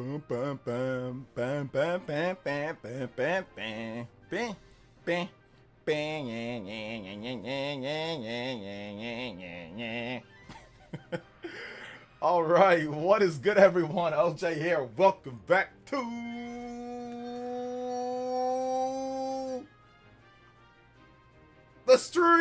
Boom, bum, bum, bum, bum, bum, bum, bum, bum, bum, bum, bum, bum. All right, what is good, everyone? LJ here. Welcome back to the stream.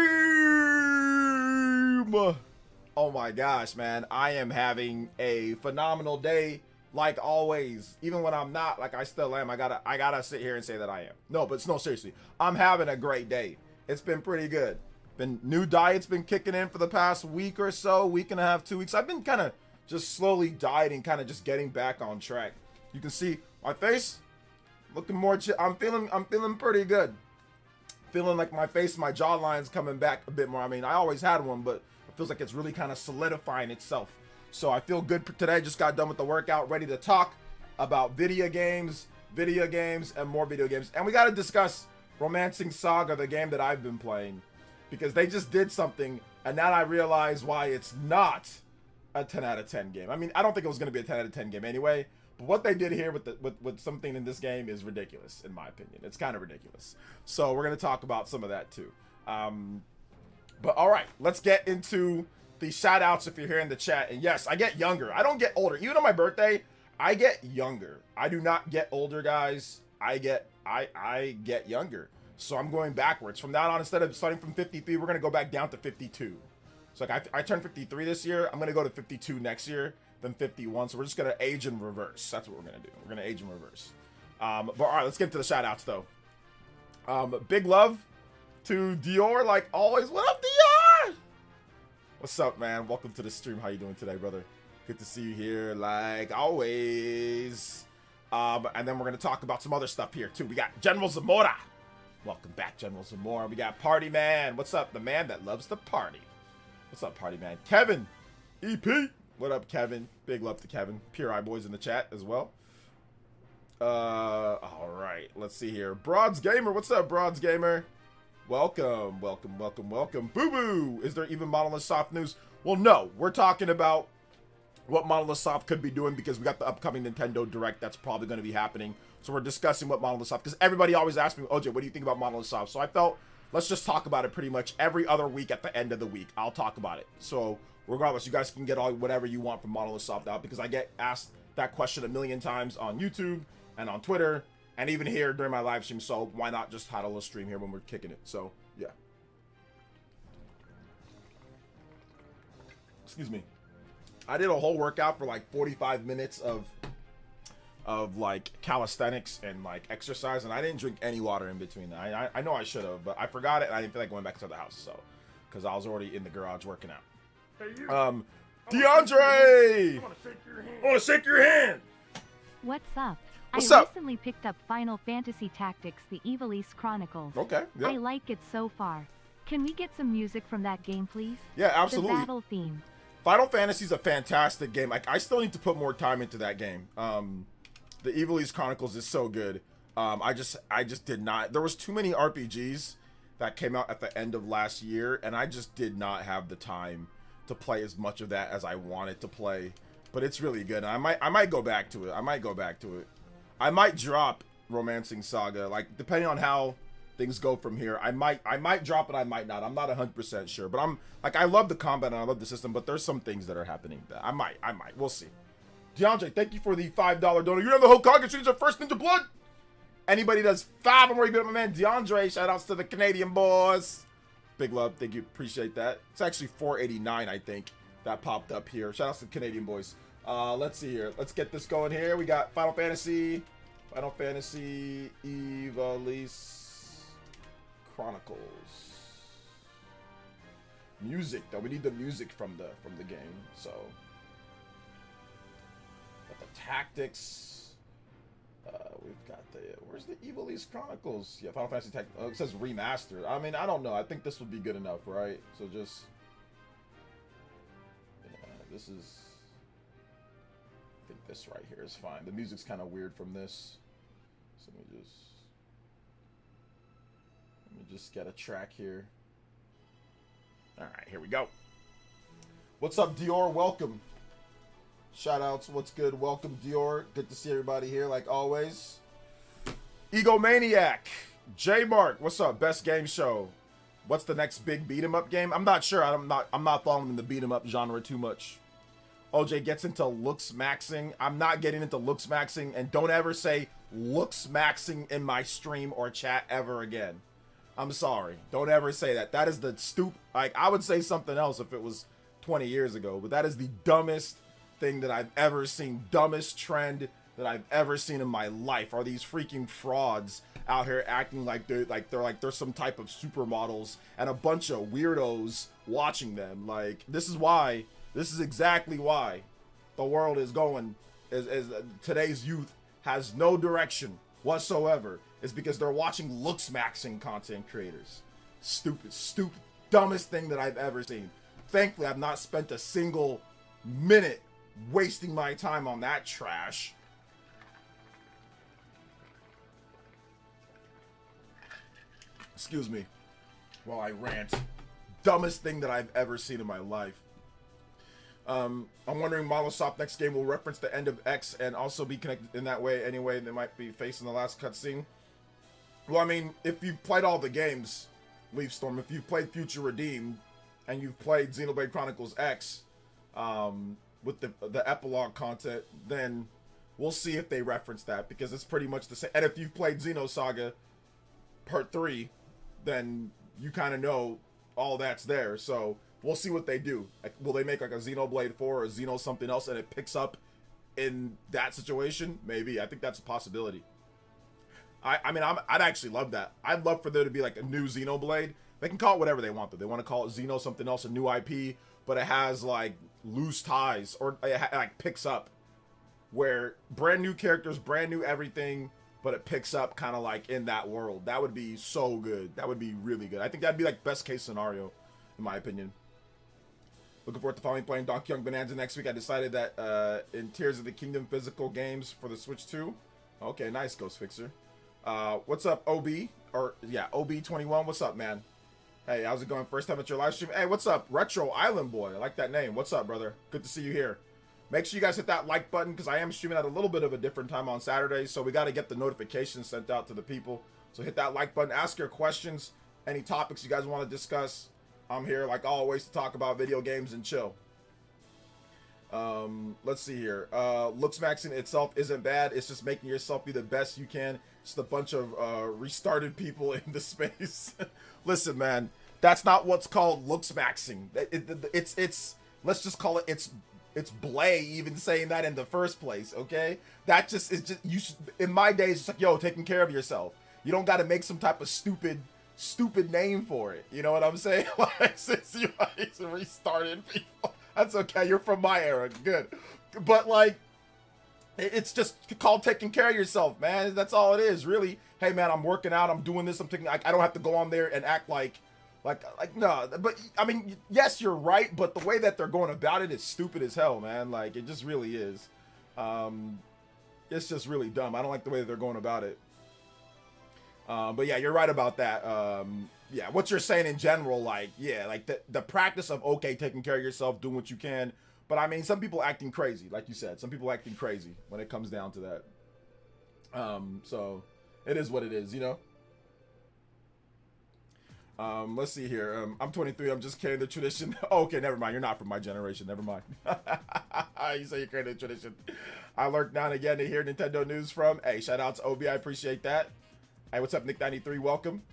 Oh my gosh, man. I am having a phenomenal day. Like always, even when I'm not, like I still am. I gotta sit here and say that I am. No, but no, seriously, I'm having a great day. It's been pretty good. Been new diet's been kicking in for the past week or so, week and a half, 2 weeks. I've been kind of just slowly dieting, kind of just getting back on track. You can see my face looking more. I'm feeling pretty good. Feeling like my face, my jawline's coming back a bit more. I mean, I always had one, but it feels like it's really kind of solidifying itself. So I feel good today. Just got done with the workout, ready to talk about video games, and more video games. And we got to discuss Romancing Saga, the game that I've been playing, because they just did something, and now I realize why it's not a 10 out of 10 game. I mean, I don't think it was going to be a 10 out of 10 game anyway, but what they did here with something in this game is ridiculous, in my opinion. It's kind of ridiculous. So we're going to talk about some of that too. But all right, let's get into the shout outs if you're here in the chat. And yes, I get younger. I don't get older. Even on my birthday, I get younger. I do not get older, guys. I get younger. So I'm going backwards. From now on, instead of starting from 53, we're going to go back down to 52. So like I turned 53 this year. I'm going to go to 52 next year, then 51. So we're just going to age in reverse. That's what we're going to do. We're going to age in reverse. But all right, let's get into the shout outs though. Big love to Dior, like always. What up, Dior? What's up, man? Welcome to the stream. How you doing today, brother? Good to see you here, like always. And then we're gonna talk about some other stuff here too. We got General Zamora. Welcome back, General Zamora. We got Party Man. What's up? The man that loves to party. What's up, Party Man? Kevin, EP. What up, Kevin? Big love to Kevin. Pure Eye Boys in the chat as well. All right. Let's see here. Broads Gamer. What's up, Broads Gamer? Welcome. Boo Boo. Is there even Monolith Soft news? Well, no. We're talking about what Monolith Soft could be doing because we got the upcoming Nintendo Direct that's probably going to be happening. So we're discussing what Monolith Soft, because everybody always asks me, OJ, what do you think about Monolith Soft? So I felt, let's just talk about it pretty much every other week at the end of the week. I'll talk about it. So regardless, you guys can get all whatever you want from Monolith Soft out, because I get asked that question a million times on YouTube and on Twitter and even here during my live stream. So why not just title a stream here when we're kicking it? So yeah. Excuse me. I did a whole workout for like 45 minutes of like calisthenics and like exercise, and I didn't drink any water in between that. I know I should have, but I forgot it, and I didn't feel like going back to the house, so because I was already in the garage working out. Hey, you. DeAndre, I want to shake your hand. What's up? What's I up? recently picked up Final Fantasy Tactics: The Evil East Chronicles. Okay, yeah. I like it so far. Can we get some music from that game, please? Yeah, absolutely. The battle theme. Final Fantasy is a fantastic game. Like, I still need to put more time into that game. The Evil East Chronicles is so good. I just did not. There was too many RPGs that came out at the end of last year, and I just did not have the time to play as much of that as I wanted to play. But it's really good. I might go back to it. I might drop Romancing Saga, like depending on how things go from here. I might drop it. I might not. I'm not 100% sure. But I'm like, I love the combat and I love the system. But there's some things that are happening that I might. We'll see. DeAndre, thank you for the $5 donor. You know the whole Congregation's our first Ninja Blood. Anybody does 5, I'm already been my man DeAndre. Shout outs to the Canadian boys. Big love. Thank you. Appreciate that. It's actually $4.89, I think, that popped up here. Shout outs to the Canadian boys. Let's see here. Let's get this going here. We got Final Fantasy Evil East Chronicles. Music though. We need the music from the game. So got the tactics. We've got the where's the Evil East Chronicles? Yeah, Final Fantasy Tactics. Oh, it says remastered. I mean, I don't know. I think this would be good enough, right? So just this is. I think this right here is fine. The music's kind of weird from this. So let me just get a track here. All right, here we go. What's up, Dior? Welcome. Shout outs, what's good? Welcome, Dior. Good to see everybody here, like always. Egomaniac, J Mark, what's up? Best game show. What's the next big beat 'em up game? I'm not sure. I'm not following the beat 'em up genre too much. OJ gets into looks maxing. I'm not getting into looks maxing, and don't ever say looks maxing in my stream or chat ever again. I'm sorry. Don't ever say that. That is the like, I would say something else if it was 20 years ago, but that is the dumbest thing that I've ever seen. Dumbest trend that I've ever seen in my life are these freaking frauds out here acting like they're some type of supermodels and a bunch of weirdos watching them. Like, this is exactly why the world is going is today's youth has no direction whatsoever. Is because they're watching looks maxing content creators. Stupid, dumbest thing that I've ever seen. Thankfully, I've not spent a single minute wasting my time on that trash. Excuse me while I rant. Dumbest thing that I've ever seen in my life. I'm wondering Monolith next game will reference the end of X and also be connected in that way anyway. They might be facing the last cutscene. Well, I mean, if you've played all the games, Leafstorm, if you've played Future Redeemed and you've played Xenoblade Chronicles X with the epilogue content, then we'll see if they reference that, because it's pretty much the same. And if you've played Xenosaga Part 3, then you kind of know all that's there. So we'll see what they do. Like, will they make like a Xenoblade 4 or Xeno something else and it picks up in that situation? Maybe. I think that's a possibility. I mean, I'd actually love that. I'd love for there to be like a new Xenoblade. They can call it whatever they want, though. They want to call it Xeno something else, a new IP, but it has like loose ties, or it like picks up, where brand new characters, brand new everything, but it picks up kind of like in that world. That would be so good. That would be really good. I think that'd be like best case scenario, in my opinion. Looking forward to finally playing Donkey Kong Bonanza next week. I decided that in Tears of the Kingdom physical games for the Switch 2. Okay, nice, Ghost Fixer. What's up, OB? Or, yeah, OB21. What's up, man? Hey, how's it going? First time at your live stream? Hey, what's up? Retro Island Boy. I like that name. What's up, brother? Good to see you here. Make sure you guys hit that like button, because I am streaming at a little bit of a different time on Saturdays, so we got to get the notifications sent out to the people. So hit that like button. Ask your questions. Any topics you guys want to discuss. I'm here, like always, to talk about video games and chill. Let's see here. Looks maxing itself isn't bad. It's just making yourself be the best you can. Just a bunch of restarted people in the space. Listen, man, that's not what's called looks maxing. It's let's just call it it's Blay even saying that in the first place. Okay, that just is just, you should, in my days, it's like, yo, taking care of yourself. You don't got to make some type of stupid name for it. You know what I'm saying? Like, since you restarted people, that's okay. You're from my era, good. But like, it's just called taking care of yourself, man. That's all it is, really. Hey, man, I'm working out. I'm doing this. I'm taking. I don't have to go on there and act like no. But I mean, yes, you're right. But the way that they're going about it is stupid as hell, man. Like, it just really is. It's just really dumb. I don't like the way that they're going about it. But yeah, you're right about that. Yeah, what you're saying in general, like, yeah, like the practice of, okay, taking care of yourself, doing what you can. But I mean, some people acting crazy, like you said. Some people acting crazy when it comes down to that. So it is what it is, you know? Let's see here. I'm 23. I'm just carrying the tradition. Oh, okay, never mind. You're not from my generation. Never mind. You say you're carrying the tradition. I lurk now and again to hear Nintendo news from. Hey, shout out to Obi. I appreciate that. Hey, what's up, Nick93? Welcome.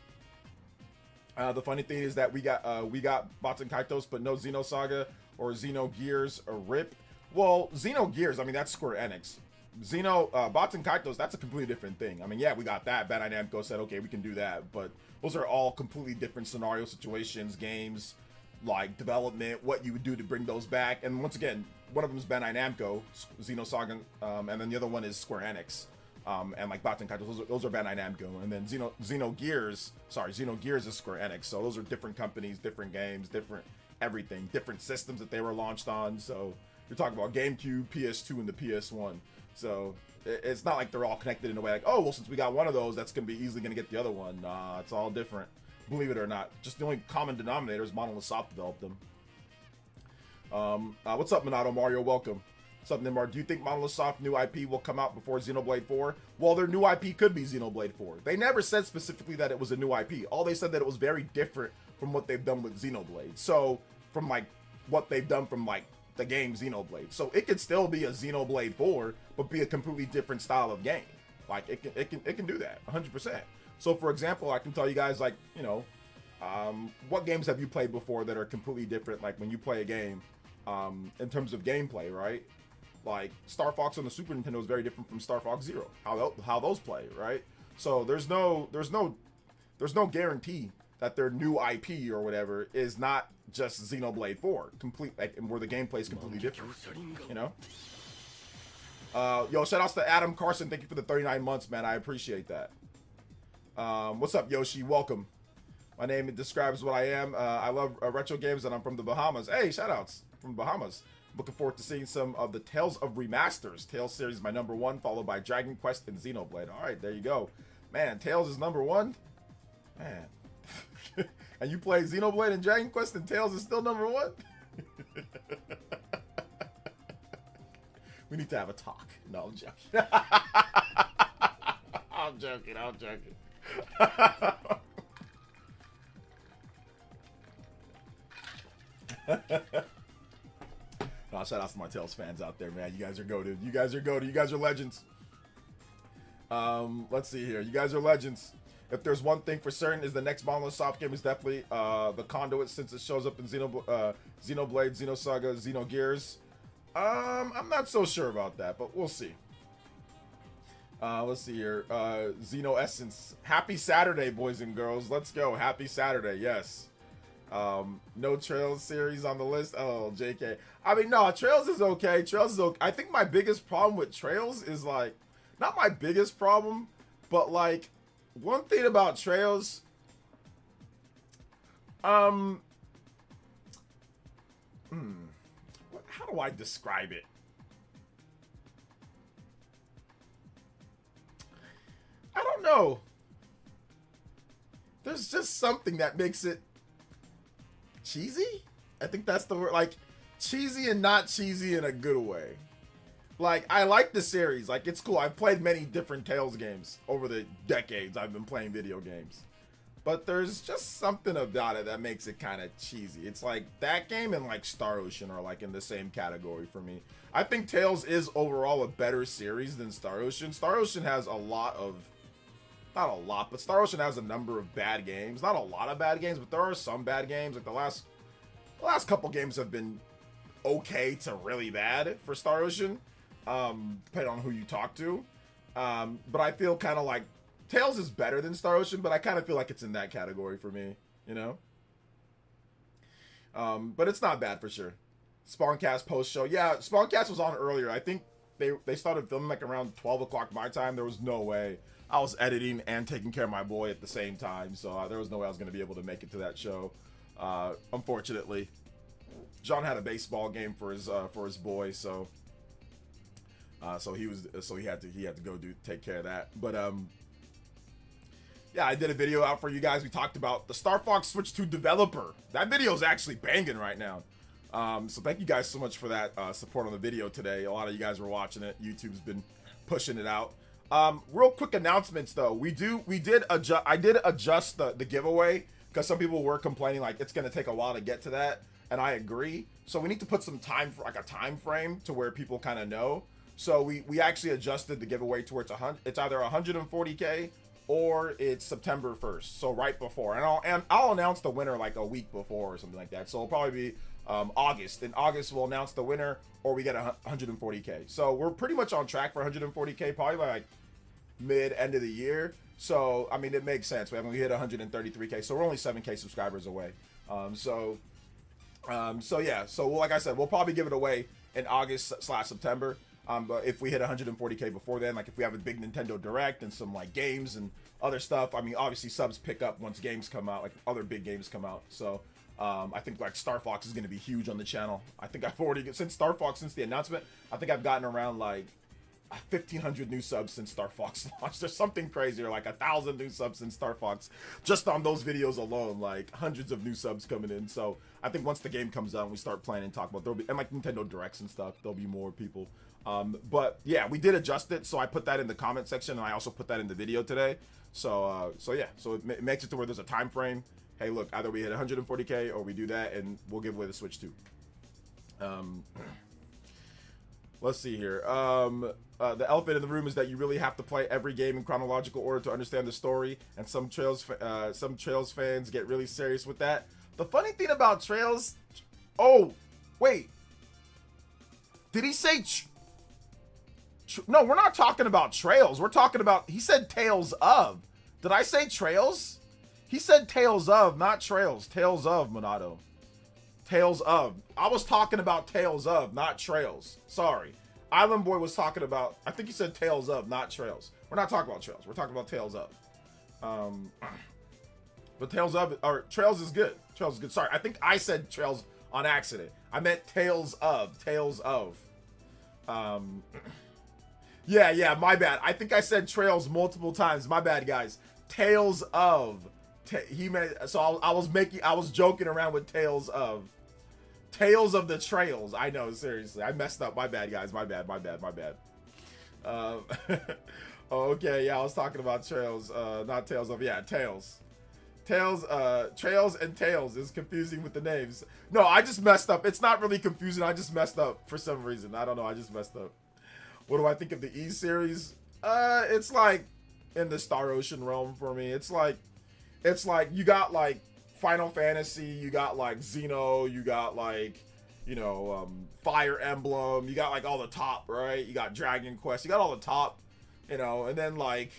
The funny thing is that we got Baten Kaitos, but no Xenosaga or Xenogears or RIP. Well, Xenogears, I mean, that's Square Enix. Baten Kaitos, that's a completely different thing. I mean, yeah, we got that. Bandai Namco said, okay, we can do that, but those are all completely different scenario situations, games, like development, what you would do to bring those back. And once again, one of them is Bandai Namco, Xenosaga, and then the other one is Square Enix. And like Baten Kaitos, those are Bandai Namco, and then Xenogears is Square Enix. So those are different companies, different games, different everything, different systems that they were launched on. So you're talking about GameCube, PS2, and the PS1. So it's not like they're all connected in a way like, oh, well, since we got one of those, that's gonna be easily gonna get the other one. Nah, it's all different, believe it or not. Just the only common denominator is Monolith developed them. What's up, Minato Mario? Welcome. Something more. Do you think Monolith Soft new IP will come out before Xenoblade 4? Well, their new IP could be Xenoblade 4. They never said specifically that it was a new IP. All they said that it was very different from what they've done with Xenoblade. So, from like what they've done from like the game Xenoblade. So it could still be a Xenoblade 4, but be a completely different style of game. Like it can do that 100%. So for example, I can tell you guys, like, you know, what games have you played before that are completely different? Like when you play a game, in terms of gameplay, right? Like Star Fox on the Super Nintendo is very different from Star Fox Zero. How those play, right? So there's no guarantee that their new IP or whatever is not just Xenoblade 4, complete, like, where the gameplay is completely different, you know? Yo, shout outs to Adam Carson. Thank you for the 39 months, man. I appreciate that. What's up, Yoshi? Welcome. My name describes what I am. I love retro games, and I'm from the Bahamas. Hey, shout outs from Bahamas. Looking forward to seeing some of the Tales of Remasters. Tales series is my #1, followed by Dragon Quest and Xenoblade. All right, there you go. Man, Tales is #1? Man. And you play Xenoblade and Dragon Quest and Tales is still #1? We need to have a talk. No, I'm joking. I'm joking. No, shout out to my Tales fans out there, man. You guys are goated. You guys are legends. Let's see here. You guys are legends. If there's one thing for certain, is the next Monolith Soft game is definitely the Conduit, since it shows up in Xenoblade, Xenosaga, Xenogears. I'm not so sure about that, but we'll see. Let's see here. PlayerEssence. Happy Saturday, boys and girls. Let's go. Happy Saturday. Yes. No Trails series on the list. Oh, JK. I mean, no, Trails is okay. Trails is okay. I think my biggest problem with Trails is, like, not my biggest problem, but, like, one thing about Trails, how do I describe it? I don't know. There's just something that makes it cheesy? I think that's the word. Like, cheesy and not cheesy in a good way. Like, I like the series. Like, it's cool. I've played many different Tales games over the decades I've been playing video games. But there's just something about it that makes it kind of cheesy. It's like that game and, like, Star Ocean are, like, in the same category for me. I think Tales is overall a better series than Star Ocean. Star Ocean has a lot of... Not a lot, but Star Ocean has a number of bad games. Not a lot of bad games, but there are some bad games. Like, the last couple games have been okay to really bad for Star Ocean. Depending on who you talk to. But I feel kind of like Tales is better than Star Ocean, but I kind of feel like it's in that category for me, you know? But it's not bad for sure. Spawncast post show. Yeah, Spawncast was on earlier. I think they started filming like around 12 o'clock my time. There was no way. I was editing and taking care of my boy at the same time, so there was no way I was going to be able to make it to that show. Unfortunately, John had a baseball game for his boy, so he had to go take care of that. But yeah, I did a video out for you guys. We talked about the Star Fox Switch 2 developer. That video is actually banging right now. So thank you guys so much for that support on the video today. A lot of you guys were watching it. YouTube's been pushing it out. Real quick announcements though. I did adjust the giveaway because some people were complaining like it's gonna take a while to get to that, and I agree. So we need to put some time for like a time frame to where people kind of know. So we actually adjusted the giveaway to where it's either 140K or it's September 1st. So right before, and I'll announce the winner like a week before or something like that. So it'll probably be August. In August we'll announce the winner, or we get 140K. So we're pretty much on track for 140K, probably by like end of the year. So I mean, it makes sense. We haven't hit 133K, so we're only 7K subscribers away. So yeah. So like I said, we'll probably give it away in August/September. But if we hit 140K before then, like if we have a big Nintendo Direct and some like games and other stuff, I mean, obviously subs pick up once games come out, like other big games come out. So I think like Star Fox is going to be huge on the channel. I think I've already, since the announcement, I think I've gotten around like 1,500 new subs since Star Fox launched. There's something crazy, or like 1,000 new subs since Star Fox. Just on those videos alone, like hundreds of new subs coming in. So I think once the game comes out and we start playing and talk about, there'll be, and like Nintendo Directs and stuff, there'll be more people. But yeah, we did adjust it, so I put that in the comment section, and I also put that in the video today. So yeah, so it makes it to where there's a time frame. Hey, look, either we hit 140K or we do that, and we'll give away the Switch too. Let's see here. The elephant in the room is that you really have to play every game in chronological order to understand the story, and some Trails fans get really serious with that. The funny thing about Trails... Oh, wait. Did he say... No, we're not talking about Trails. We're talking about... He said Tales of. Did I say Trails? He said Tales of, not Trails. Tales of, Monado. Tales of. I was talking about Tales of, not Trails. Sorry. Island Boy was talking about... I think he said Tales of, not Trails. We're not talking about Trails. We're talking about Tales of. But Tales of... Or Trails is good. Trails is good. Sorry. I think I said Trails on accident. I meant Tales of. Tales of. Yeah, my bad. I think I said Trails multiple times. My bad, guys. Tales of. He meant... So I was joking around with Tales of. Tales of the Trails. I know, seriously. I messed up. My bad, guys. My bad. Okay, yeah, I was talking about Trails. Not Tales of. Yeah, Tales. Trails and Tales is confusing with the names. No, I just messed up. It's not really confusing. I just messed up for some reason. I don't know. I just messed up. What do I think of the E series? It's like in the Star Ocean realm for me. It's like you got like Final Fantasy, you got like Xeno, you got like, you know, Fire Emblem, you got like all the top, right? You got Dragon Quest, you got all the top, you know, and then like,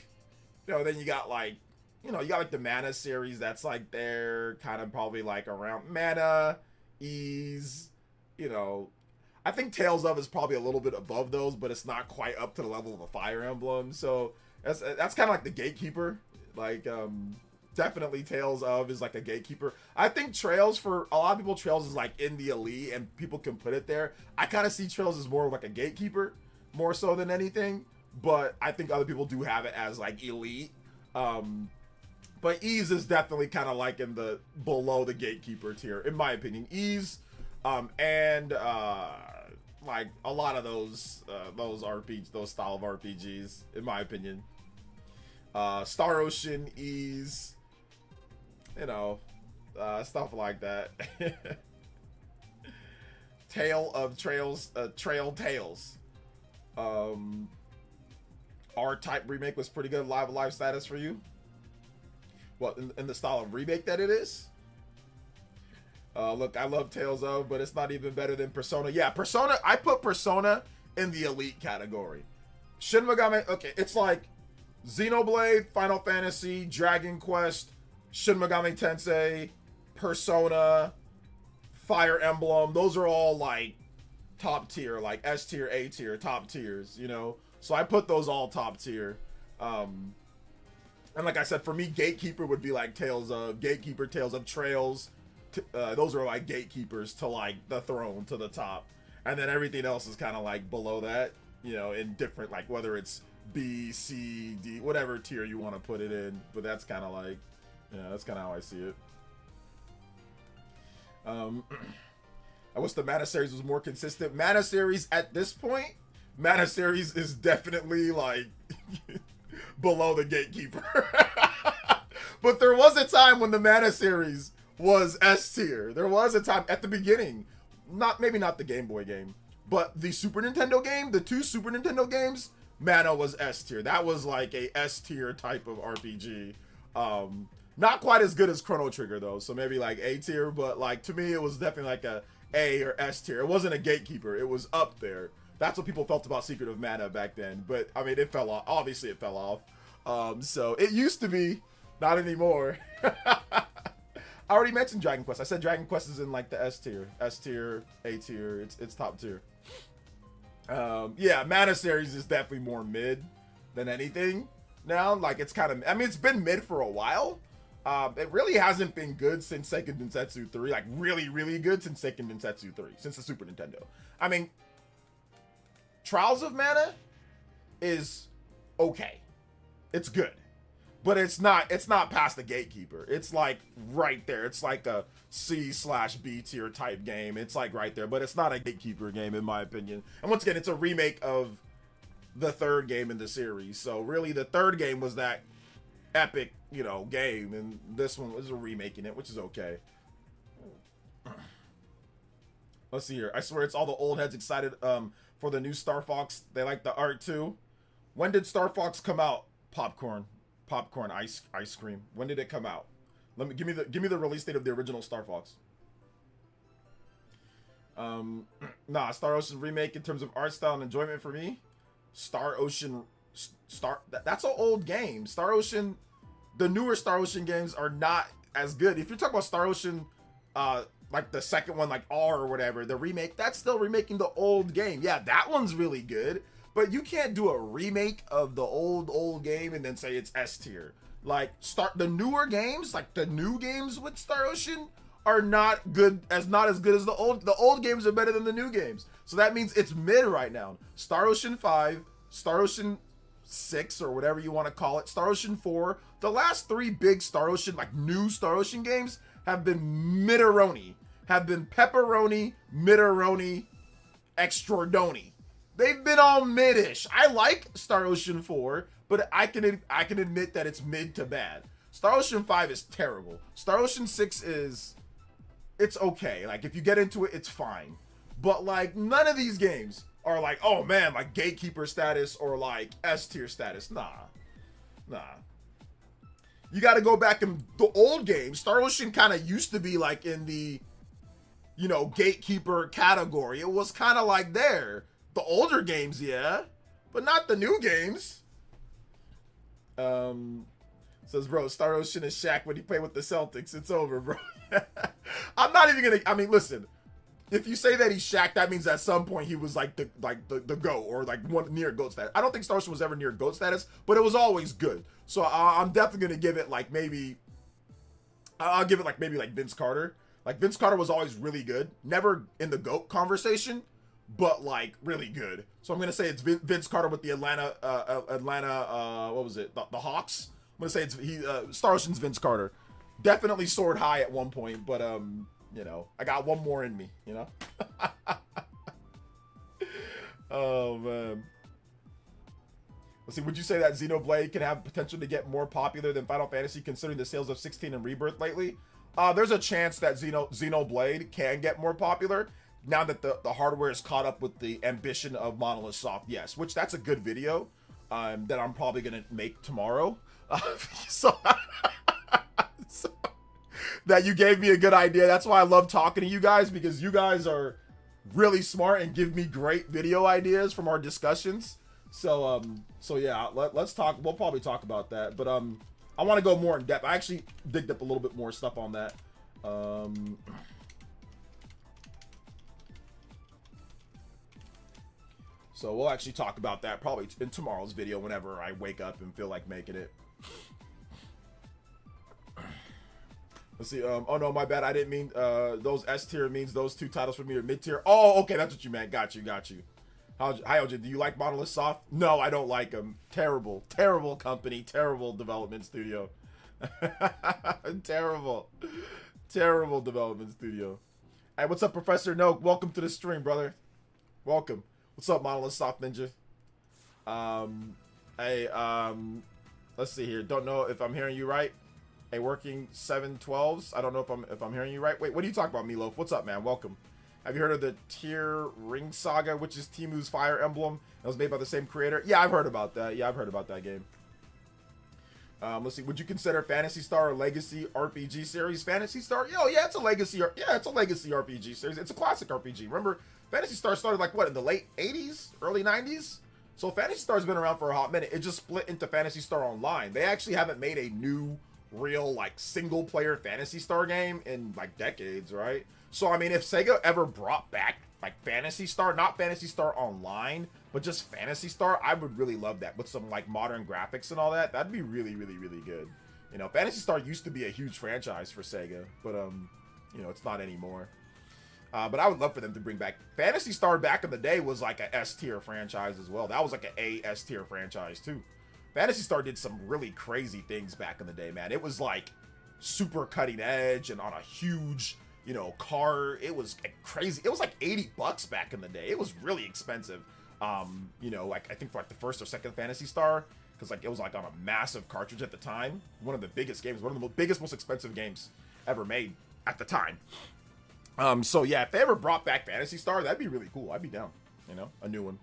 you know, then you got like, you know, you got like the Mana series that's like there, kind of probably like around Mana, Ys, you know. I think Tales of is probably a little bit above those, but it's not quite up to the level of a Fire Emblem. So that's kind of like the gatekeeper. Like, definitely Tales of is like a gatekeeper. I think Trails, for a lot of people, Trails is like in the elite and people can put it there. I kind of see Trails as more like a gatekeeper, more so than anything. But I think other people do have it as like elite. But Ys is definitely kind of like in the below the gatekeeper tier, in my opinion. Ys, and like a lot of those style of RPGs, in my opinion. Star Ocean, Ys, you know, stuff like that. Tale of Trails, Trail Tales. R-Type remake was pretty good. Live status for you? What, in the style of remake that it is? Look, I love Tales of, but it's not even better than Persona. Yeah, Persona, I put Persona in the elite category. Shin Megami, okay, it's like Xenoblade, Final Fantasy, Dragon Quest, Shin Megami Tensei, Persona, Fire Emblem. Those are all like top tier, like S tier, A tier, top tiers, you know? So I put those all top tier. And like I said, for me, Gatekeeper would be like Tales of, Gatekeeper, Tales of, Trails. Those are like gatekeepers to like the throne, to the top. And then everything else is kind of like below that, you know, in different, like whether it's B, C, D, whatever tier you want to put it in. But that's kind of like, yeah, that's kind of how I see it. I wish the Mana series was more consistent. Mana series at this point, Mana series is definitely like below the Gatekeeper. But there was a time when the Mana series was S tier. There was a time at the beginning, maybe not the Game Boy game, but the Super Nintendo game, the two Super Nintendo games, Mana was S tier. That was like a S tier type of RPG. Not quite as good as Chrono Trigger though, so maybe like A tier, but like to me it was definitely like a A or S tier. It wasn't a Gatekeeper, it was up there. That's what people felt about Secret of Mana back then, but I mean it fell off. Obviously it fell off. So it used to be, not anymore. I already mentioned Dragon Quest. I said Dragon Quest is in like the S tier, A tier. It's top tier. Yeah, Mana series is definitely more mid than anything now. Like it's kind of, I mean, it's been mid for a while. It really hasn't been good since Seiken Densetsu 3. Like really, really good since Seiken Densetsu 3, since the Super Nintendo. I mean, Trials of Mana is okay. It's good. But it's not past the gatekeeper. It's like right there. It's like a C/B tier type game. It's like right there, but it's not a gatekeeper game in my opinion. And once again, it's a remake of the third game in the series. So really the third game was that epic, you know, game, and this one was a remaking it, which is okay. Let's see here. I swear it's all the old heads excited for the new Star Fox. They like the art too. When did Star Fox come out? Popcorn ice cream. When did it come out? Give me the release date of the original Star Fox. Nah, Star Ocean remake in terms of art style and enjoyment for me. Star Ocean that's an old game. Star Ocean, the newer Star Ocean games are not as good. If you're talking about Star Ocean like the second one, like R or whatever, the remake, that's still remaking the old game. Yeah, that one's really good. But you can't do a remake of the old game and then say it's S tier. Like the newer games, like the new games with Star Ocean are not as good as the old. The old games are better than the new games. So that means it's mid right now. Star Ocean 5, Star Ocean 6 or whatever you want to call it, Star Ocean 4. The last 3 big Star Ocean, like new Star Ocean games have been mid-eroni. Have been pepperoni, mid-eroni, extradoni. They've been all mid-ish. I like Star Ocean 4, but I can admit that it's mid to bad. Star Ocean 5 is terrible. Star Ocean 6 it's okay. Like if you get into it, it's fine. But like none of these games are like, oh man, like gatekeeper status or like S tier status. Nah. You got to go back in the old games. Star Ocean kind of used to be like in the, you know, gatekeeper category. It was kind of like there. The older games, yeah, but not the new games. Says, bro, Star Ocean is Shaq when he played with the Celtics. It's over, bro. I'm not even gonna. I mean, listen. If you say that he's Shaq, that means at some point he was like the GOAT or like one near GOAT status. I don't think Star Ocean was ever near GOAT status, but it was always good. So I'm definitely gonna give it like maybe. I'll give it like maybe like Vince Carter. Like Vince Carter was always really good, never in the GOAT conversation, but like really good. So I'm gonna say it's Vince Carter with the Atlanta what was it, the Hawks. I'm gonna say it's Star Ocean's Vince Carter. Definitely soared high at one point, but you know, I got one more in me, you know. Oh man. Let's see, would you say that Xenoblade can have potential to get more popular than Final Fantasy considering the sales of 16 and Rebirth lately? There's a chance that Xenoblade can get more popular now that the hardware is caught up with the ambition of Monolith Soft. Yes, which that's a good video that I'm probably gonna make tomorrow. So that you gave me a good idea. That's why I love talking to you guys, because you guys are really smart and give me great video ideas from our discussions. So yeah, let's talk. We'll probably talk about that, but I want to go more in depth. I actually digged up a little bit more stuff on that. So we'll actually talk about that probably in tomorrow's video whenever I wake up and feel like making it. Let's see. Oh no, my bad. I didn't mean those S tier means those 2 titles for me are mid tier. Oh, okay, that's what you meant. Got you. Hi, OJ. Do you like Monolith Soft? No, I don't like them. Terrible company. Terrible development studio. Terrible development studio. Hey, what's up, Professor Noak? Welcome to the stream, brother. Welcome. What's up, Monolith Soft Ninja? Let's see here. Don't know if I'm hearing you right. A working 712s. I don't know if I'm hearing you right. Wait, what are you talking about, Melof? What's up, man? Welcome. Have you heard of the Tier Ring Saga, which is Timu's Fire Emblem? It was made by the same creator. Yeah, I've heard about that. Yeah, I've heard about that game. Let's see. Would you consider Phantasy Star a legacy RPG series? Phantasy Star? Yeah, it's a legacy. Yeah, it's a legacy RPG series. It's a classic RPG. Remember, Phantasy Star started like what, in the late 80s, early 90s? So Phantasy Star's been around for a hot minute. It just split into Phantasy Star Online. They actually haven't made a new real like single player Phantasy Star game in like decades, right? So I mean, if Sega ever brought back like Phantasy Star, not Phantasy Star Online, but just Phantasy Star, I would really love that with some like modern graphics and all that. That'd be really good. You know, Phantasy Star used to be a huge franchise for Sega, but you know, it's not anymore. But I would love for them to bring back Phantasy Star. Back in the day was like a S tier franchise as well. That was like an A S tier franchise too. Phantasy Star did some really crazy things back in the day, man. It was like super cutting edge and on a huge, you know, car. It was crazy. It was like $80 back in the day. It was really expensive. You know, like I think for like the first or second Phantasy Star, because like it was like on a massive cartridge at the time. One of the biggest games, one of the biggest, most expensive games ever made at the time. So yeah, if they ever brought back Phantasy Star, that'd be really cool. I'd be down. You know, a new one.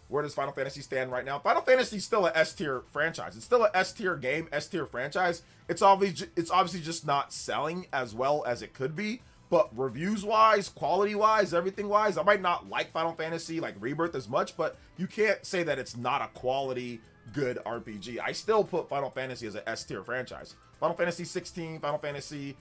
Where does Final Fantasy stand right now? Final Fantasy is still an S tier franchise. It's still an S tier game, S tier franchise. It's obviously just not selling as well as it could be. But reviews wise, quality wise, everything wise, I might not like Final Fantasy like Rebirth as much, but you can't say that it's not a quality good RPG. I still put Final Fantasy as an S tier franchise. Final Fantasy 16, Final Fantasy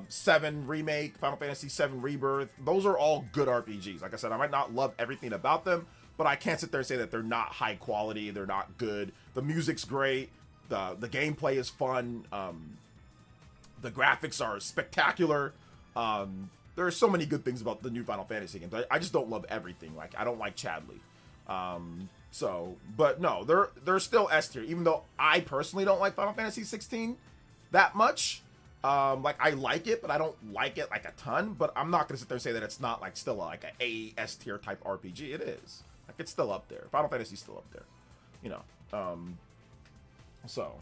7 Remake, Final Fantasy 7 Rebirth, those are all good RPGs. Like I said, I might not love everything about them, but I can't sit there and say that they're not high quality, they're not good. The music's great, the gameplay is fun, the graphics are spectacular. There are so many good things about the new Final Fantasy games. I just don't love everything. Like, I don't like Chadley. But no, they're still S tier, even though I personally don't like Final Fantasy 16 that much. Like I like it, but I don't like it like a ton. But I'm not gonna sit there and say that it's not like still like a S tier type RPG. It is. Like it's still up there. Final Fantasy's still up there. You know. So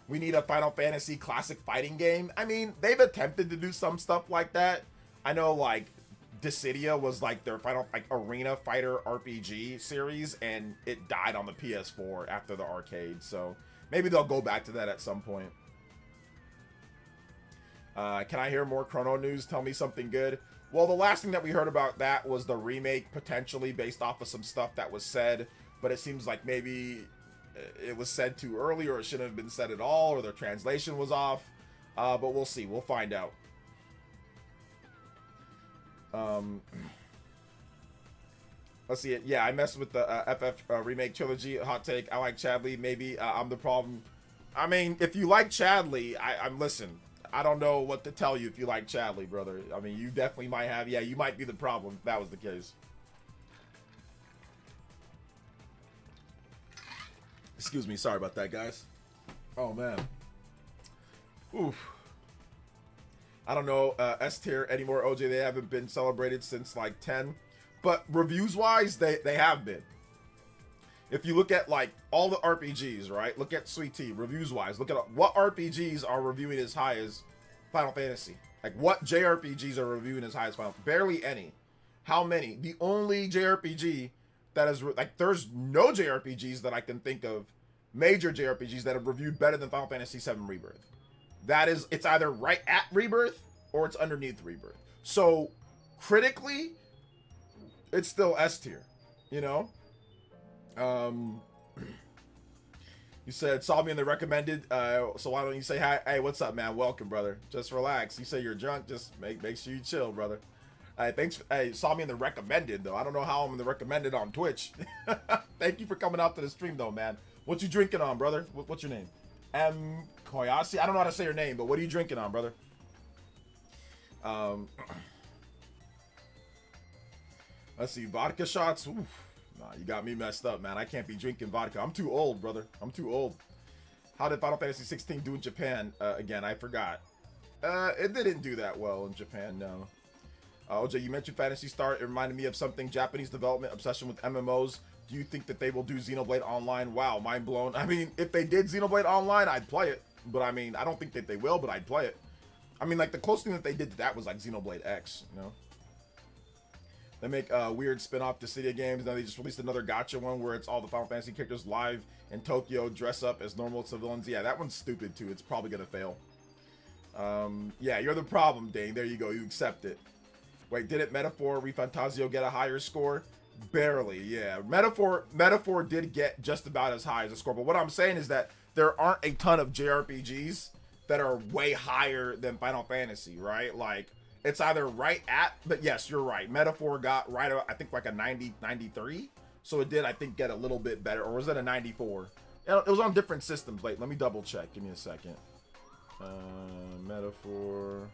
we need a Final Fantasy classic fighting game. I mean, they've attempted to do some stuff like that. I know like Dissidia was like their final like arena fighter RPG series, and it died on the PS4 after the arcade. So maybe they'll go back to that at some point. Can I hear more Chrono news? Tell me something good. Well, the last thing that we heard about that was the remake potentially based off of some stuff that was said, but it seems like maybe it was said too early, or it shouldn't have been said at all, or their translation was off. But we'll see. We'll find out. Let's see it. Yeah, I messed with the FF remake trilogy. Hot take. I like Chadley. Maybe I'm the problem. I mean, if you like Chadley, I'm listen. I don't know what to tell you if you like Chadley, brother. I mean, you definitely might have. Yeah, you might be the problem if that was the case. Excuse me. Sorry about that, guys. Oh, man. Oof. I don't know S tier anymore, OJ. They haven't been celebrated since like 10. But reviews-wise, they have been. If you look at like all the RPGs, right? Look at Sweet Tea, reviews-wise. Look at what RPGs are reviewing as high as Final Fantasy. Like what JRPGs are reviewing as high as Final? Barely any. How many? The only JRPG that is like there's no JRPGs that I can think of, major JRPGs that have reviewed better than Final Fantasy VII Rebirth. That is, it's either right at Rebirth or it's underneath Rebirth. So critically, it's still S tier, you know? You said saw me in the recommended, so why don't you say hi? Hey, what's up, man? Welcome, brother. Just relax. You say you're drunk, just make sure you chill, brother. Thanks. Hey, saw me in the recommended though. I don't know how I'm in the recommended on Twitch. Thank you for coming out to the stream though, man. What you drinking on, brother? What's your name? Koyasi. I don't know how to say your name, but what are you drinking on, brother? Let's see, vodka shots. Oof. Nah, you got me messed up, man. I can't be drinking vodka. I'm too old, brother. I'm too old. How did Final Fantasy 16 do in Japan? Again, I forgot. It didn't do that well in Japan, no. OJ, you mentioned Phantasy Star. It reminded me of something. Japanese development, obsession with MMOs. Do you think that they will do Xenoblade Online? Wow, mind blown. I mean, if they did Xenoblade Online, I'd play it. But I mean, I don't think that they will, but I'd play it. I mean, like, the closest thing that they did to that was, like, Xenoblade X, you know? They make weird spin-off Dissidia games. Now they just released another gacha one where it's all the Final Fantasy characters live in Tokyo, dress up as normal civilians. Yeah, that one's stupid, too. It's probably going to fail. Yeah, you're the problem, Dane. There you go. You accept it. Wait, didn't Metaphor ReFantazio get a higher score? Barely, yeah. Metaphor did get just about as high as a score. But what I'm saying is that there aren't a ton of JRPGs that are way higher than Final Fantasy, right? Like, it's either right at, but yes, you're right. Metaphor got right, I think like a 90, 93. So it did, I think, get a little bit better. Or was it a 94? It was on different systems. Wait, let me double check. Give me a second. Metaphor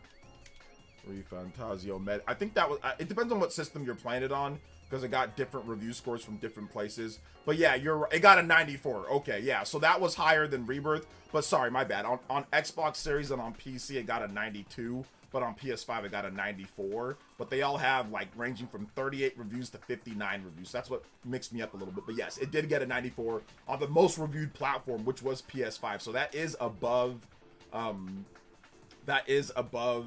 Fantasio Med. I think that was. It depends on what system you're playing it on, because it got different review scores from different places. But yeah, you're right. It got a 94. Okay, yeah. So that was higher than Rebirth. But sorry, my bad. On Xbox Series and on PC, it got a 92. But on PS5, it got a 94. But they all have like ranging from 38 reviews to 59 reviews. That's what mixed me up a little bit. But yes, it did get a 94 on the most reviewed platform, which was PS5. So that is above. That is above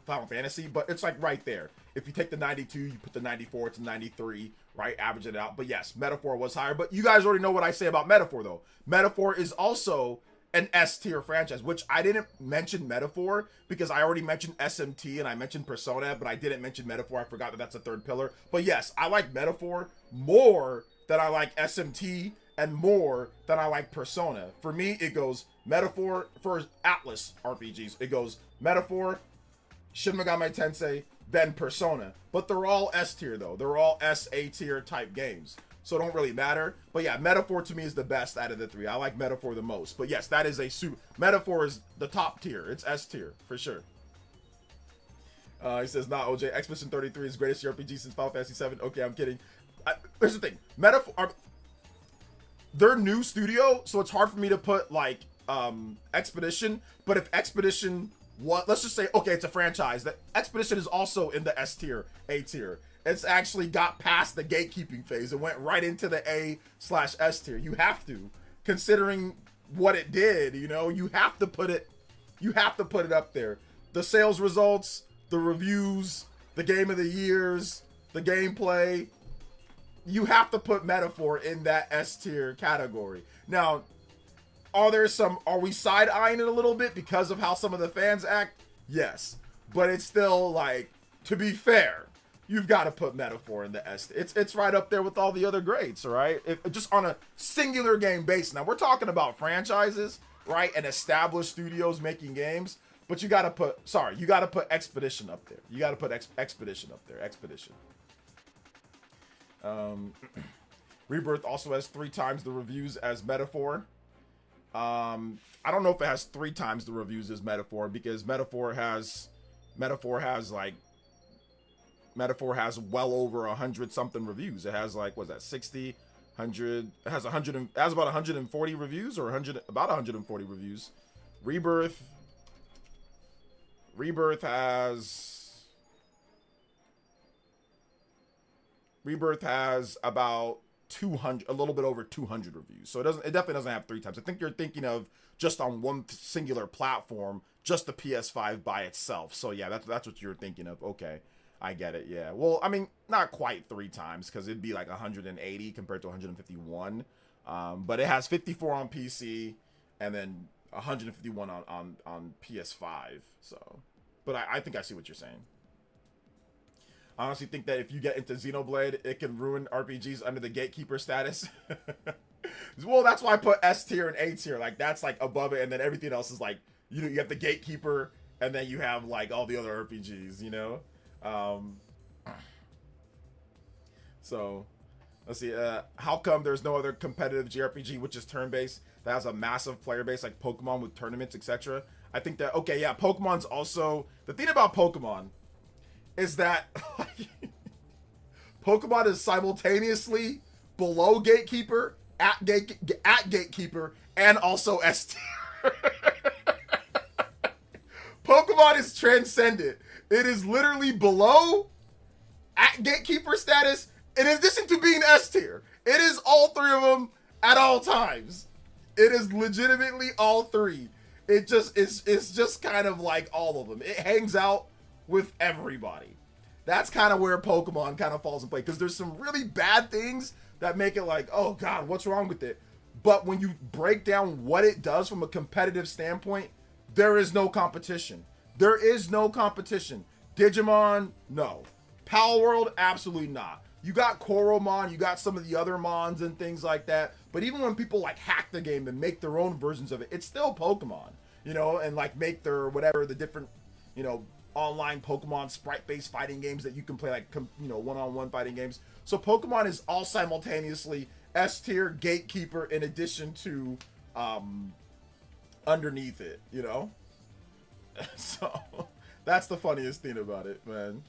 Final Fantasy, but it's like right there. If you take the 92, you put the 94, it's a 93, right? Average it out. But yes, Metaphor was higher. But you guys already know what I say about Metaphor, though. Metaphor is also an S-tier franchise, which I didn't mention Metaphor because I already mentioned SMT and I mentioned Persona, but I didn't mention Metaphor. I forgot that that's a third pillar. But yes, I like Metaphor more than I like SMT and more than I like Persona. For me, it goes Metaphor for Atlas RPGs. It goes Metaphor, Shin Megami Tensei, then Persona. But they're all S tier though. They're all SA tier type games. So it don't really matter. But yeah, Metaphor to me is the best out of the three. I like Metaphor the most. But yes, that is a super. Metaphor is the top tier. It's S tier for sure. He says, nah, OJ, Expedition 33 is greatest RPG since Final Fantasy 7. Okay, I'm kidding. Here's the thing. Metaphor, they're new studio, so it's hard for me to put like Expedition. But if Expedition, let's just say, okay, it's a franchise. That Expedition is also in the S tier, A tier. It's actually got past the gatekeeping phase and went right into the A/S tier. You have to, considering what it did, you know, you have to put it up there. The sales results, the reviews, the game of the years, the gameplay, you have to put Metaphor in that S tier category. Now, are we side-eyeing it a little bit because of how some of the fans act? Yes. But it's still like, to be fair, you've got to put Metaphor in the S. It's right up there with all the other greats, all right? Just on a singular game base. Now, we're talking about franchises, right? And established studios making games. But you got to put Expedition up there. You got to put Expedition up there. Expedition. Rebirth also has 3 times the reviews as Metaphor. I don't know if it has 3 times the reviews as Metaphor, because Metaphor has well over 100 something reviews. It has like, what's that, 60, 100, it has about 140 reviews, or about 140 reviews. Rebirth has about 200, a little bit over 200 reviews. So it definitely doesn't have 3 times. I think you're thinking of just on one singular platform, just the PS5 by itself. So yeah, that's what you're thinking of. Okay, I get it. Yeah. Well, I mean, not quite 3 times, because it'd be like 180 compared to 151. But it has 54 on PC and then 151 on PS5. So, but I think I see what you're saying. I honestly think that if you get into Xenoblade, it can ruin RPGs under the gatekeeper status. Well, that's why I put S tier and A tier. Like, that's like above it, and then everything else is like, you know, you have the gatekeeper, and then you have like all the other RPGs, you know? So, let's see. How come there's no other competitive JRPG which is turn-based that has a massive player base like Pokemon with tournaments, etc.? I think that, okay, yeah, Pokemon's also... The thing about Pokemon is that Pokemon is simultaneously below Gatekeeper, at Gatekeeper, and also S tier. Pokemon is transcendent. It is literally below, at Gatekeeper status, in addition to being S tier. It is all 3 of them at all times. It is legitimately all 3. It's just kind of like all of them. It hangs out with everybody. That's kind of where Pokemon kind of falls in play, because there's some really bad things that make it like, oh god, what's wrong with it? But when you break down what it does from a competitive standpoint, there is no competition. There is no competition. Digimon, no. Pal World, absolutely not. You got Koromon, you got some of the other Mons and things like that, but even when people like hack the game and make their own versions of it, it's still Pokemon, you know, and like make their whatever, the different, you know, online Pokemon sprite-based fighting games that you can play, like, you know, one-on-one fighting games. So Pokemon is all simultaneously S tier, Gatekeeper, in addition to underneath it, you know. So That's the funniest thing about it, man.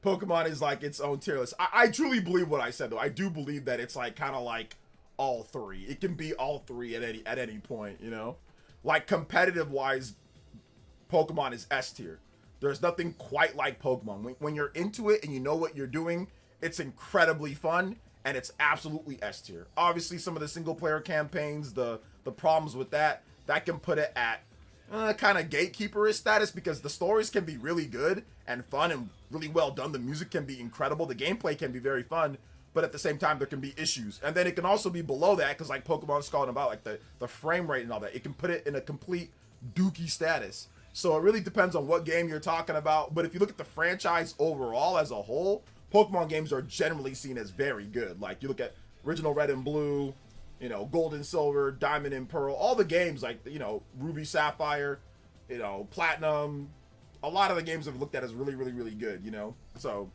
Pokemon is like its own tier list. I truly believe what I said, though. I do believe that it's like kind of like all three. It can be all three at any point, you know? Like competitive wise, Pokemon is S tier. There's nothing quite like Pokemon. When you're into it and you know what you're doing, it's incredibly fun and it's absolutely S tier. Obviously, some of the single player campaigns, the problems with that can put it at kind of gatekeeper-ish status, because the stories can be really good and fun and really well done. The music can be incredible. The gameplay can be very fun, but at the same time, there can be issues. And then it can also be below that, because like Pokemon's calling about, like the frame rate and all that, it can put it in a complete dookie status. So it really depends on what game you're talking about. But if you look at the franchise overall as a whole, Pokemon games are generally seen as very good. Like you look at original Red and Blue, you know, Gold and Silver, Diamond and Pearl, all the games, like, you know, Ruby, Sapphire, you know, Platinum, a lot of the games I've looked at as really, really, really good, you know? So,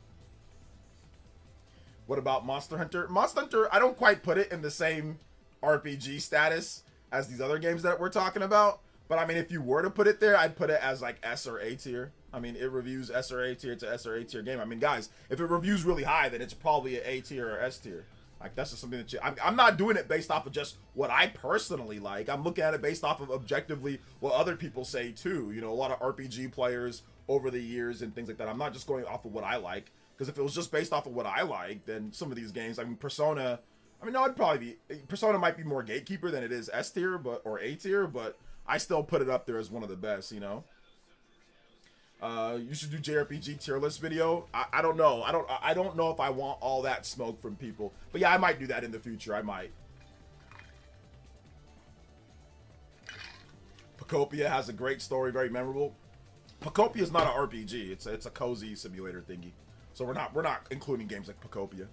what about Monster Hunter? Monster Hunter, I don't quite put it in the same RPG status as these other games that we're talking about, but I mean, if you were to put it there, I'd put it as like S or A tier. I mean, it reviews S or A tier to S or A tier game. I mean, guys, if it reviews really high, then it's probably an A tier or S tier. Like, that's just something that I'm not doing it based off of just what I personally like. I'm looking at it based off of objectively what other people say too. You know, a lot of RPG players over the years and things like that. I'm not just going off of what I like, because if it was just based off of what I like, then some of these games, I mean, Persona, I mean, no, it'd probably be, Persona might be more gatekeeper than it is S tier, but, or A tier, but I still put it up there as one of the best, you know? You should do JRPG tier list video. I don't know. I don't know if I want all that smoke from people. But yeah, I might do that in the future. I might. Pocopia has a great story, very memorable. Pocopia is not an RPG. It's a cozy simulator thingy. So we're not including games like Pocopia.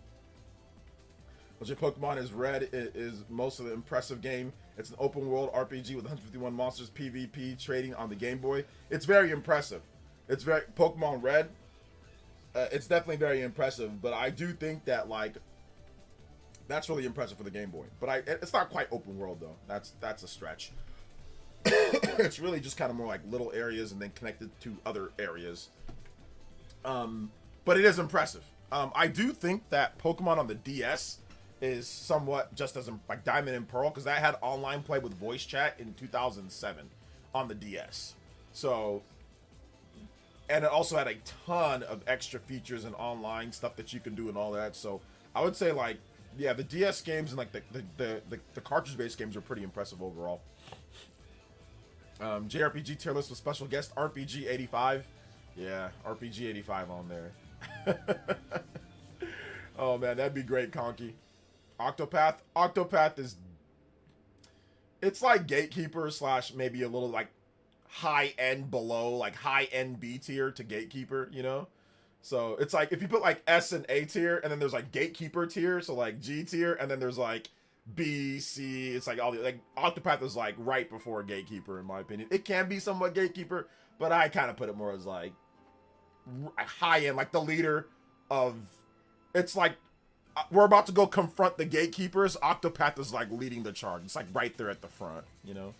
But your Pokemon is Red. It is most of the impressive game. It's an open world RPG with 151 monsters, PvP trading on the Game Boy. It's very impressive. It's very Pokemon Red. It's definitely very impressive, but I do think that like that's really impressive for the Game Boy. But it's not quite open world though. That's a stretch. It's really just kind of more like little areas and then connected to other areas. But it is impressive. I do think that Pokemon on the DS is somewhat just as like Diamond and Pearl, because that had online play with voice chat in 2007 on the DS. So. And it also had a ton of extra features and online stuff that you can do and all that. So I would say like, yeah, the DS games and like the cartridge-based games are pretty impressive overall. JRPG tier list with special guest RPG 85. Yeah, RPG 85 on there. Oh man, that'd be great, Conky. Octopath is, it's like Gatekeeper / maybe a little like high end below, like high end B tier to Gatekeeper, you know? So it's like if you put like S and A tier, and then there's like Gatekeeper tier, so like G tier, and then there's like B, C, it's like all the, like Octopath is like right before Gatekeeper in my opinion. It can be somewhat Gatekeeper, but I kind of put it more as like high end, like the leader of, it's like we're about to go confront the Gatekeepers. Octopath is like leading the charge. It's like right there at the front, you know?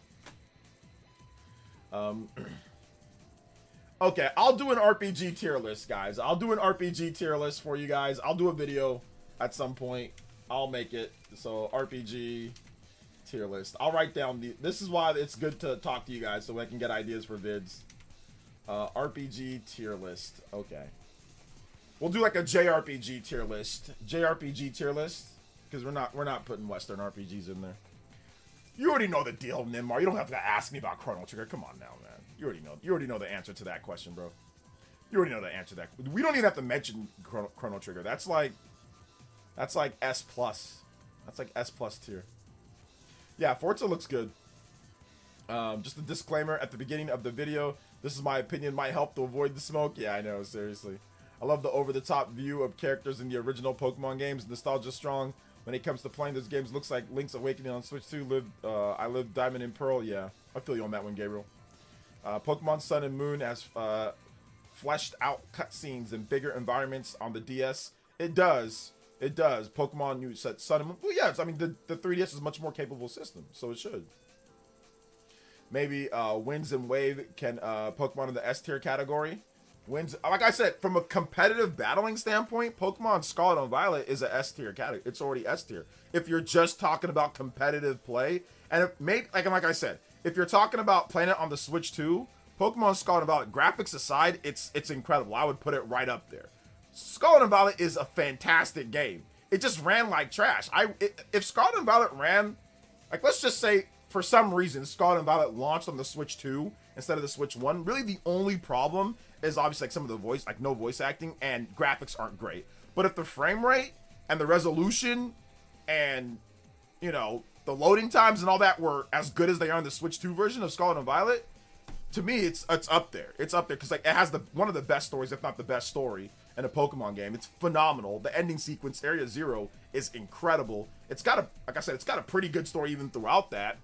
Okay, I'll do an RPG tier list, guys. I'll do an RPG tier list for you guys. I'll do a video at some point. I'll make it. So RPG tier list. I'll write down this is why it's good to talk to you guys, so I can get ideas for vids. RPG tier list. Okay. We'll do like a JRPG tier list. JRPG tier list, because we're not putting Western RPGs in there. You already know the deal, Nimar. You don't have to ask me about Chrono Trigger. Come on now, man. You already know the answer to that question, bro. You already know the answer to that. We don't even have to mention Chrono Trigger. That's like S+. That's like S+ tier. Yeah, Forza looks good. Just a disclaimer at the beginning of the video. This is my opinion. Might help to avoid the smoke. Yeah, I know. Seriously. I love the over-the-top view of characters in the original Pokemon games. Nostalgia strong. When it comes to playing those games, looks like Link's Awakening on Switch 2. I lived Diamond and Pearl. Yeah, I feel you on that one, Gabriel. Pokemon Sun and Moon has fleshed out cutscenes and bigger environments on the DS. It does. It does. Pokemon New Sun and Moon. Well, yeah. I mean, the 3DS is a much more capable system, so it should. maybe Winds and Wave can Pokemon in the S tier category. Winds, like I said, from a competitive battling standpoint, Pokemon Scarlet and Violet is a S tier category. It's already S tier. If you're just talking about competitive play, and if like I said, if you're talking about playing it on the Switch 2, Pokemon Scarlet and Violet, graphics aside, it's incredible. I would put it right up there. Scarlet and Violet is a fantastic game. It just ran like trash. If Scarlet and Violet ran, like, let's just say for some reason Scarlet and Violet launched on the Switch 2 instead of the Switch 1, really the only problem is obviously like some of the voice, like no voice acting, and graphics aren't great. But if the frame rate and the resolution and, you know, the loading times and all that were as good as they are in the Switch 2 version of Scarlet and Violet, to me it's up there. It's up there because like it has one of the best stories, if not the best story in a Pokemon game. It's phenomenal. The ending sequence, Area Zero, is incredible. It's got like I said, it's got a pretty good story even throughout that.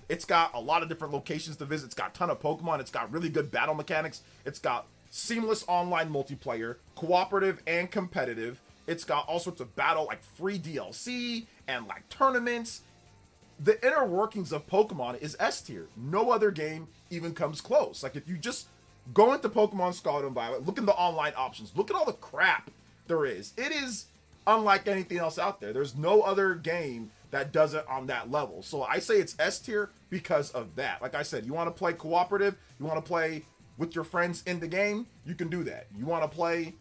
It's got a lot of different locations to visit. It's got a ton of Pokemon. It's got really good battle mechanics. It's got seamless online multiplayer, cooperative and competitive. It's got all sorts of battle, like free DLC and like tournaments. The inner workings of Pokemon is S tier. No other game even comes close. Like if you just go into Pokemon Scarlet and Violet, look in the online options, look at all the crap there is. It is unlike anything else out there. There's no other game that does it on that level. So I say it's S tier because of that. Like I said, you want to play cooperative, you want to play with your friends in the game, you can do that. You want to play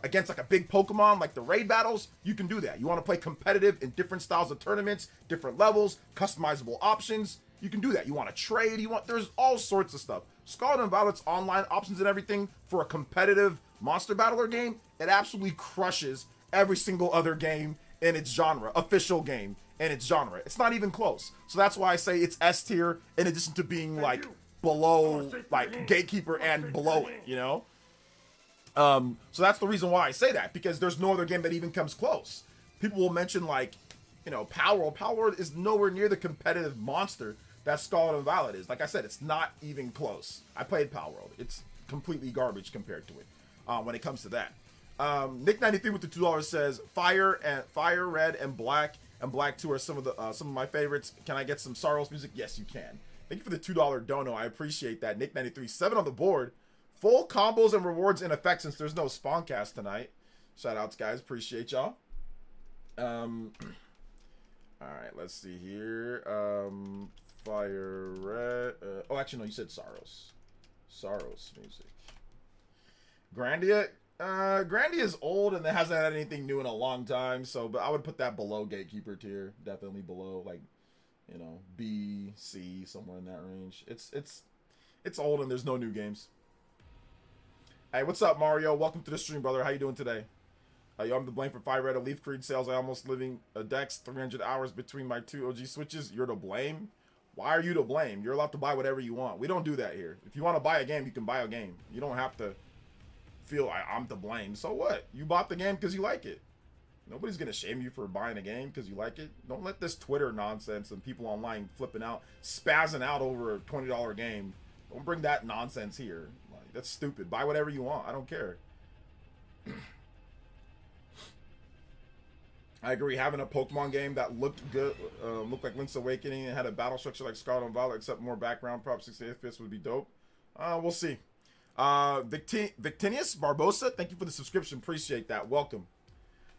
against like a big Pokemon, like the raid battles, you can do that. You want to play competitive in different styles of tournaments, different levels, customizable options, you can do that. You want to trade, there's all sorts of stuff. Scarlet and Violet's online options and everything for a competitive monster battler game, it absolutely crushes every single other game in its genre, official game in its genre. It's not even close. So that's why I say it's S tier in addition to being like below, like Gatekeeper and below it, you know? So that's the reason why I say that, because there's no other game that even comes close. People will mention like, you know, Palworld. Palworld is nowhere near the competitive monster that Scarlet and Violet is. Like I said, it's not even close. I played Palworld. It's completely garbage compared to it when it comes to that. Nick93 with the $2 says Fire, Red, and Black 2 are some of my favorites. Can I get some Sorrows music? Yes, you can. Thank you for the $2 dono. I appreciate that. Nick93, 7 on the board. Full combos and rewards in effect since there's no Spawncast tonight. Shout outs, guys. Appreciate y'all. All right, let's see here. Fire, Red. Oh, actually, no, you said Sorrows. Sorrows music. Grandia. Grandia is old and it hasn't had anything new in a long time, so but I would put that below Gatekeeper tier, definitely below, like, you know, B, C, somewhere in that range. It's old and there's no new games. Hey, what's up, Mario? Welcome to the stream, brother. How you doing today? Yo, I'm to blame for Fire Red and Leaf Creed sales. I almost living a Dex 300 hours between my 2 OG switches. You're to blame? Why are you to blame? You're allowed to buy whatever you want. We don't do that here. If you want to buy a game, you can buy a game. You don't have to feel like I'm to blame. So what? You bought the game because you like it. Nobody's gonna shame you for buying a game because you like it. Don't let this Twitter nonsense and people online flipping out, spazzing out over a $20 game. Don't bring that nonsense here. Like, that's stupid. Buy whatever you want. I don't care. I agree. Having a Pokemon game that looked good, looked like Link's Awakening, and had a battle structure like Scarlet and Violet, except more background prop 60 FPS would be dope. We'll see. Victinius Barbosa, thank you for the subscription. Appreciate that. Welcome.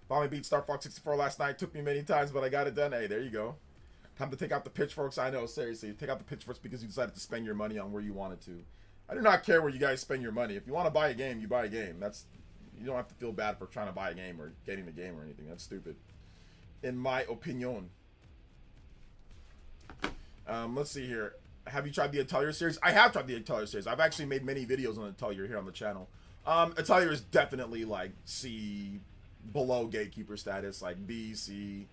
Finally beat Star Fox 64 last night. Took me many times, but I got it done. Hey, there you go. Time to take out the pitchforks. I know, seriously. Take out the pitchforks because you decided to spend your money on where you wanted to. I do not care where you guys spend your money. If you want to buy a game, you buy a game. You don't have to feel bad for trying to buy a game or getting the game or anything. That's stupid, in my opinion. Let's see here. Have you tried the Atelier series? I have tried the Atelier series. I've actually made many videos on Atelier here on the channel. Atelier is definitely like C, below Gatekeeper status, like B, C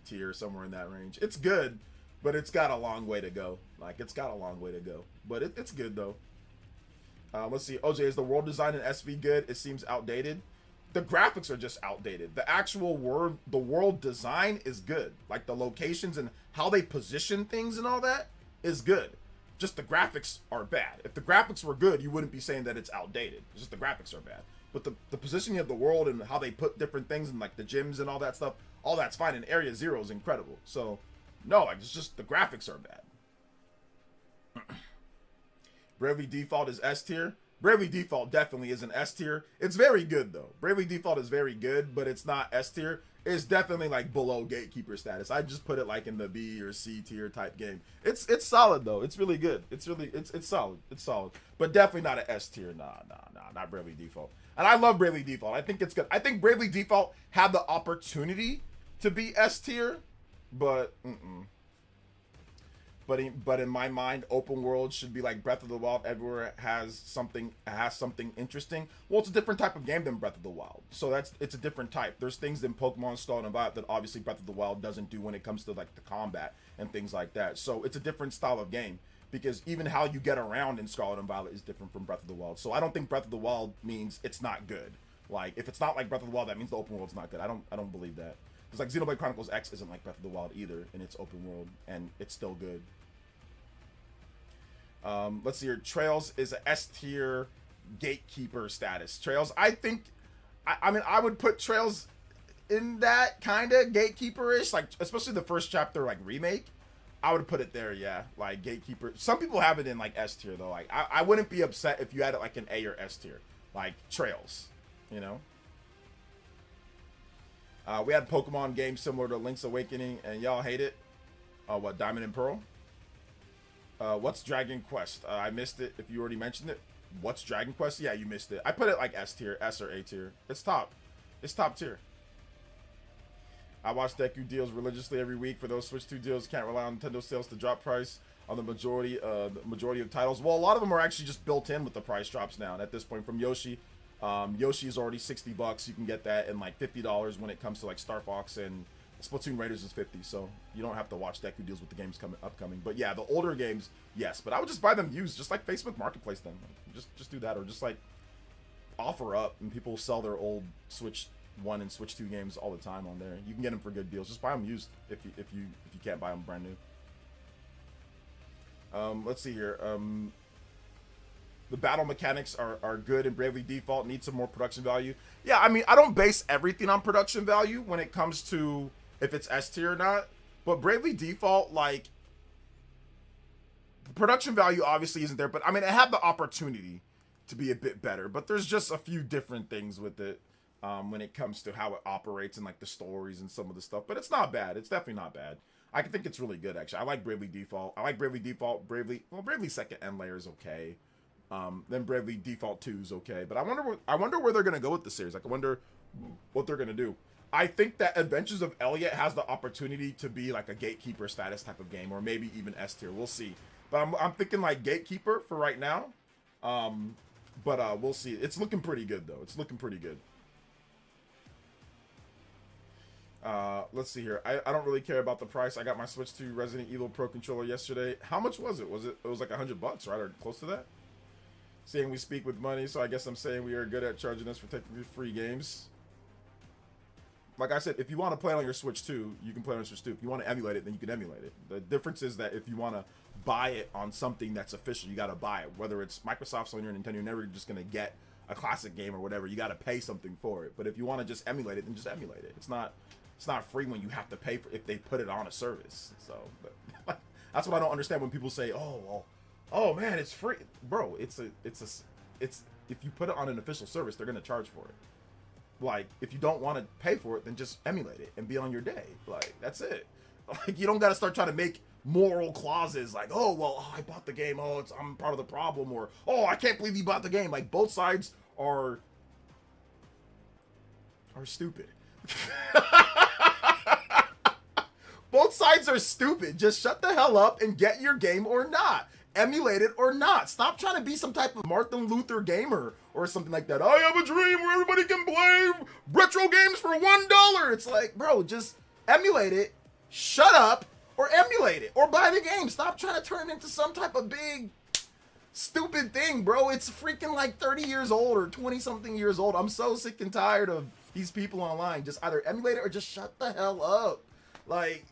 tier, somewhere in that range. It's good, but it's got a long way to go. But it's good though. Let's see. OJ, is the world design in SV good? It seems outdated. The graphics are just outdated. The actual world design is good. Like the locations and how they position things and all that is good. Just the graphics are bad. If the graphics were good, you wouldn't be saying that it's outdated. It's just the graphics are bad. But the positioning of the world and how they put different things in like the gyms and all that stuff, all that's fine. And Area Zero is incredible. So no, like it's just the graphics are bad. Bravely Default is S tier. Bravely Default definitely is an S tier. It's very good though. Bravely Default is very good, but it's not S tier. It's definitely like below Gatekeeper status. I just put it like in the B or C tier type game. It's solid though. It's really good. It's solid. It's solid. But definitely not an S tier. Nah, not Bravely Default. And I love Bravely Default. I think it's good. I think Bravely Default had the opportunity to be S tier, but But in my mind, open world should be like Breath of the Wild. Everywhere has something interesting. Well, it's a different type of game than Breath of the Wild, so it's a different type. There's things in Pokemon Scarlet and Violet that obviously Breath of the Wild doesn't do when it comes to like the combat and things like that. So it's a different style of game because even how you get around in Scarlet and Violet is different from Breath of the Wild. So I don't think Breath of the Wild means it's not good. Like if it's not like Breath of the Wild, that means the open world's not good. I don't believe that. Because like Xenoblade Chronicles X isn't like Breath of the Wild either, and it's open world and it's still good. Let's see here. Trails is a S tier Gatekeeper status. Trails, I think, I mean, I would put Trails in that kind of Gatekeeper-ish, like, especially the first chapter, like, remake. I would put it there, yeah, like, Gatekeeper. Some people have it in, like, S tier, though. Like, I wouldn't be upset if you had it, like, an A or S tier. Like, Trails, you know? We had Pokemon games similar to Link's Awakening, and y'all hate it. What, Diamond and Pearl? What's Dragon Quest? I missed it. If you already mentioned it, what's Dragon Quest? Yeah, you missed it. I put it like S tier, S or A tier. It's top. It's top tier. I watch Deku deals religiously every week. For those Switch 2 deals, can't rely on Nintendo sales to drop price on the majority of titles. Well, a lot of them are actually just built in with the price drops now. And at this point, from Yoshi, Yoshi is already $60. You can get that in like $50 when it comes to like Star Fox, and Splatoon Raiders is $50, so you don't have to watch Deku deals with the games upcoming. But yeah, the older games, yes. But I would just buy them used, just like Facebook Marketplace then. Just do that, or just like offer up, and people sell their old Switch 1 and Switch 2 games all the time on there. You can get them for good deals. Just buy them used if you can't buy them brand new. Let's see here. The battle mechanics are good in Bravely Default. Need some more production value. Yeah, I mean, I don't base everything on production value when it comes to if it's S tier or not, but Bravely Default, like, the production value obviously isn't there, but I mean, it had the opportunity to be a bit better, but there's just a few different things with it when it comes to how it operates and like the stories and some of the stuff, but it's not bad. It's definitely not bad. I think it's really good, actually. I like Bravely Default. I like Bravely Default. Bravely second end layer is okay. Then Bravely Default 2 is okay, but I wonder where they're gonna go with the series. Like, I wonder what they're gonna do. I think that Adventures of Elliot has the opportunity to be like a Gatekeeper status type of game, or maybe even S tier. We'll see. But I'm thinking like Gatekeeper for right now. But we'll see. It's looking pretty good though. It's looking pretty good. Let's see here. I don't really care about the price. I got my Switch 2 Resident Evil Pro controller yesterday. How much was it? It was like $100, right, or close to that? Saying we speak with money, so I guess I'm saying we are good at charging us for technically free games. Like I said, if you want to play on your Switch 2, you can play on your Switch 2. If you want to emulate it, then you can emulate it. The difference is that if you want to buy it on something that's official, you got to buy it. Whether it's Microsoft, Sony, or Nintendo, you're never just going to get a classic game or whatever. You got to pay something for it. But if you want to just emulate it, then just emulate it. It's not free when you have to pay for if they put it on a service. So but, that's what I don't understand when people say, "Oh, well, oh man, it's free." Bro, it's if you put it on an official service, they're going to charge for it. Like, if you don't want to pay for it, then just emulate it and be on your day. Like, that's it. Like, you don't got to start trying to make moral clauses like, oh, well, oh, I bought the game. Oh, I'm part of the problem. Or, oh, I can't believe you bought the game. Like, both sides are stupid. Both sides are stupid. Just shut the hell up and get your game or not. Emulate it or not. Stop trying to be some type of Martin Luther gamer or something like that. I have a dream where everybody can play retro games for $1. It's like, bro, just emulate it, shut up, or emulate it, or buy the game. Stop trying to turn it into some type of big, stupid thing, bro. It's freaking like 30 years old or 20-something years old. I'm so sick and tired of these people online. Just either emulate it or just shut the hell up. Like,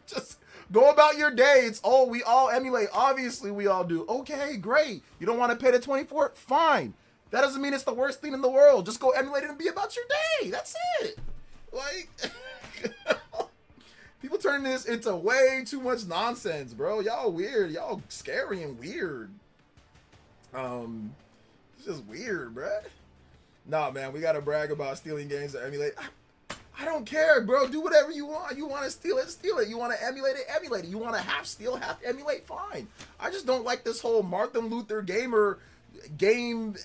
just go about your day. It's, oh, we all emulate. Obviously, we all do. Okay, great. You don't want to pay the $20 for it? Fine. That doesn't mean it's the worst thing in the world. Just go emulate it and be about your day. That's it. Like, People turn this into way too much nonsense, bro. Y'all weird. Y'all scary and weird. It's just weird, bruh. Nah, man, we gotta brag about stealing games to emulate. I don't care, bro. Do whatever you want. You want to steal it, steal it. You want to emulate it, emulate it. You want to half steal, half emulate, fine. I just don't like this whole Martin Luther gamer game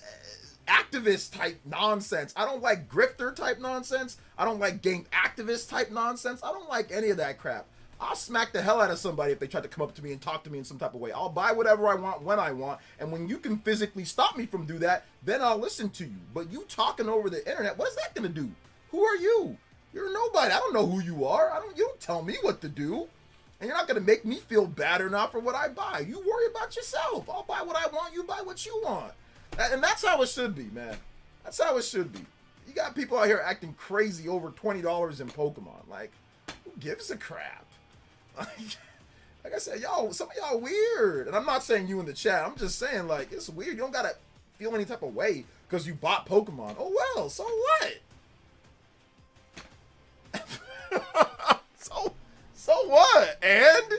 activist type nonsense. I don't like grifter type nonsense. I don't like game activist type nonsense. I don't like any of that crap. I'll smack the hell out of somebody if they try to come up to me and talk to me in some type of way. I'll buy whatever I want when I want, and when you can physically stop me from do that, then I'll listen to you. But you talking over the internet, what is that gonna do? Who are you? You're nobody. I don't know who you are. You don't tell me what to do. And you're not gonna make me feel bad or not for what I buy. You worry about yourself. I'll buy what I want, you buy what you want. And that's how it should be, man. That's how it should be. You got people out here acting crazy over $20 in Pokemon. Like, who gives a crap? Like I said, y'all, some of y'all weird. And I'm not saying you in the chat. I'm just saying, like, it's weird. You don't gotta feel any type of way because you bought Pokemon. Oh well, so what? So what? And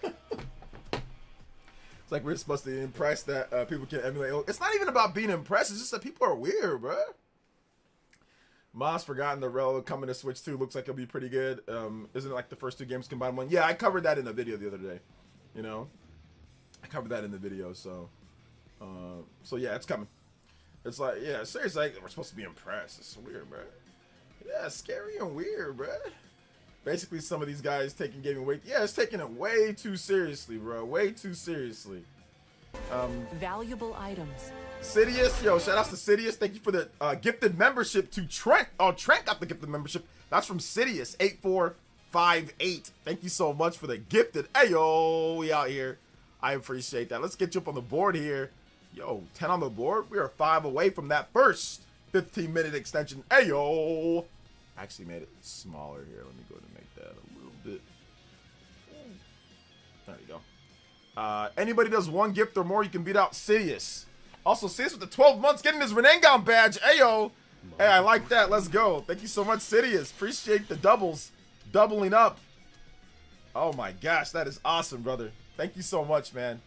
it's like we're supposed to impress that people can emulate. It's not even about being impressed. It's just that people are weird, bro. Moss forgotten the Rel coming to Switch 2 looks like it'll be pretty good. Isn't it like the first two games combined one? Yeah, I covered that in a video the other day. You know, I covered that in the video. So yeah, it's coming. It's like, yeah, seriously, like, we're supposed to be impressed. It's weird, bro. Yeah, it's scary and weird, bro. Basically, some of these guys taking gaming way, yeah, it's taking it way too seriously, bro. Way too seriously. Valuable items. Sidious, yo, shout outs to Sidious. Thank you for the gifted membership to Trent. Oh, Trent got the gifted membership. That's from Sidious8458. Thank you so much for the gifted. Hey, yo, we out here. I appreciate that. Let's get you up on the board here. Yo, 10 on the board. We are 5 away from that first 15-minute extension. Hey, yo. I actually made it smaller here. Let me go ahead and make that a little bit. There you go. Anybody does one gift or more, you can beat out Sidious. Also, Sidious with the 12 months getting his Renengan badge. Hey, yo. Hey, I like that. Let's go. Thank you so much, Sidious. Appreciate the doubles. Doubling up. Oh, my gosh. That is awesome, brother. Thank you so much, man.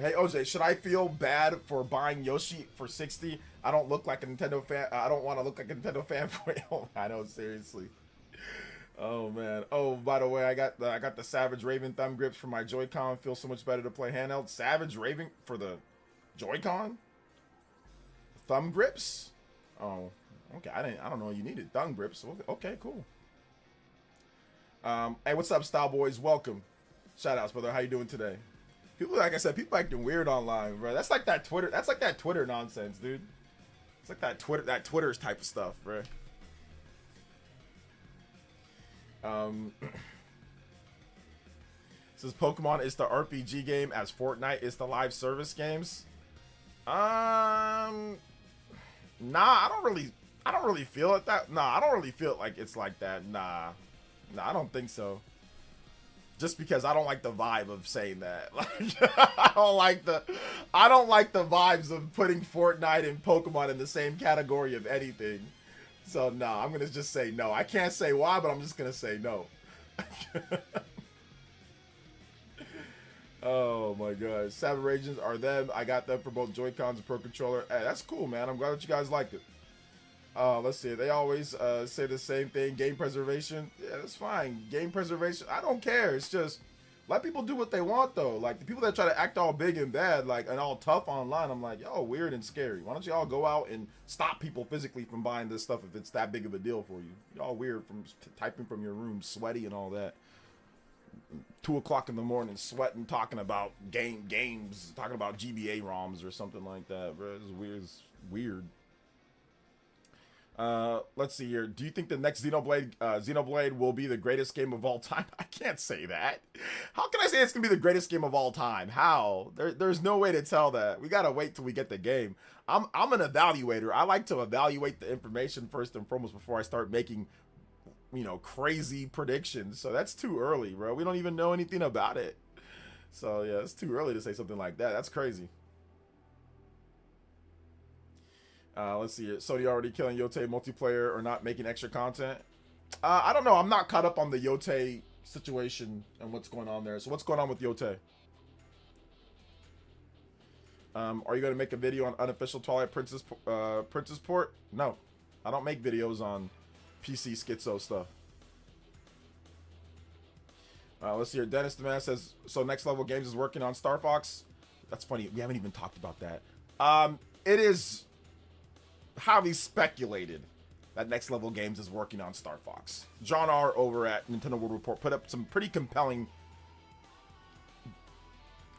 Hey OJ, should I feel bad for buying Yoshi for 60? I don't look like a Nintendo fan. I don't want to look like a Nintendo fanboy. Oh, I know, seriously. Oh man. Oh, by the way, I got the Savage Raven thumb grips for my Joy-Con. Feels so much better to play handheld. Savage Raven for the Joy-Con? Thumb grips? Oh, okay. I don't know you needed thumb grips. Okay, cool. Hey, what's up, Style Boys? Welcome. Shout outs, brother. How you doing today? People, like I said, people acting weird online, bro. That's like that Twitter. That's like that Twitter nonsense, dude. It's like that Twitter's type of stuff, bro. Says Pokemon is the RPG game as Fortnite is the live service games. Nah, I don't really feel it that. Nah, I don't really feel like it's like that. Nah, I don't think so. Just because I don't like the vibe of saying that. Like, I don't like the vibes of putting Fortnite and Pokemon in the same category of anything. So no, I'm gonna just say no. I can't say why, but I'm just gonna say no. Oh my god. Savage Agents are them. I got them for both Joy-Cons and Pro Controller. Hey, that's cool, man. I'm glad that you guys liked it. Let's see. They always say the same thing. Game preservation. Yeah, that's fine. Game preservation. I don't care. It's just let people do what they want, though. Like the people that try to act all big and bad, like and all tough online. I'm like, y'all weird and scary. Why don't y'all go out and stop people physically from buying this stuff if it's that big of a deal for you? Y'all weird from typing from your room, sweaty and all that. 2 o'clock in the morning, sweating, talking about games, talking about GBA ROMs or something like that, bro. It's weird. It's weird. Let's see here. Do you think the next Xenoblade will be the greatest game of all time? I can't say that. How can I say it's gonna be the greatest game of all time? How? There's no way to tell that. We gotta wait till we get the game. I'm an evaluator. I like to evaluate the information first and foremost before I start making, crazy predictions. So that's too early, bro. We don't even know anything about it. So yeah, it's too early to say something like that. That's crazy. Let's see it. Sony already killing Yote multiplayer or not making extra content. I don't know. I'm not caught up on the Yote situation and what's going on there. So what's going on with Yote? Are you going to make a video on unofficial Twilight Princess port? No. I don't make videos on PC schizo stuff. Let's see here. Dennis the Man says, so Next Level Games is working on Star Fox. That's funny. We haven't even talked about that. It is highly speculated that Next Level Games is working on Star Fox. John R. over at Nintendo World Report put up some pretty compelling,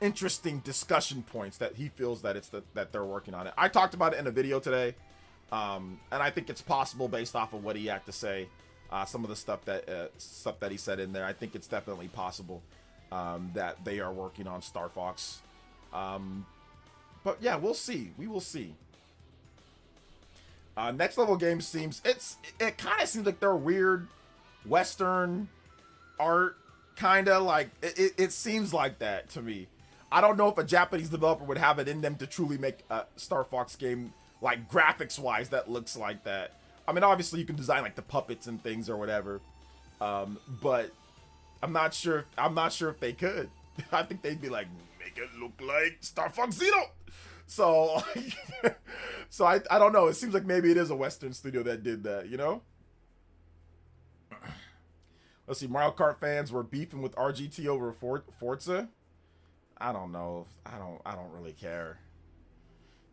interesting discussion points that he feels that that they're working on it. I talked about it in a video today, and I think it's possible based off of what he had to say. Some of the stuff that he said in there, I think it's definitely possible that they are working on Star Fox. But yeah, we'll see. We will see. Next Level Games seems it kind of seems like they're weird Western art, kind of like it seems like that to me. I don't know if a Japanese developer would have it in them to truly make a Star Fox game like graphics wise that looks like that. I mean, obviously you can design like the puppets and things or whatever, but I'm not sure if they could. I think they'd be like, make it look like Star Fox Zero. So, so I don't know. It seems like maybe it is a Western studio that did that, you know? Let's see. Mario Kart fans were beefing with RGT over Forza. I don't know. I don't really care.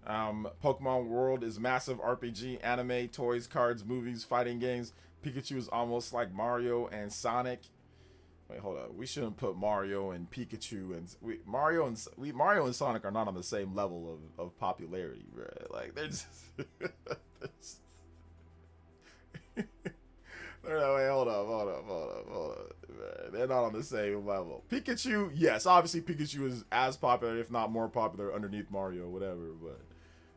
Pokemon World is massive RPG, anime, toys, cards, movies, fighting games. Pikachu is almost like Mario and Sonic. Wait, hold up. We shouldn't put Mario and Pikachu and Mario and Sonic are not on the same level of popularity, right? Like they're just wait, hold up. They're not on the same level. Pikachu, yes, obviously Pikachu is as popular, if not more popular, underneath Mario, whatever. But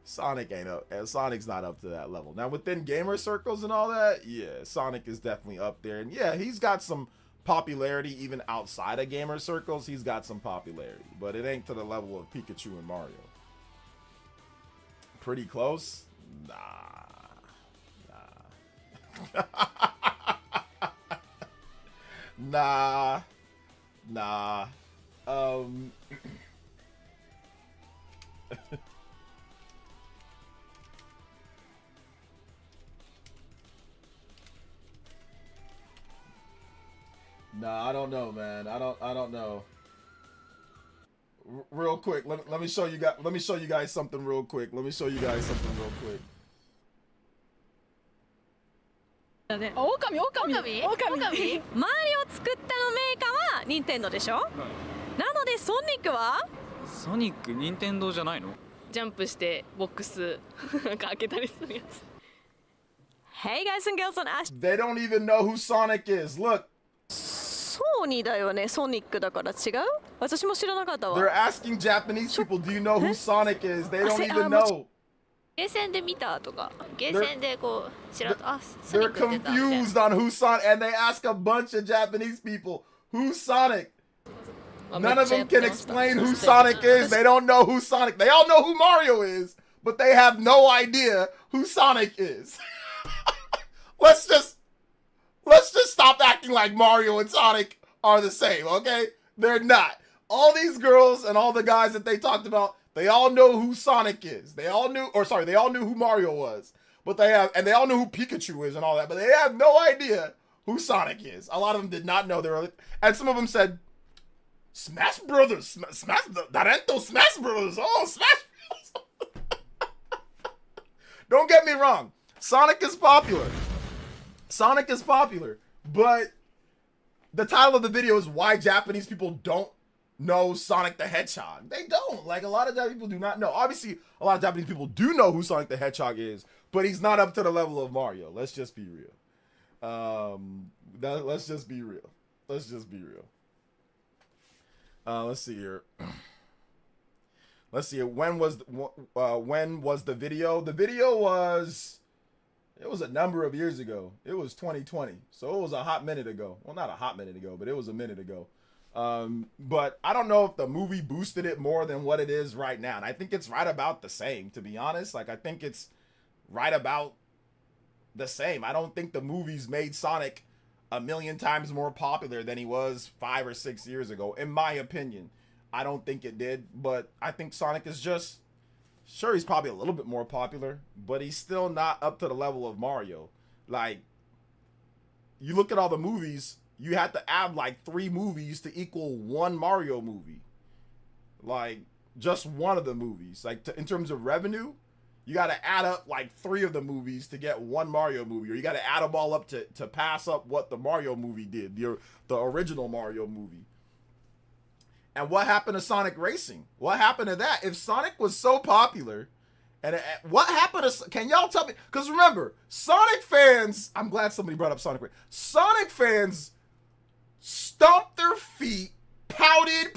Sonic ain't up, and Sonic's not up to that level. Now within gamer circles and all that, yeah, Sonic is definitely up there, and yeah, he's got some popularity even outside of gamer circles. He's got some popularity, but it ain't to the level of Pikachu and Mario. Pretty close? Nah. Nah. Nah, I don't know, man. I don't know. Real quick, let me show you guys something real quick. Mario 作ったのメーカーは任天堂でしょ、なのでソニックはソニック任天堂じゃないの？ジャンプしてボックスなんか開けたりするやつ。Hey guys and girls on Ash. They don't even know who Sonic is. Look. ソニーだよね。ソニックだから違う？私も知らなかったわ。They're asking Japanese people, do you know who Sonic is? They don't even know. ゲーセンで見たとか、ゲーセンでこう知らあ、ソ They're ニック出たみたいな。 confused on who Sonic, and they ask a bunch of Japanese people, who's Sonic? None of them can explain who Sonic is. They don't know who Sonic. They all know who Mario is, but they have no idea who Sonic is. Let's just stop acting like Mario and Sonic are the same, okay? They're not. All these girls and all the guys that they talked about, they all know who Sonic is. They all knew who Mario was. But they all knew who Pikachu is and all that, but they have no idea who Sonic is. A lot of them did not know and some of them said, Smash Brothers, Darento Smash Brothers, oh, Smash Brothers. Don't get me wrong, Sonic is popular, but the title of the video is why Japanese people don't know Sonic the Hedgehog. They don't. Like, a lot of Japanese people do not know. Obviously, a lot of Japanese people do know who Sonic the Hedgehog is, but he's not up to the level of Mario. Let's just be real. Let's just be real. Let's see here. Let's see. When was the video? The video was... It was a number of years ago. It was 2020. So it was a hot minute ago. Well, not a hot minute ago, but it was a minute ago. But I don't know if the movie boosted it more than what it is right now. And I think it's right about the same, to be honest. Like, I think it's right about the same. I don't think the movies made Sonic a million times more popular than he was 5 or 6 years ago, in my opinion. I don't think it did, but I think Sonic is just, sure, he's probably a little bit more popular, but he's still not up to the level of Mario. Like, you look at all the movies, you have to add like 3 movies to equal 1 Mario movie. Like, just one of the movies. Like, in terms of revenue, you got to add up like 3 of the movies to get 1 Mario movie, or you got to add them all up to pass up what the Mario movie did, the original Mario movie. And what happened to Sonic Racing? What happened to that? If Sonic was so popular, and what happened to, can y'all tell me? Because remember, Sonic fans, I'm glad somebody brought up Sonic Racing. Sonic fans stomped their feet, pouted,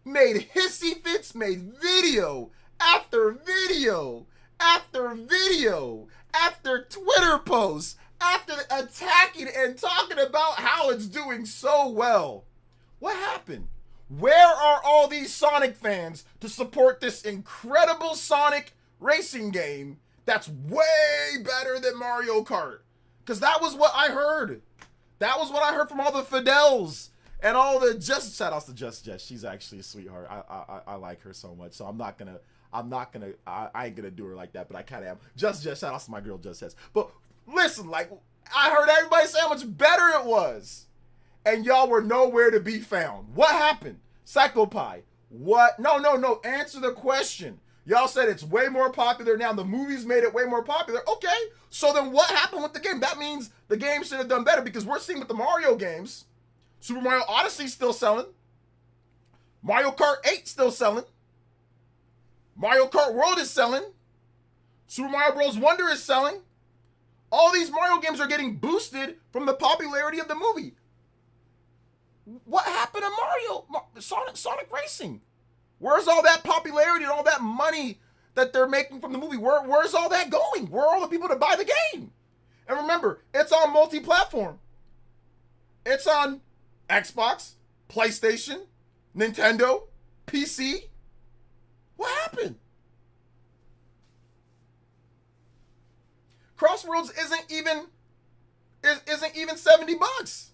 made hissy fits, made video after video after video after Twitter posts, after attacking and talking about how it's doing so well. What happened? Where are all these Sonic fans to support this incredible Sonic racing game that's way better than Mario Kart? Because that was what I heard. That was what I heard from all the Fidels and all the Just, shout outs to Just Jess. She's actually a sweetheart. I like her so much. So I ain't gonna do her like that, but I kind of am. Just Jess, shout outs to my girl Just Jess. But listen, like, I heard everybody say how much better it was, and y'all were nowhere to be found. What happened? PsychoPie. What? No. Answer the question. Y'all said it's way more popular now. The movies made it way more popular. Okay. So then what happened with the game? That means the game should have done better, because we're seeing with the Mario games, Super Mario Odyssey still selling. Mario Kart 8 still selling. Mario Kart World is selling. Super Mario Bros. Wonder is selling. All these Mario games are getting boosted from the popularity of the movie. What happened to Sonic Racing? Where's all that popularity and all that money that they're making from the movie? Where's all that going? Where are all the people to buy the game? And remember, it's on multi-platform. It's on Xbox, PlayStation, Nintendo, PC. What happened? Crossroads isn't even $70.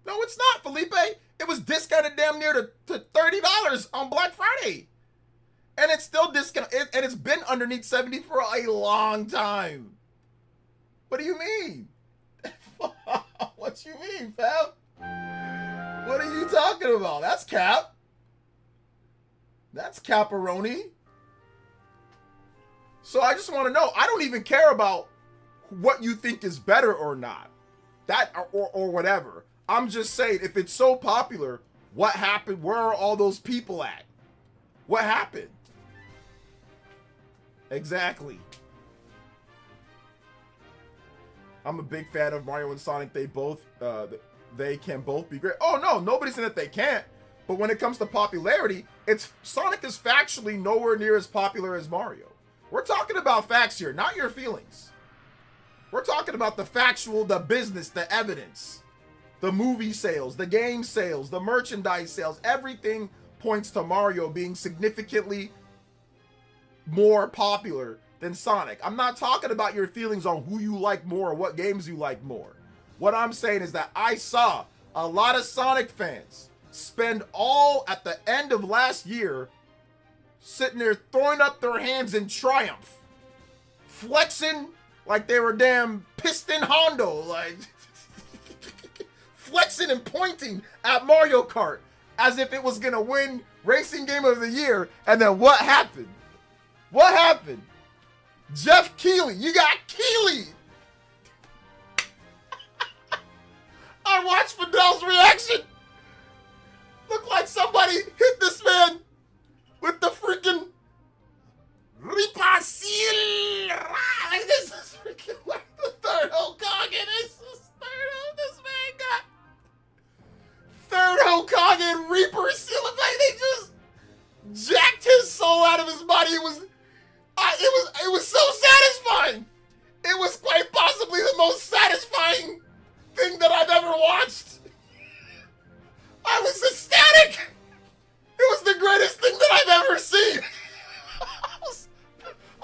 No, it's not, Felipe. It was discounted damn near to $30 on Black Friday. And it's still discounted, and it's been underneath 70 for a long time. What do you mean? What you mean, fam? What are you talking about? That's cap. That's caparoni. So I just want to know, I don't even care about what you think is better or not. That or whatever. I'm just saying, if it's so popular, what happened? Where are all those people at? What happened? Exactly. I'm a big fan of Mario and Sonic. They can both be great. Oh no, nobody's saying that they can't. But when it comes to popularity, Sonic is factually nowhere near as popular as Mario. We're talking about facts here, not your feelings. We're talking about the factual, the business, the evidence. The movie sales, the game sales, the merchandise sales, everything points to Mario being significantly more popular than Sonic. I'm not talking about your feelings on who you like more or what games you like more. What I'm saying is that I saw a lot of Sonic fans spend all at the end of last year sitting there throwing up their hands in triumph, flexing like they were damn Piston Hondo, like flexing and pointing at Mario Kart as if it was gonna win Racing Game of the Year. And then what happened? What happened? Jeff Keighley, you got Keighley. I watched Fidel's reaction. Looked like somebody hit this man with the freaking Ripasil. Like, this is freaking like the third Hokage. This man got third Hokage Reaper Seal. Like, they just jacked his soul out of his body. It was so satisfying. It was quite possibly the most satisfying thing that I've ever watched. I was ecstatic. It was the greatest thing that I've ever seen.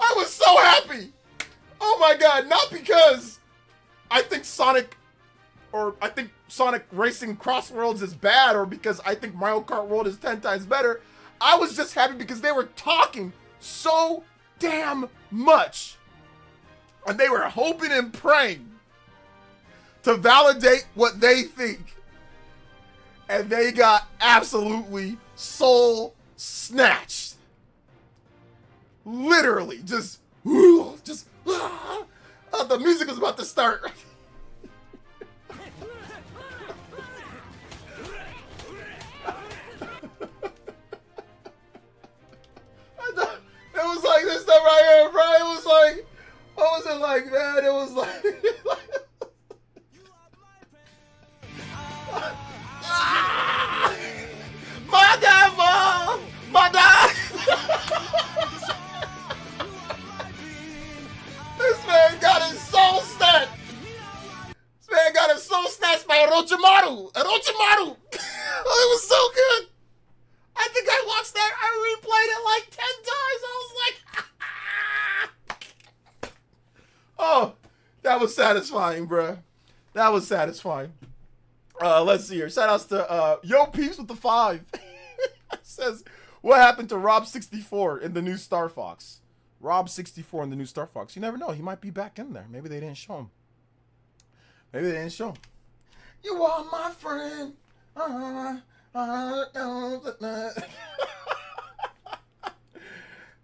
I was so happy. Oh my god, not because I think Sonic Racing Cross Worlds is bad, or because I think Mario Kart World is 10 times better. I was just happy because they were talking so damn much. And they were hoping and praying to validate what they think. And they got absolutely soul snatched. Literally, just the music was about to start. It was like this stuff right here, bro. It was like, what was it like, man? It was like, my God, Mom! My God! This man got his soul snatched. This man got his soul snatched by Orochimaru. Orochimaru. It was so good. I think I watched that. I replayed it like 10 times. I was like, oh, that was satisfying, bruh. That was satisfying. Let's see here. Shout outs to Yo Peeps with the 5. Says, what happened to Rob64 in the new Star Fox? Rob64 in the new Star Fox. You never know. He might be back in there. Maybe they didn't show him. Maybe they didn't show him. You are my friend. I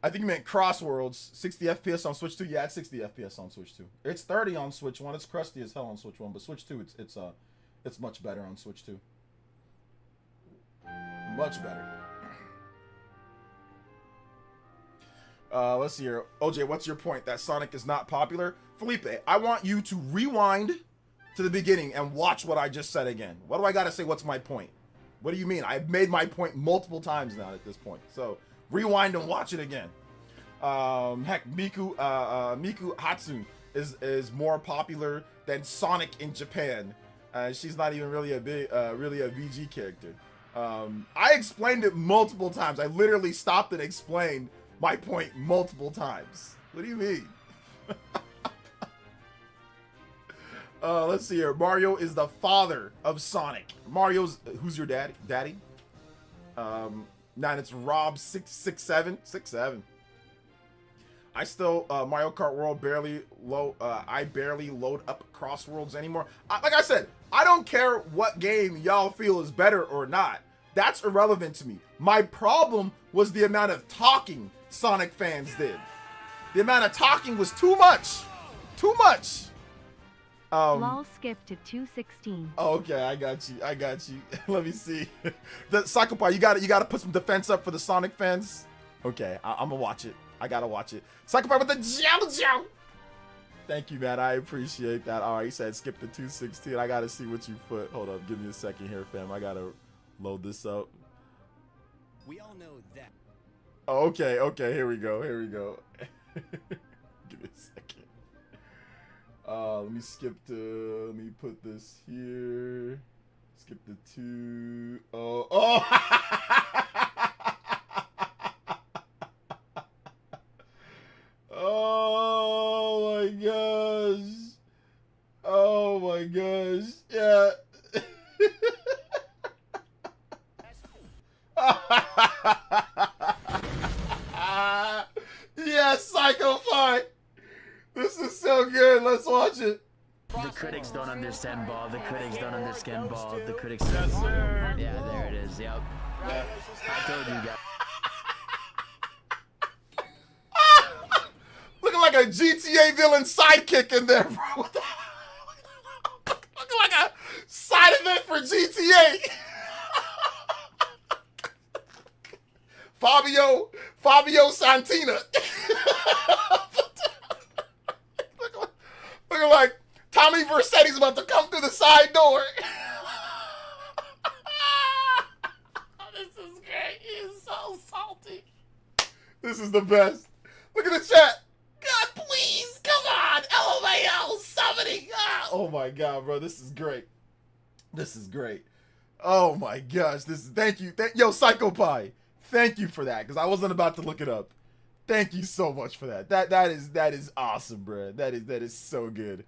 think you meant Crossworlds. 60 FPS on Switch 2. Yeah, it's 60 FPS on Switch 2. It's 30 on Switch 1. It's crusty as hell on Switch 1, but Switch 2, it's much better on Switch 2. Much better. Let's see here. OJ, what's your point? That Sonic is not popular? Felipe, I want you to rewind to the beginning and watch what I just said again. What do I gotta say? What's my point? What do you mean? I've made my point multiple times now at this point. So rewind and watch it again. Heck, Miku Hatsune is more popular than Sonic in Japan. She's not even really a VG character. I explained it multiple times. I literally stopped and explained my point multiple times. What do you mean? Let's see here. Mario is the father of Sonic. Mario's, who's your daddy? Nine, it's Rob 667. I still Mario Kart World I barely load up Cross Worlds anymore. Like I said, I don't care what game y'all feel is better or not. That's irrelevant to me. My problem was the amount of talking Sonic fans did. The amount of talking was too much. Too much. Lol skip to 216. Oh, okay, I got you. Let me see. The Psychopath, you gotta put some defense up for the Sonic fans. Okay, I'm gonna watch it. I gotta watch it. Psychopath with the Jojo. Thank you, man. I appreciate that. All right, he said skip to 216. I gotta see what you put. Hold up, give me a second here, fam. I gotta load this up. We all know that. Oh, okay, here we go. Give me a second. Let me put this here. Skip the 2. Oh. Oh my gosh. Yeah. Yes, Psycho Fight. This is so good. Let's watch it. The critics don't understand ball. The critics don't understand ball. The critics. Yes, sir. Yeah, there it is. Yep. Yeah. I told you guys. Looking like a GTA villain sidekick in there, bro. What the looking like a side event for GTA. Fabio Santina. Looking like Tommy Vercetti's about to come through the side door. This is great. He is so salty. This is the best. Look at the chat. God, please, come on. LMAO, somebody. Ah. Oh my God, bro. This is great. This is great. Oh my gosh. Thank you. Yo, Psycho Pie. Thank you for that, because I wasn't about to look it up. Thank you so much for that. That is awesome, bro. That is so good.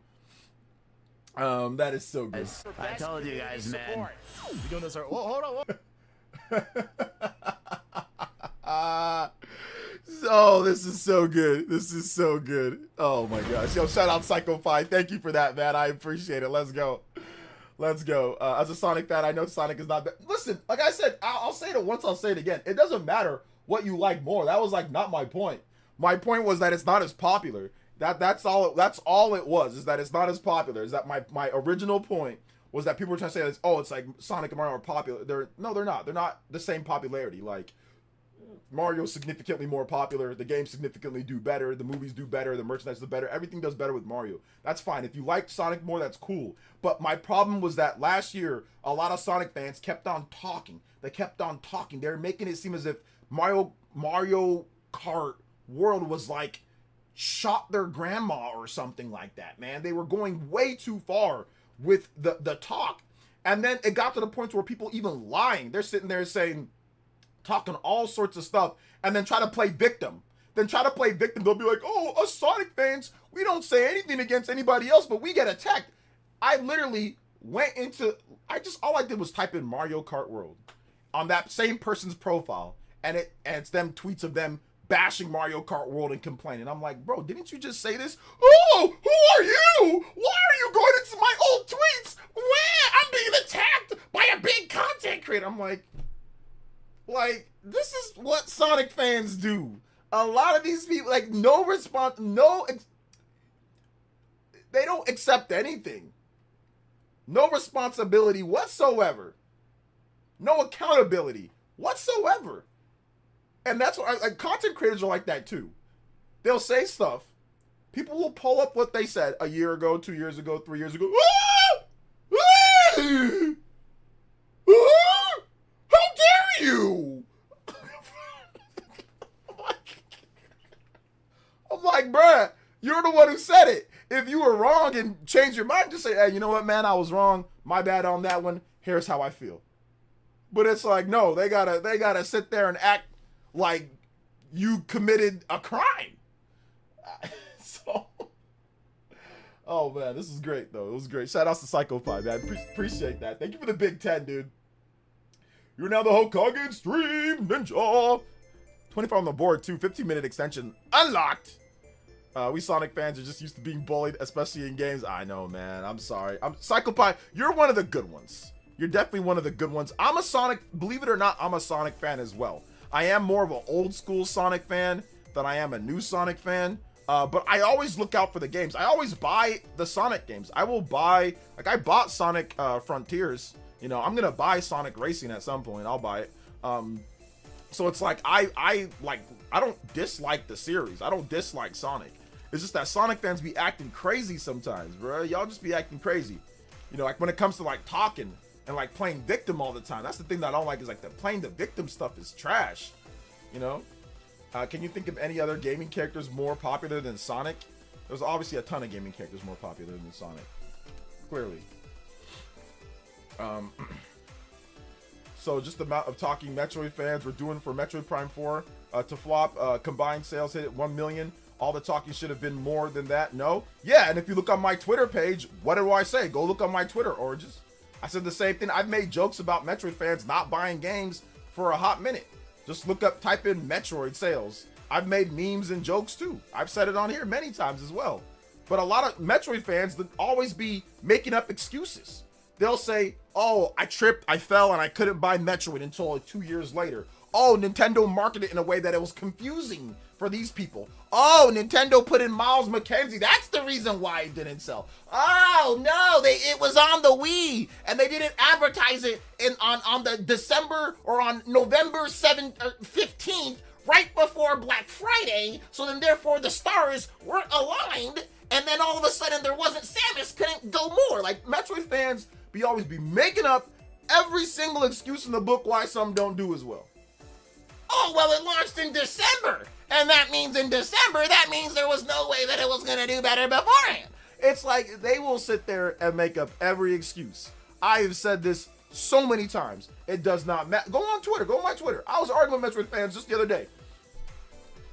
That is so good. I told you guys, man. We doing this? Hold on. Oh, this is so good. This is so good. Oh my gosh. Yo, shout out Psycho Pie. Thank you for that, man. I appreciate it. Let's go. Let's go. As a Sonic fan, I know Sonic is not bad. Listen, like I said, I'll say it once, I'll say it again. It doesn't matter what you like more. That was like not my point. My point was that it's not as popular. That's all it was, is that it's not as popular. Is that my original point was that people were trying to say this, oh, it's like Sonic and Mario are popular. They're not. They're not the same popularity. Like Mario's significantly more popular, the games significantly do better, the movies do better, the merchandise is better, everything does better with Mario. That's fine. If you like Sonic more, that's cool. But my problem was that last year, a lot of Sonic fans kept on talking. They kept on talking. They were making it seem as if Mario Kart World was like shot their grandma or something like that, man. They were going way too far with the talk. And then it got to the point where people even lying. They're sitting there saying, talking all sorts of stuff, and then try to play victim. They'll be like, oh, us Sonic fans, we don't say anything against anybody else, but we get attacked. I literally went into, all I did was type in Mario Kart World on that same person's profile, and it's them tweets of them bashing Mario Kart World and complaining. I'm like, bro, didn't you just say this? Oh, who are you? Why are you going into my old tweets? Where I'm being attacked by a big content creator. I'm like, this is what Sonic fans do. A lot of these people, like, no response, they don't accept anything. No responsibility whatsoever. No accountability whatsoever. And that's what, like, content creators are like that too. They'll say stuff. People will pull up what they said a year ago, 2 years ago, 3 years ago. How dare you? I'm like, bruh, you're the one who said it. If you were wrong and changed your mind, just say, hey, you know what, man, I was wrong. My bad on that one. Here's how I feel. But it's like, no, they gotta sit there and act like you committed a crime. So, oh man, this is great though. It was great. Shout out to Psycho Pie, man. Appreciate that. Thank you for the big 10, dude. You're now the Hokage stream ninja. 24 on the board too. 15-minute extension unlocked. We Sonic fans are just used to being bullied, especially in games. I know, man. I'm sorry. Psycho Pie, you're one of the good ones. You're definitely one of the good ones. I'm a Sonic, believe it or not, I'm a Sonic fan as well. I am more of an old school Sonic fan than I am a new Sonic fan. But I always look out for the games. I always buy the Sonic games. I will buy, like I bought Sonic Frontiers. You know, I'm gonna buy Sonic Racing at some point. I'll buy it. So it's like I don't dislike the series. I don't dislike Sonic. It's just that Sonic fans be acting crazy sometimes, bro. Y'all just be acting crazy. You know, like when it comes to like talking and like playing victim all the time. That's the thing that I don't like, is like the playing the victim stuff is trash. You know? Can you think of any other gaming characters more popular than Sonic? There's obviously a ton of gaming characters more popular than Sonic. Clearly. So just the amount of talking Metroid fans were doing for Metroid Prime 4 to flop, combined sales hit 1 million. All the talking should have been more than that. No? Yeah, and if you look on my Twitter page, what do I say? Go look on my Twitter, Oranges. I said the same thing. I've made jokes about Metroid fans not buying games for a hot minute. Just look up, type in Metroid sales. I've made memes and jokes too. I've said it on here many times as well. But a lot of Metroid fans would always be making up excuses. They'll say, oh, I tripped, I fell, and I couldn't buy Metroid until like 2 years later. Oh, Nintendo marketed it in a way that it was confusing for these people. Oh, Nintendo put in Miles McKenzie. That's the reason why it didn't sell. Oh, no, it was on the Wii, and they didn't advertise it on the December or on November 15th, right before Black Friday. So then, therefore, the stars weren't aligned, and then all of a sudden, there wasn't Samus, couldn't go more. Like, Metroid fans always be making up every single excuse in the book why some don't do as well. Oh, well, it launched in December. And that means in December, that means there was no way that it was going to do better beforehand. It's like they will sit there and make up every excuse. I have said this so many times. It does not matter. Go on Twitter. Go on my Twitter. I was arguing with Metroid fans just the other day.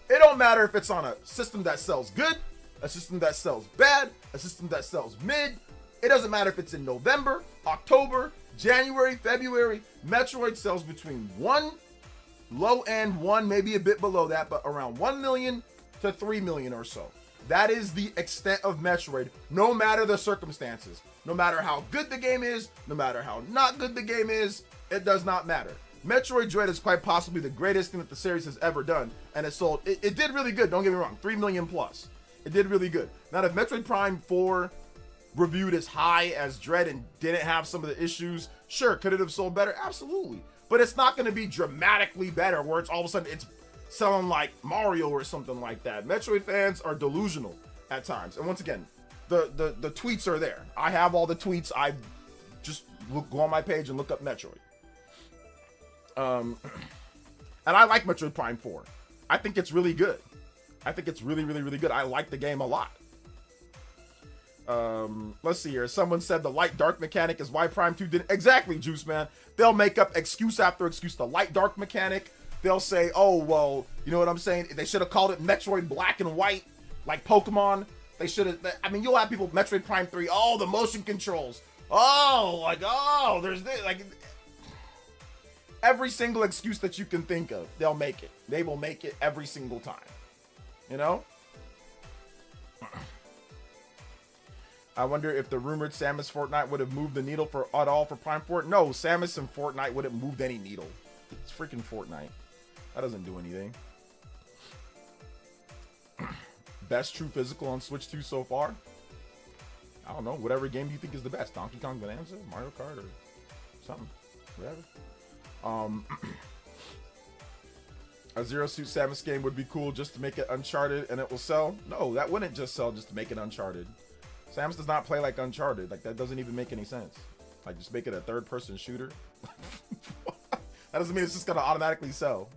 It don't matter if it's on a system that sells good, a system that sells bad, a system that sells mid. It doesn't matter if it's in November, October, January, February. Metroid sells between low end one, maybe a bit below that, but around 1 million to 3 million or so. That is the extent of Metroid, no matter the circumstances. No matter how good the game is, no matter how not good the game is, it does not matter. Metroid Dread is quite possibly the greatest thing that the series has ever done, and it did really good, don't get me wrong, 3 million plus. It did really good. Now, if Metroid Prime 4 reviewed as high as Dread and didn't have some of the issues, sure, could it have sold better? Absolutely. But it's not going to be dramatically better where it's all of a sudden it's selling like Mario or something like that. Metroid fans are delusional at times. And once again, the tweets are there. I have all the tweets. I just go on my page and look up Metroid. And I like Metroid Prime 4. I think it's really good. I think it's really, really, really good. I like the game a lot. Let's see here. Someone said the light dark mechanic is why Prime 2 didn't. Exactly, Juice Man. They'll make up excuse after excuse. The light dark mechanic. They'll say, oh, well, you know what I'm saying? They should have called it Metroid Black and White, like Pokemon. They should have. I mean, you'll have people, Metroid Prime 3, oh, the motion controls. Oh, like, oh, there's this. Like, every single excuse that you can think of, they'll make it. They will make it every single time. You know? I wonder if the rumored Samus Fortnite would have moved the needle at all for Prime 4. No, Samus and Fortnite wouldn't moved any needle. It's freaking Fortnite. That doesn't do anything. Best true physical on Switch 2 so far? I don't know. Whatever game you think is the best. Donkey Kong Bonanza? Mario Kart? Or something. Whatever. A Zero Suit Samus game would be cool just to make it Uncharted and it will sell? No, that wouldn't just sell just to make it Uncharted. Samus does not play like Uncharted. Like, that doesn't even make any sense. Like, just make it a third-person shooter. That doesn't mean it's just gonna automatically sell.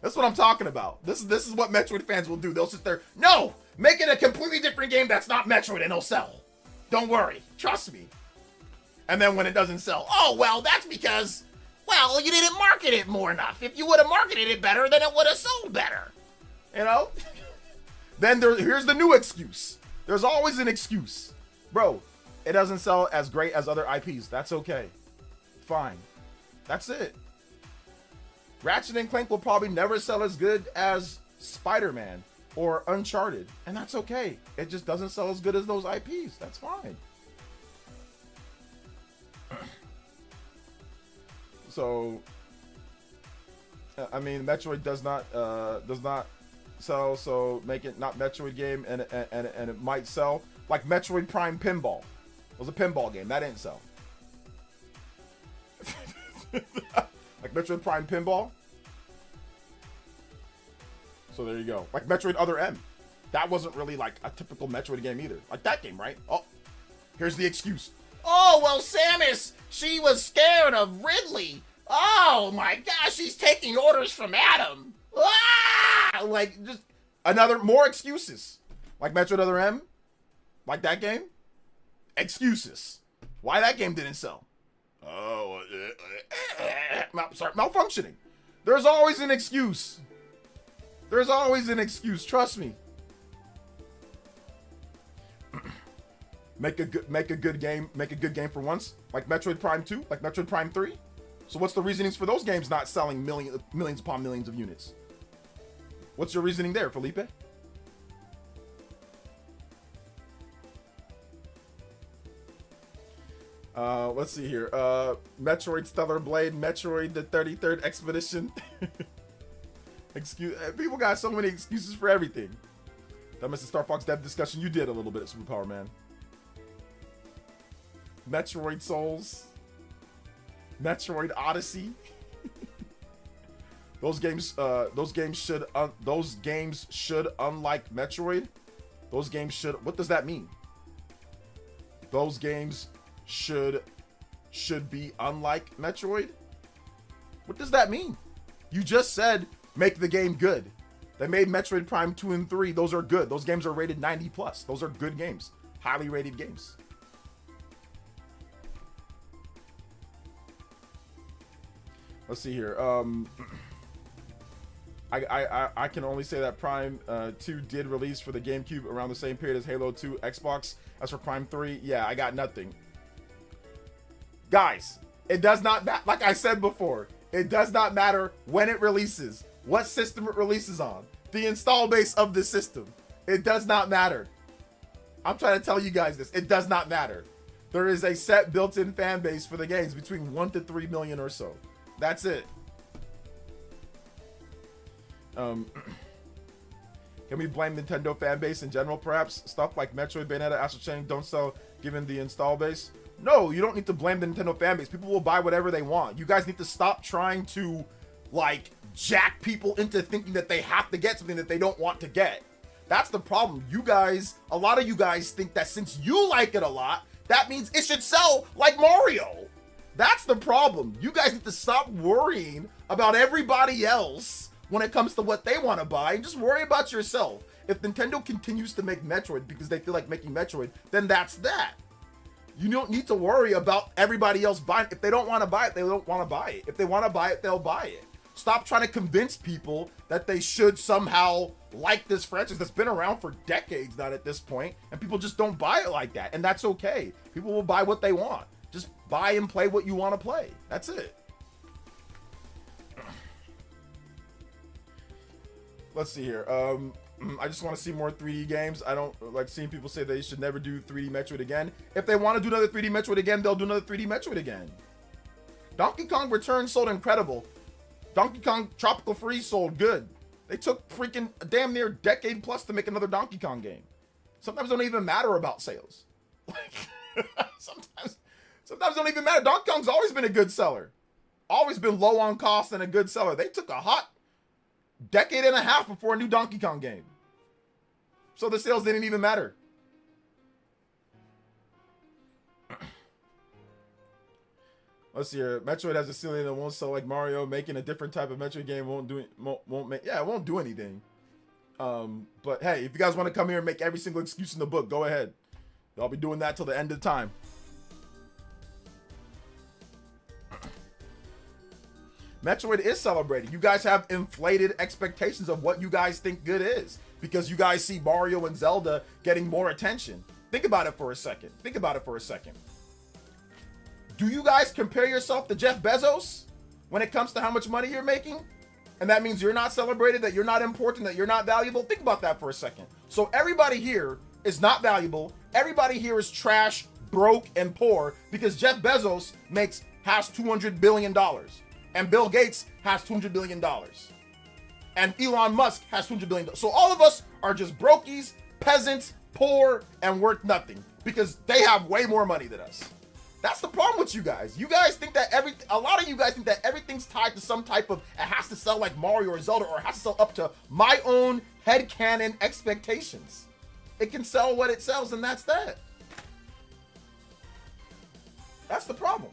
That's what I'm talking about. This is what Metroid fans will do. They'll sit there, no! Make it a completely different game that's not Metroid and it'll sell. Don't worry. Trust me. And then when it doesn't sell, oh, well, that's because, well, you didn't market it more enough. If you would have marketed it better, then it would have sold better. You know? Then here's the new excuse. There's always an excuse. Bro, it doesn't sell as great as other IPs. That's okay. Fine. That's it. Ratchet and Clank will probably never sell as good as Spider-Man or Uncharted. And that's okay. It just doesn't sell as good as those IPs. That's fine. So, I mean, Metroid does not sell, so make it not Metroid game, and it might sell. Like Metroid Prime Pinball. It was a pinball game. That didn't sell. Like Metroid Prime Pinball. So there you go. Like Metroid Other M. That wasn't really like a typical Metroid game either. Like that game, right? Oh, here's the excuse. Oh, well, Samus, she was scared of Ridley. Oh my gosh, she's taking orders from Adam. Ah! Like, just more excuses. Like Metroid Other M. Like that game. Excuses. Why that game didn't sell. Oh, sorry, malfunctioning. There's always an excuse. There's always an excuse. Trust me. Make a good game for once, like Metroid Prime 2, like Metroid Prime 3. So what's the reasonings for those games not selling millions upon millions of units? What's your reasoning there, Felipe? Let's see here. Metroid Stellar Blade, Metroid the 33rd Expedition. People got so many excuses for everything. That Mr. Star Fox dev discussion, you did a little bit of Superpower Man. Metroid Souls, Metroid Odyssey. Those games should unlike Metroid. Those games should. What does that mean? Those games should be unlike Metroid. What does that mean? You just said make the game good. They made Metroid Prime 2 and 3. Those are good. Those games are rated 90 plus. Those are good games, highly rated games. Let's see here. I can only say that Prime 2 did release for the GameCube around the same period as Halo 2 Xbox. As for Prime 3, yeah, I got nothing. Guys, it does not matter. Like I said before, it does not matter when it releases, what system it releases on, the install base of the system. It does not matter. I'm trying to tell you guys this. It does not matter. There is a set built-in fan base for the games between 1 to 3 million or so. That's it. Can we blame Nintendo fan base in general, perhaps? Stuff like Metroid, Bayonetta, Astral Chain don't sell given the install base? No, you don't need to blame the Nintendo fan base. People will buy whatever they want. You guys need to stop trying to, like, jack people into thinking that they have to get something that they don't want to get. That's the problem. You guys, a lot of you guys think that since you like it a lot, that means it should sell like Mario. That's the problem. You guys need to stop worrying about everybody else when it comes to what they want to buy and just worry about yourself. If Nintendo continues to make Metroid because they feel like making Metroid, then that's that. You don't need to worry about everybody else buying. If they don't want to buy it, they don't want to buy it. If they want to buy it, they'll buy it. Stop trying to convince people that they should somehow like this franchise that's been around for decades now at this point, and people just don't buy it like that, and that's okay. People will buy what they want. Just buy and play what you want to play. That's it. Let's see here. I just want to see more 3D games. I don't like seeing people say they should never do 3D Metroid again. If they want to do another 3D Metroid again, they'll do another 3D Metroid again. Donkey Kong Returns sold incredible. Donkey Kong Tropical Freeze sold good. They took freaking a damn near decade plus to make another Donkey Kong game. Sometimes it don't even matter about sales. Like, sometimes it don't even matter. Donkey Kong's always been a good seller. Always been low on cost and a good seller. They took a hot decade and a half before a new Donkey Kong game. So the sales didn't even matter. Let's see here. Metroid has a ceiling that won't sell like Mario. Making a different type of Metroid game won't do anything. But hey, if you guys want to come here and make every single excuse in the book, go ahead. I'll be doing that till the end of time. Metroid is celebrated. You guys have inflated expectations of what you guys think good is because you guys see Mario and Zelda getting more attention. Think about it for a second. Do you guys compare yourself to Jeff Bezos when it comes to how much money you're making? And that means you're not celebrated, that you're not important, that you're not valuable? Think about that for a second. So everybody here is not valuable. Everybody here is trash, broke, and poor because Jeff Bezos has $200 billion. And Bill Gates has $200 billion. And Elon Musk has $200 billion. So all of us are just brokies, peasants, poor, and worth nothing because they have way more money than us. That's the problem with you guys. You guys think that a lot of you guys think that everything's tied to some type of, it has to sell like Mario or Zelda, or it has to sell up to my own headcanon expectations. It can sell what it sells, and that's that. That's the problem.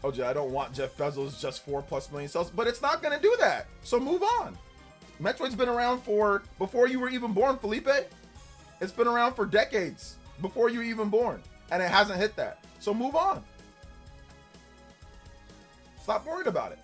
OJ, I don't want Jeff Bezos just 4+ million sales, but it's not going to do that. So move on. Metroid's been around for before you were even born, Felipe. It's been around for decades before you were even born, and it hasn't hit that. So move on. Stop worried about it.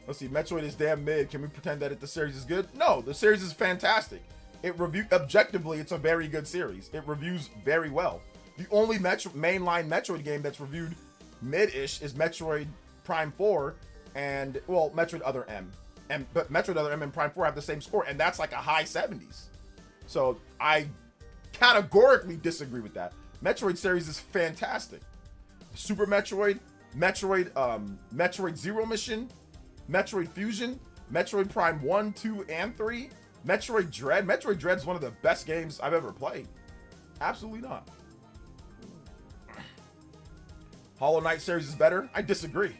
Let's see. Metroid is damn mid. Can we pretend that the series is good? No, the series is fantastic. Objectively, it's a very good series. It reviews very well. The only mainline Metroid game that's reviewed mid-ish is Metroid Prime 4 and, well, Metroid Other M. But Metroid Other M and Prime 4 have the same score, and that's like a high 70s. So I categorically disagree with that. Metroid series is fantastic. Super Metroid, Metroid Zero Mission, Metroid Fusion, Metroid Prime 1, 2, and 3, Metroid Dread. Metroid Dread is one of the best games I've ever played. Absolutely not. Hollow Knight series is better? I disagree.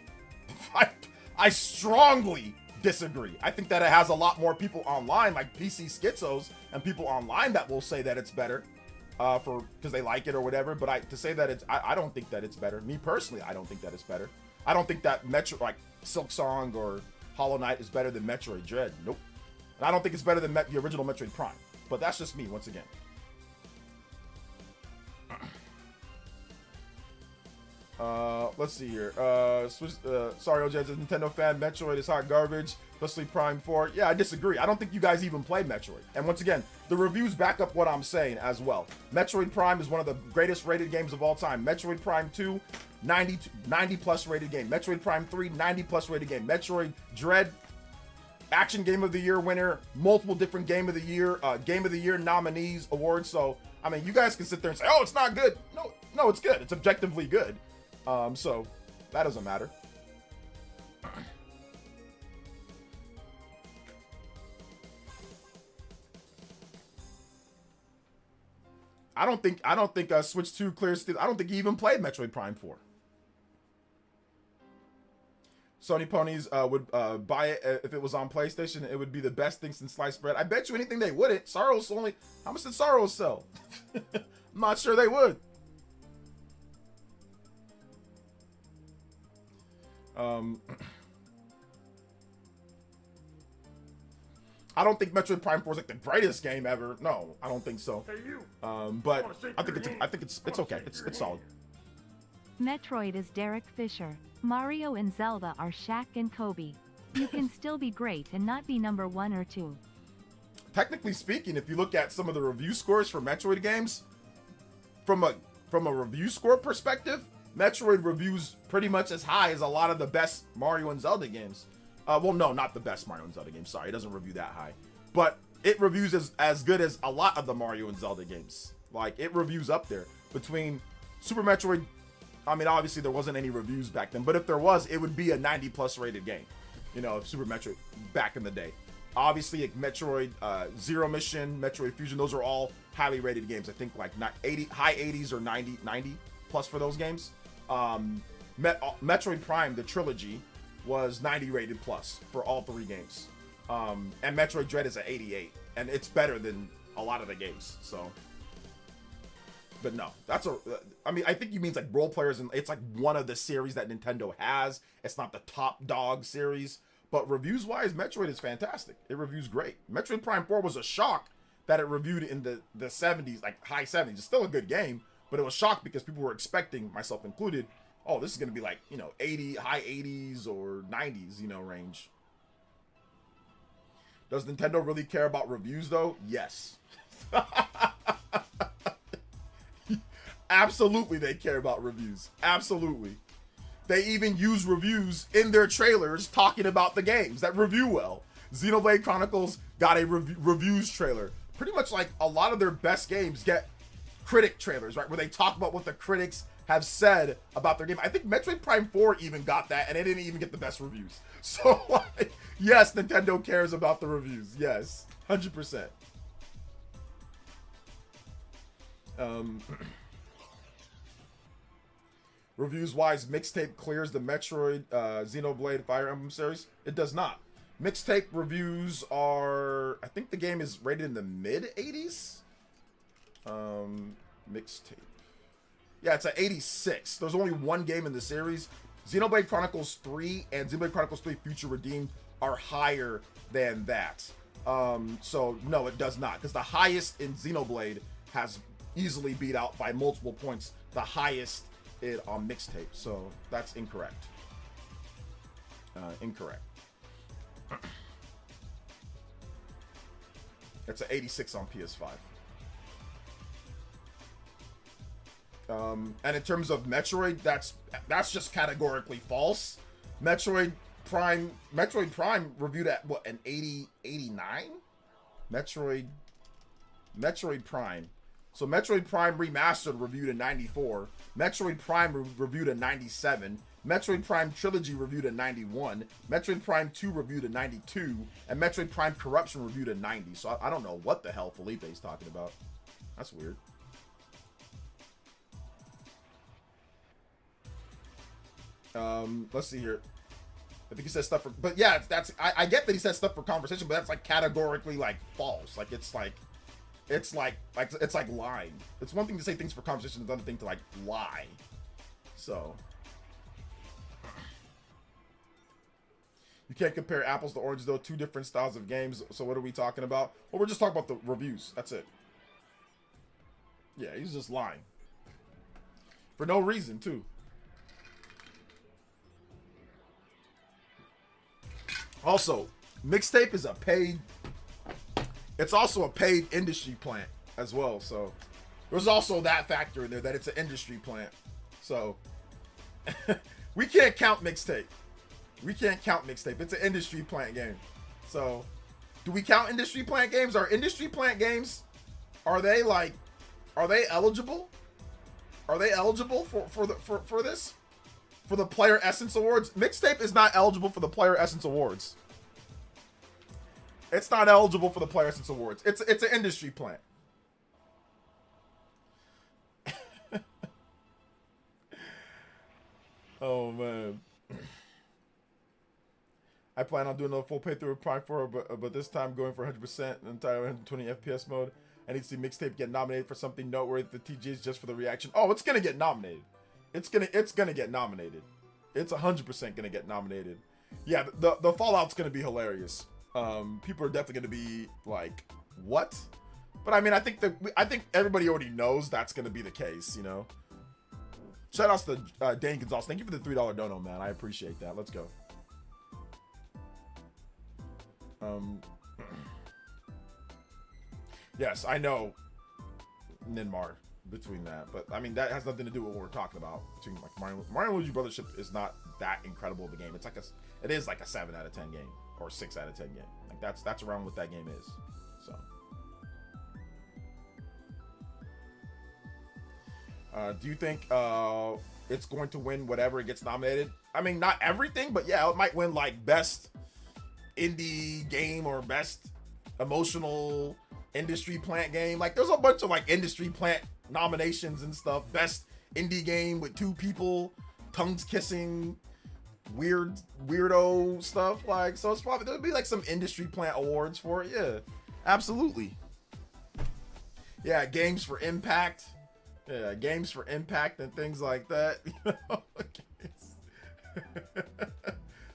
I strongly disagree. I think that it has a lot more people online, like PC schizos and people online, that will say that it's better because they like it or whatever. But to say that it's, I don't think that it's better. Me personally, I don't think that it's better. I don't think that like Silk Song or Hollow Knight is better than Metroid Dread. Nope. And I don't think it's better than the original Metroid Prime. But that's just me once again. Let's see here. Sorry, OJ, as a Nintendo fan, Metroid is hot garbage, especially Prime 4. Yeah, I disagree. I don't think you guys even play Metroid. And once again, the reviews back up what I'm saying as well. Metroid Prime is one of the greatest rated games of all time. Metroid Prime 2, 90 plus rated game. Metroid Prime 3, 90 plus rated game. Metroid Dread, Action Game of the Year winner, multiple different Game of the Year nominees, awards. So, I mean, you guys can sit there and say, oh, it's not good. No, it's good. It's objectively good. So that doesn't matter. I don't think Switch 2 clears. I don't think he even played Metroid Prime 4. Sony ponies would buy it if it was on PlayStation. It would be the best thing since sliced bread. I bet you anything they wouldn't. Sorrow's only, how much did Sorrow sell? I'm not sure they would. I don't think Metroid Prime 4 is like the greatest game ever. No, I don't think so. But I think it's okay. It's solid. Metroid is Derek Fisher. Mario and Zelda are Shaq and Kobe. You can still be great and not be number 1 or 2. Technically speaking, if you look at some of the review scores for Metroid games, from a review score perspective, Metroid reviews pretty much as high as a lot of the best Mario and Zelda games. Well, no, not the best Mario and Zelda games. Sorry, it doesn't review that high. But it reviews as good as a lot of the Mario and Zelda games. Like, it reviews up there. Between Super Metroid, I mean, obviously there wasn't any reviews back then, but if there was, it would be a 90 plus rated game. You know, Super Metroid back in the day. Obviously, like Metroid Zero Mission, Metroid Fusion, those are all highly rated games. I think like high 80s or 90 plus for those games. Metroid Prime, the trilogy, was 90 rated plus for all 3 games. And Metroid Dread is at 88, and it's better than a lot of the games. So, but no, I mean, I think you mean like role players, and it's like one of the series that Nintendo has. It's not the top dog series, but reviews wise, Metroid is fantastic. It reviews great. Metroid Prime 4 was a shock that it reviewed in the 70s, like high 70s. It's still a good game, but it was shocked because people were expecting, myself included, oh, this is going to be like, you know, high 80s or 90s, you know, range. Does Nintendo really care about reviews, though? Yes. Absolutely, they care about reviews. Absolutely. They even use reviews in their trailers talking about the games that review well. Xenoblade Chronicles got a reviews trailer. Pretty much like a lot of their best games get critic trailers, right? Where they talk about what the critics have said about their game. I think Metroid Prime 4 even got that, and it didn't even get the best reviews. So, like, yes, Nintendo cares about the reviews. Yes, 100%. Reviews-wise, Mixtape clears the Metroid Xenoblade Fire Emblem series. It does not. Mixtape reviews are, I think the game is rated in the mid-80s. Mixtape. Yeah, it's at 86. There's only one game in the series. Xenoblade Chronicles 3 and Xenoblade Chronicles 3 Future Redeemed are higher than that. So, no, it does not. Because the highest in Xenoblade has easily beat out by multiple points the highest on Mixtape. So, that's incorrect. Incorrect. It's an 86 on PS5. And in terms of Metroid, that's just categorically false. Metroid Prime reviewed at what, an 89? Metroid Prime. So Metroid Prime Remastered reviewed a 94. Metroid Prime reviewed a 97. Metroid Prime Trilogy reviewed a 91. Metroid Prime 2 reviewed a 92. And Metroid Prime Corruption reviewed a 90. So I don't know what the hell Felipe's talking about. That's weird. Let's see here. I think he said stuff for, but yeah, I get that he said stuff for conversation, but that's like categorically like false. Like it's like lying. It's one thing to say things for conversation, it's another thing to like lie. So you can't compare apples to oranges though. 2 different styles of games. So what are we talking about? Well, we're just talking about the reviews. That's it. Yeah, he's just lying for no reason too. Also, mixtape is a paid. It's also a paid industry plant as well. So there's also that factor in there that it's an industry plant. So we can't count mixtape. We can't count mixtape. It's an industry plant game. So do we count industry plant games? Are industry plant games? Are they eligible? Are they eligible for this? For the PlayerEssence Awards? Mixtape is not eligible for the PlayerEssence Awards. It's not eligible for the PlayerEssence Awards. It's an industry plant. Oh man. I plan on doing a full playthrough of Prime 4, but this time going for 100% entire 120 FPS mode. I need to see mixtape get nominated for something noteworthy. The TGs just for the reaction. Oh, it's gonna get nominated. It's gonna get nominated. It's 100% gonna get nominated. Yeah, the Fallout's gonna be hilarious. People are definitely gonna be like, what? But I mean, I think everybody already knows that's gonna be the case, you know. Shout outs to Dane Gonzalez. Thank you for the $3 dono, man. I appreciate that. Let's go. Yes, I know Ninmar between that, but I mean that has nothing to do with what we're talking about. Between like Mario Luigi Brothership is not that incredible of a game. It's like it is like a 7 out of 10 game or 6 out of 10 game. Like that's around what that game is. So do you think it's going to win whatever it gets nominated? I mean, not everything, but yeah, it might win like best indie game or best emotional industry plant game. Like there's a bunch of like industry plant nominations and stuff. Best indie game with 2 people tongues kissing, weirdo stuff. Like, so it's probably there'll be like some industry plant awards for it. Yeah, absolutely. Yeah, games for impact. Yeah, games for impact and things like that. You know?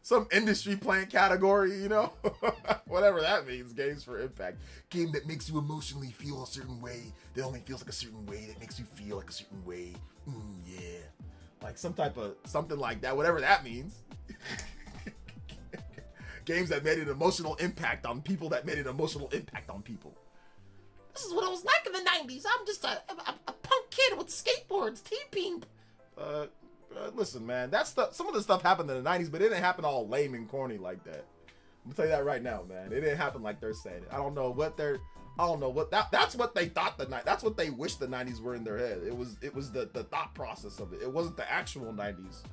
Some industry plant category, you know? Whatever that means, games for impact. Game that makes you emotionally feel a certain way, that only feels like a certain way, that makes you feel like a certain way. Yeah. Like some type of, something like that, whatever that means. Games that made an emotional impact on people that made an emotional impact on people. This is what I was like in the 90s. I'm just a punk kid with skateboards, T-Beam. Listen, man, that stuff. Some of the stuff happened in the 90s, but it didn't happen all lame and corny like that. I'm gonna tell you that right now, man. It didn't happen like they're saying it. I don't know what that's what they thought that's what they wish the 90s were in their head. It was the thought process of it. It wasn't the actual 90s.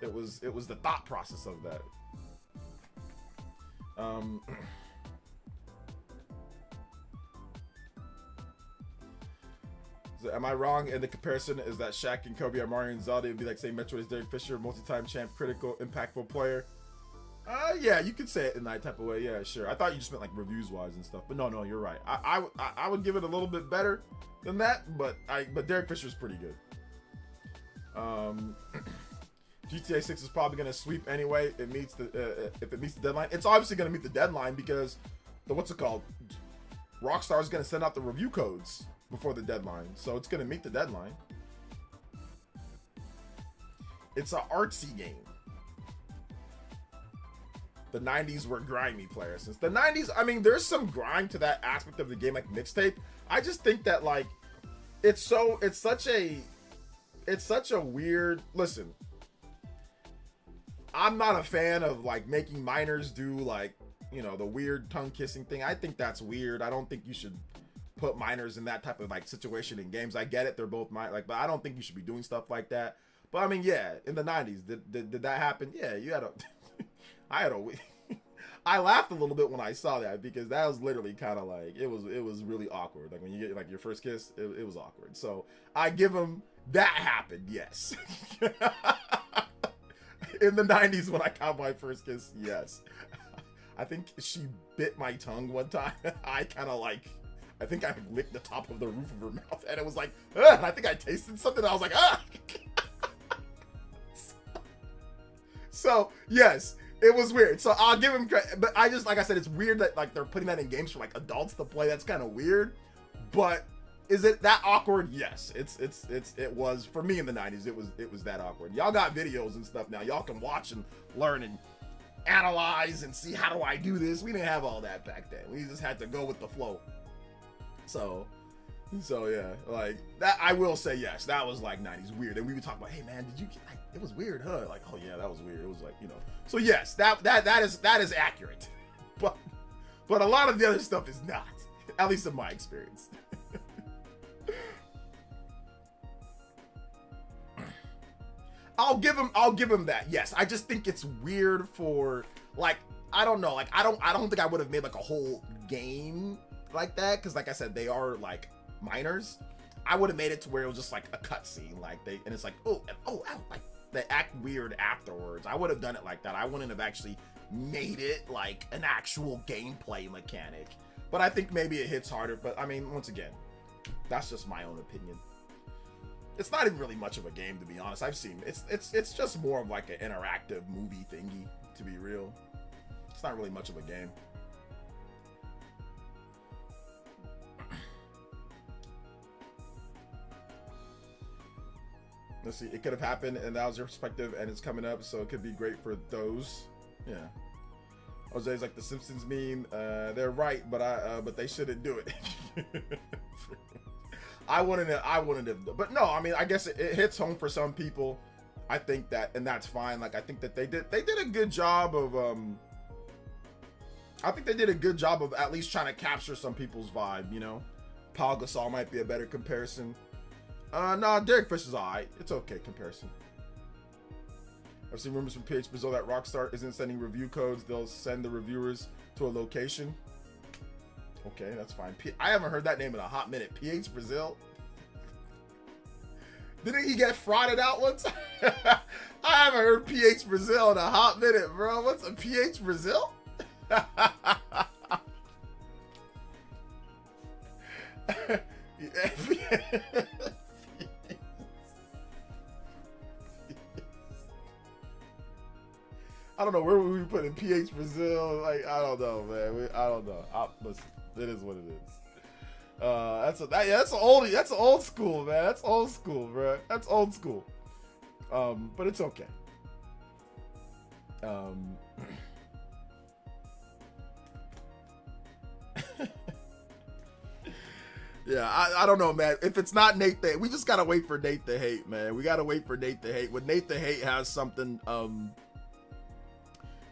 It was the thought process of that. So am I wrong in the comparison? Is that Shaq and Kobe are Mario and Zelda? It would be like saying Metroid is Derek Fisher, multi-time champ, critical, impactful player. Yeah, you could say it in that type of way. Yeah, sure. I thought you just meant like reviews wise and stuff, but no, you're right. I would give it a little bit better than that, but Derek Fisher's pretty good. GTA 6 is probably gonna sweep anyway. It meets the if it meets the deadline. It's obviously gonna meet the deadline because what's it called? Rockstar is gonna send out the review codes before the deadline, so it's gonna meet the deadline. It's an artsy game. The 90s were grimy players. Since the 90s, I mean, there's some grime to that aspect of the game, like mixtape. I just think that like it's such a weird. Listen, I'm not a fan of like making minors do like, you know, the weird tongue kissing thing. I think that's weird. I don't think you should put minors in that type of like situation in games. I get it, they're both but I don't think you should be doing stuff like that. But I mean, yeah, in the 90s, did that happen? Yeah, you had a I laughed a little bit when I saw that because that was literally kind of like it was really awkward. Like when you get like your first kiss, it was awkward. So I give him that happened, yes. In the 90s when I got my first kiss, yes. I think she bit my tongue one time. I think I licked the top of the roof of her mouth, and it was like, and I think I tasted something. And I was like, ah. So yes, it was weird. So I'll give him credit, but I just, like I said, it's weird that like they're putting that in games for like adults to play. That's kind of weird. But is it that awkward? Yes, it was for me in the 90s. It was that awkward. Y'all got videos and stuff now. Y'all can watch and learn analyze and see how do I do this. We didn't have all that back then. We just had to go with the flow. So yeah, like that. I will say yes, that was like 90s weird. And we would talk about, hey man, did you? Like, it was weird, huh? Like, oh yeah, that was weird. It was like, you know. So yes, that is accurate, but a lot of the other stuff is not, at least in my experience. I'll give him that. Yes, I just think it's weird for, like, I don't know, like I don't think I would have made like a whole game like that, because like I said, they are like minors. I would have made it to where it was just like a cutscene, like and it's like oh, like they act weird afterwards. I would have done it like that. I wouldn't have actually made it like an actual gameplay mechanic. But I think maybe it hits harder. But I mean, once again, that's just my own opinion. It's not even really much of a game, to be honest. I've seen it's just more of like an interactive movie thingy, to be real. It's not really much of a game. Let's see, it could have happened and that was your perspective and it's coming up, so it could be great for those. Yeah. Jose's like the Simpsons meme. They're right, but they shouldn't do it. I wouldn't have, but no, I mean, I guess it hits home for some people. I think that, and that's fine. Like, I think that they did a good job of, I think they did a good job of at least trying to capture some people's vibe, you know? Paul Gasol might be a better comparison. No, Derek Fisher's alright. It's okay comparison. I've seen rumors from PH Brazil that Rockstar isn't sending review codes. They'll send the reviewers to a location. Okay, that's fine. I haven't heard that name in a hot minute. PH Brazil? Didn't he get frauded out once? I haven't heard PH Brazil in a hot minute, bro. What's a PH Brazil? I don't know, where would we put in PH Brazil? Like, I don't know, man. I don't know. Listen, it is what it is. That's old school, man. That's old school, bro. That's old school. But it's okay. Yeah, I don't know, man. If it's not Nate the Hate, we just gotta wait for Nate the Hate, man. We gotta wait for Nate the Hate. When Nate the Hate has something,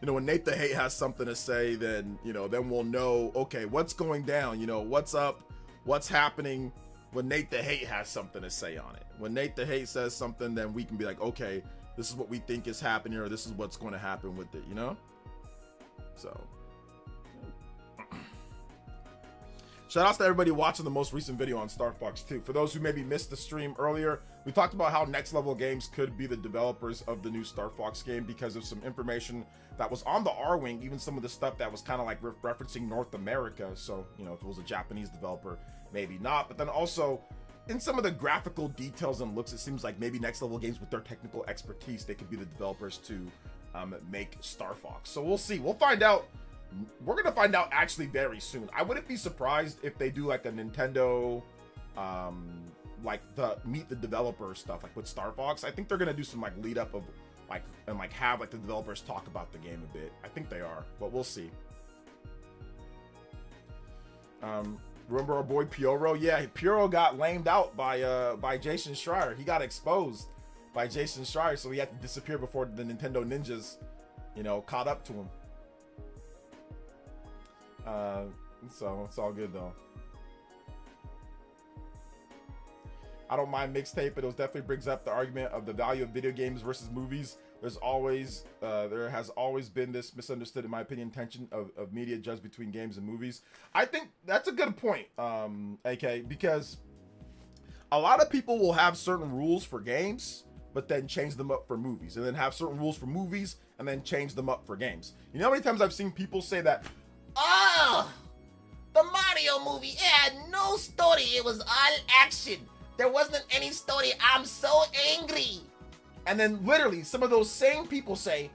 you know, when Nate the Hate has something to say, then, you know, then we'll know, okay, what's going down, you know, what's up, what's happening when Nate the Hate has something to say on it. When Nate the Hate says something, then we can be like, okay, this is what we think is happening, or this is what's going to happen with it, you know? So. Shout outs to everybody watching the most recent video on Star Fox 2. For those who maybe missed the stream earlier, we talked about how Next Level Games could be the developers of the new Star Fox game because of some information that was on the R-Wing, even some of the stuff that was kind of like referencing North America. So, you know, if it was a Japanese developer, maybe not. But then also, in some of the graphical details and looks, it seems like maybe Next Level Games, with their technical expertise, they could be the developers to make Star Fox. So we'll see. We'll find out. We're gonna find out actually very soon. I wouldn't be surprised if they do like a Nintendo, like the meet the developer stuff, like with Star Fox. I think they're gonna do some like lead up of like, and like have like the developers talk about the game a bit. I think they are, but we'll see. Remember our boy Pyoro? Yeah, Pyoro got lamed out by Jason Schreier. He got exposed by Jason Schreier, so he had to disappear before the Nintendo ninjas, you know, caught up to him. So it's all good though. I don't mind mixtape, but it definitely brings up the argument of the value of video games versus movies. There has always been this misunderstood, in my opinion, tension of media judged between games and movies. I think that's a good point, AK, because a lot of people will have certain rules for games, but then change them up for movies, and then have certain rules for movies, and then change them up for games. You know how many times I've seen people say that, oh, the Mario movie, it had no story, it was all action. There wasn't any story, I'm so angry. And then literally some of those same people say,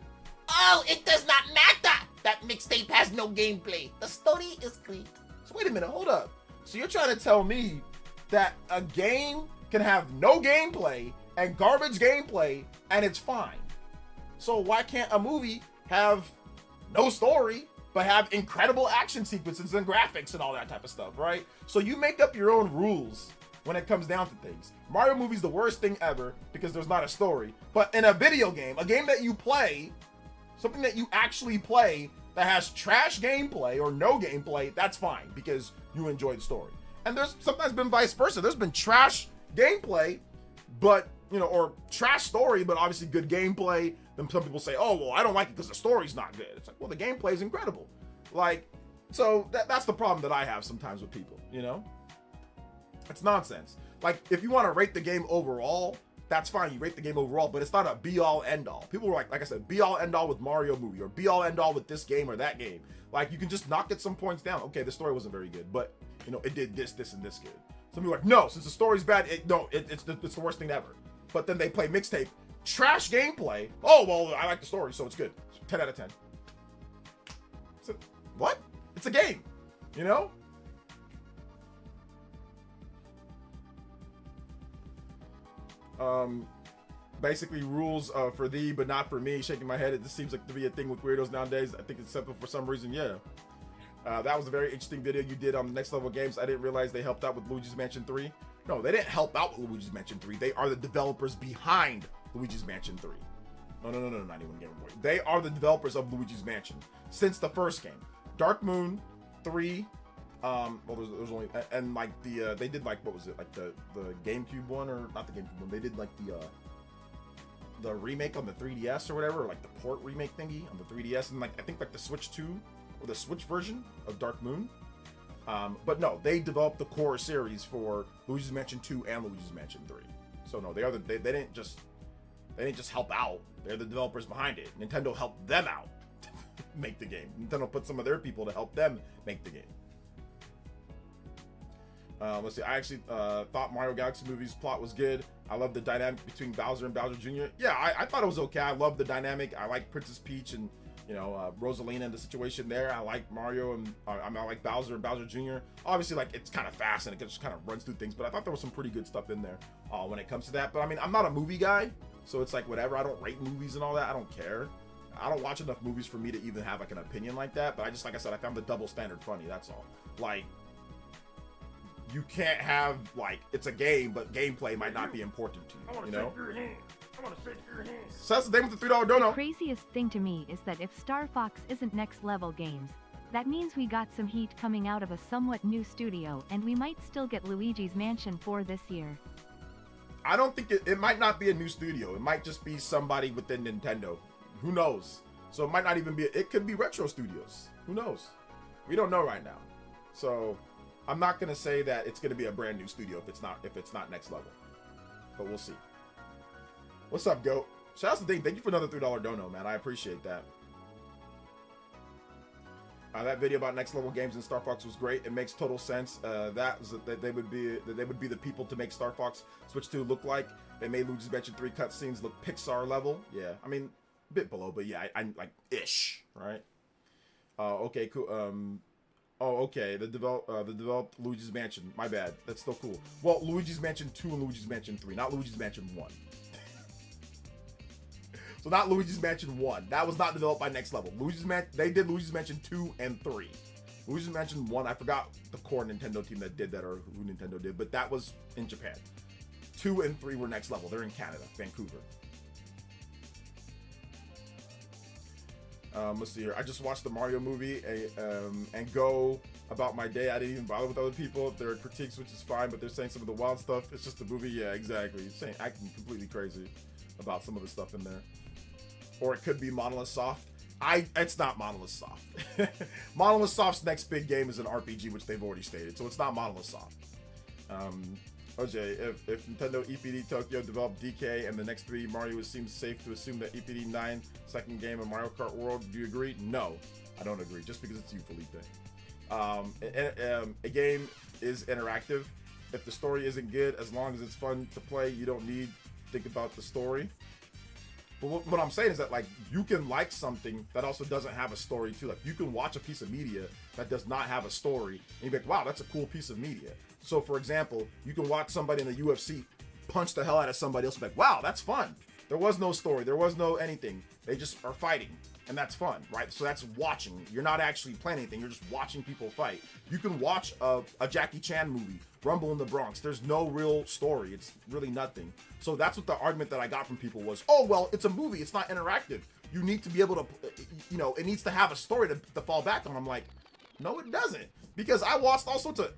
oh, it does not matter. That mixtape has no gameplay. The story is great. So wait a minute, hold up. So you're trying to tell me that a game can have no gameplay and garbage gameplay and it's fine. So why can't a movie have no story, but have incredible action sequences and graphics and all that type of stuff, right? So you make up your own rules when it comes down to things. Mario movie's the worst thing ever because there's not a story. But in a video game, a game that you play, something that you actually play that has trash gameplay or no gameplay, that's fine because you enjoy the story. And there's sometimes been vice versa. There's been trash gameplay, but, you know, or trash story, but obviously good gameplay. Then some people say, oh, well, I don't like it because the story's not good. It's like, well, the gameplay is incredible. Like, so that's the problem that I have sometimes with people, you know? It's nonsense. Like, if you want to rate the game overall, that's fine. You rate the game overall, but it's not a be-all, end-all. People were like I said, be-all, end-all with Mario movie, or be-all, end-all with this game or that game. Like, you can just knock it some points down. Okay, the story wasn't very good, but, you know, it did this, this, and this good. Some people are like, no, since the story's bad, it's the worst thing ever. But then they play mixtape, trash gameplay. Oh, well, I like the story, so it's good. 10 out of 10. So, what? It's a game, you know? Basically rules for thee, but not for me. Shaking my head. It just seems like to be a thing with weirdos nowadays. I think it's simple for some reason. Yeah. That was a very interesting video you did on Next Level Games. I didn't realize they helped out with Luigi's Mansion 3. No, they didn't help out with Luigi's Mansion 3. They are the developers behind Luigi's Mansion 3. No, not even Game Boy. They are the developers of Luigi's Mansion since the first game. Dark Moon 3. Well, there's only, and like the they did like, what was it, like the GameCube one, or not the GameCube one? They did like the remake on the 3DS or whatever, or like the port remake thingy on the 3DS, and like I think like the Switch 2 or the Switch version of Dark Moon. But no, they developed the core series for Luigi's Mansion 2 and Luigi's Mansion 3. So no, they didn't just help out. They're the developers behind it. Nintendo helped them out make the game. Nintendo put some of their people to help them make the game. Let's see. I actually thought Mario Galaxy movie's plot was good. I love the dynamic between Bowser and Bowser Jr. Yeah, I thought it was okay. I love the dynamic. I like Princess Peach and, you know, Rosalina and the situation there. I like Mario and I like Bowser and Bowser Jr. Obviously, like, it's kind of fast and it just kind of runs through things, but I thought there was some pretty good stuff in there when it comes to that. But I mean, I'm not a movie guy, so it's like whatever. I don't rate movies and all that. I don't care. I don't watch enough movies for me to even have like an opinion like that. But I just, like I said, I found the double standard funny. That's all. Like, you can't have, like, it's a game, but gameplay might not be important to you, you know? So that's the thing with the $3 dono. The craziest thing to me is that if Star Fox isn't Next Level Games, that means we got some heat coming out of a somewhat new studio, and we might still get Luigi's Mansion 4 this year. I don't think it might not be a new studio. It might just be somebody within Nintendo. Who knows? So it might not even be, it could be Retro Studios. Who knows? We don't know right now. So I'm not gonna say that it's gonna be a brand new studio if it's not Next Level, but we'll see. What's up, Goat? Shout out to Ding. Thank you for another $3 dono, man. I appreciate that. That video about Next Level Games and Star Fox was great. It makes total sense. That they would be the people to make Star Fox Switch 2 look like. They made Luigi's Mansion 3 cutscenes look Pixar level. Yeah, I mean, a bit below, but yeah, I'm like ish, right? Okay, cool. Oh, okay. The developed Luigi's Mansion. My bad. That's still cool. Well, Luigi's Mansion 2 and Luigi's Mansion 3, not Luigi's Mansion 1. So not Luigi's Mansion 1. That was not developed by Next Level. They did Luigi's Mansion 2 and 3. Luigi's Mansion 1, I forgot the core Nintendo team that did that or who Nintendo did, but that was in Japan. 2 and 3 were Next Level. They're in Canada, Vancouver. Let's see here. I just watched the Mario movie and go about my day. I didn't even bother with other people. There are critiques, which is fine, but they're saying some of the wild stuff. It's just a movie. Yeah, exactly. You're saying acting completely crazy about some of the stuff in there. Or it could be Monolith Soft. It's not Monolith Soft. Monolith Soft's next big game is an RPG, which they've already stated, so it's not Monolith Soft. OJ, if Nintendo EPD Tokyo developed DK and the next 3 Mario, it seems safe to assume that EPD 9 second game of Mario Kart World. Do you agree? No, I don't agree. Just because it's you, Felipe. A game is interactive. If the story isn't good, as long as it's fun to play, you don't need to think about the story. But what I'm saying is that, like, you can like something that also doesn't have a story too. Like, you can watch a piece of media that does not have a story, and you're like, wow, that's a cool piece of media. So, for example, you can watch somebody in the UFC punch the hell out of somebody else and be like, wow, that's fun. There was no story. There was no anything. They just are fighting. And that's fun, right? So that's watching. You're not actually playing anything. You're just watching people fight. You can watch a Jackie Chan movie, Rumble in the Bronx. There's no real story. It's really nothing. So that's what the argument that I got from people was, oh, well, it's a movie. It's not interactive. You need to be able to, you know, it needs to have a story to fall back on. I'm like, no, it doesn't. Because I watched all sorts of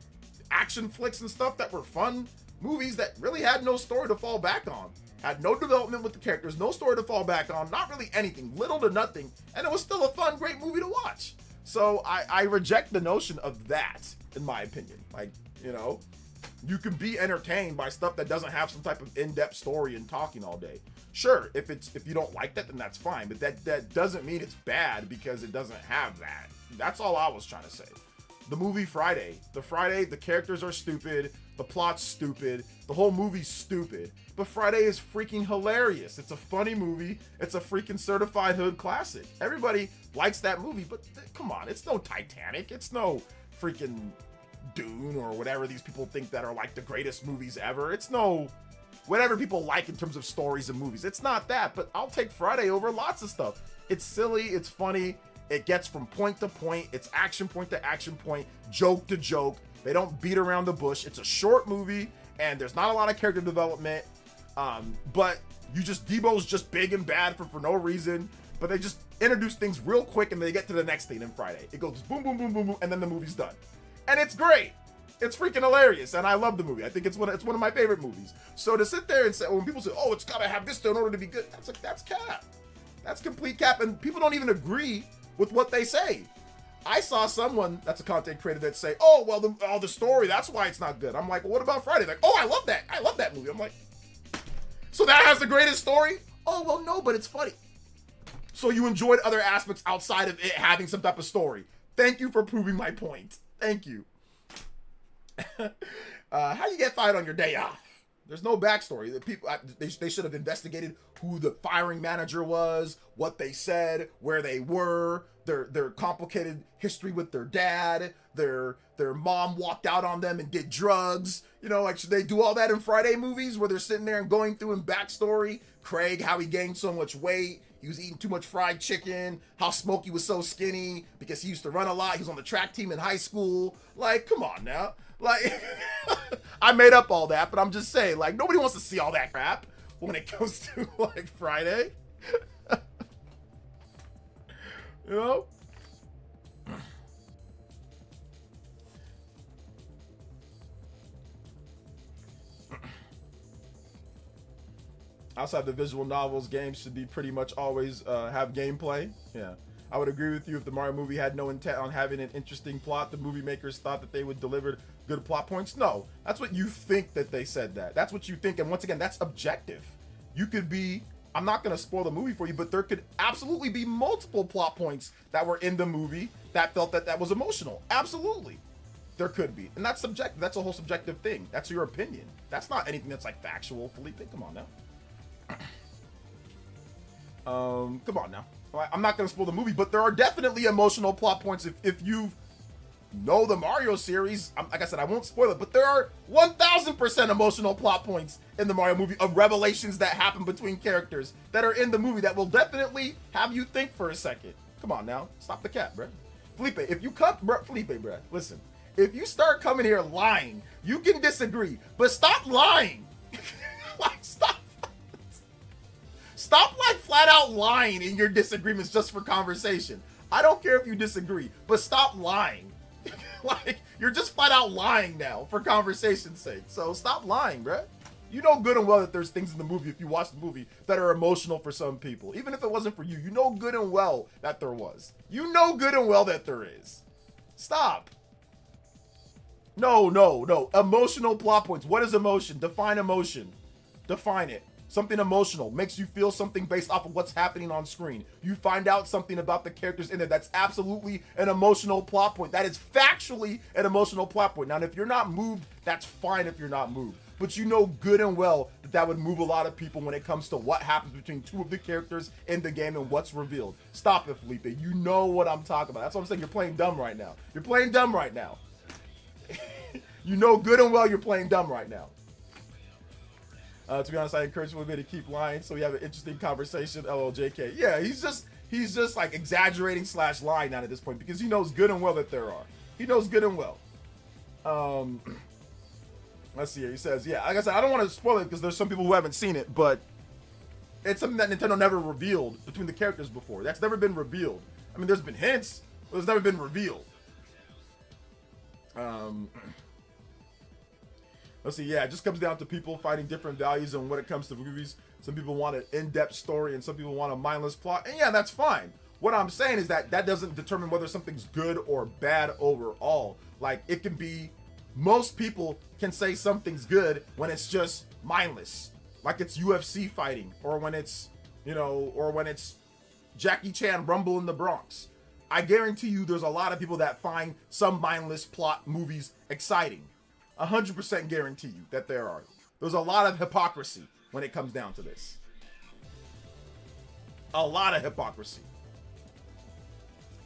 action flicks and stuff that were fun movies that really had no story to fall back on. Had no development with the characters, no story to fall back on, not really anything, little to nothing, and it was still a fun, great movie to watch. So I reject the notion of that, in my opinion. Like, you know, you can be entertained by stuff that doesn't have some type of in-depth story and talking all day. Sure, if you don't like that, then that's fine, but that doesn't mean it's bad because it doesn't have that. That's all I was trying to say. The movie Friday, the characters are stupid, the plot's stupid, the whole movie's stupid, but Friday is freaking hilarious. It's a funny movie. It's a freaking certified hood classic. Everybody likes that movie, but come on, it's no Titanic. It's no freaking Dune or whatever these people think that are like the greatest movies ever. It's no whatever people like in terms of stories and movies. It's not that, but I'll take Friday over lots of stuff. It's silly, it's funny, it gets from point to point, it's action point to action point, joke to joke. They don't beat around the bush. It's a short movie, and there's not a lot of character development. But Debo's just big and bad for no reason. But they just introduce things real quick, and they get to the next thing in Friday. It goes boom, boom, boom, boom, boom, and then the movie's done. And it's great. It's freaking hilarious, and I love the movie. I think it's one of my favorite movies. So to sit there and say, when people say, "Oh, it's gotta have this in order to be good," that's cap. That's complete cap, and people don't even agree with what they say. I saw someone that's a content creator that say, "Oh, well, the story, that's why it's not good." I'm like, well, what about Friday? Like, "Oh, I love that movie." I'm like, so that has the greatest story? Oh, well, no, but it's funny. So you enjoyed other aspects outside of it having some type of story. Thank you for proving my point. Thank you. How you get fired on your day off? There's no backstory. The people they should have investigated who the firing manager was, what they said, where they were, their complicated history with their dad, their mom walked out on them and did drugs. You know, like, should they do all that in Friday movies where they're sitting there and going through in backstory? Craig, how he gained so much weight. He was eating too much fried chicken. How Smokey was so skinny because he used to run a lot. He was on the track team in high school. Like, come on now. Like, I made up all that, but I'm just saying, like, nobody wants to see all that crap when it comes to, like, Friday. You know? Outside the visual novels, games should be pretty much always have gameplay. Yeah. I would agree with you if the Mario movie had no intent on having an interesting plot. The movie makers thought that they would deliver good plot points. No, that's what you think that they said that. That's what you think. And once again, that's objective. You could be, I'm not going to spoil the movie for you, but there could absolutely be multiple plot points that were in the movie that felt that was emotional. Absolutely. There could be. And that's subjective. That's a whole subjective thing. That's your opinion. That's not anything that's like factual. Felipe, come on now. Come on now. I'm not going to spoil the movie, but there are definitely emotional plot points if you know the Mario series. Like I said, I won't spoil it, but there are 1000% emotional plot points in the Mario movie of revelations that happen between characters that are in the movie that will definitely have you think for a second. Come on now. Stop the cat, bruh. Felipe, if you come, Felipe, bruh, listen. If you start coming here lying, you can disagree, but stop lying. Like, stop. Stop, like, flat out lying in your disagreements just for conversation. I don't care if you disagree, but stop lying. Like, you're just flat out lying now for conversation's sake. So stop lying, bruh. You know good and well that there's things in the movie, if you watch the movie, that are emotional for some people. Even if it wasn't for you, you know good and well that there was. You know good and well that there is. Stop. No. Emotional plot points. What is emotion? Define emotion. Define it. Something emotional makes you feel something based off of what's happening on screen. You find out something about the characters in there that's absolutely an emotional plot point. That is factually an emotional plot point. Now, if you're not moved, that's fine if you're not moved. But you know good and well that that would move a lot of people when it comes to what happens between two of the characters in the game and what's revealed. Stop it, Felipe. You know what I'm talking about. That's what I'm saying. You're playing dumb right now. You're playing dumb right now. You know good and well you're playing dumb right now. To be honest, I encourage women to keep lying so we have an interesting conversation. LLJK. Yeah, he's just like exaggerating / lying now at this point because he knows good and well that there are. He knows good and well. Let's see here. He says, yeah, like I said, I don't want to spoil it because there's some people who haven't seen it, but it's something that Nintendo never revealed between the characters before. That's never been revealed. I mean, there's been hints, but it's never been revealed. Let's see, yeah, it just comes down to people finding different values and when it comes to movies. Some people want an in-depth story and some people want a mindless plot. And yeah, that's fine. What I'm saying is that that doesn't determine whether something's good or bad overall. Like, it can be, most people can say something's good when it's just mindless. Like it's UFC fighting, or when it's, you know, or when it's Jackie Chan Rumble in the Bronx. I guarantee you there's a lot of people that find some mindless plot movies exciting. 100% guarantee you that there are. There's a lot of hypocrisy when it comes down to this. A lot of hypocrisy.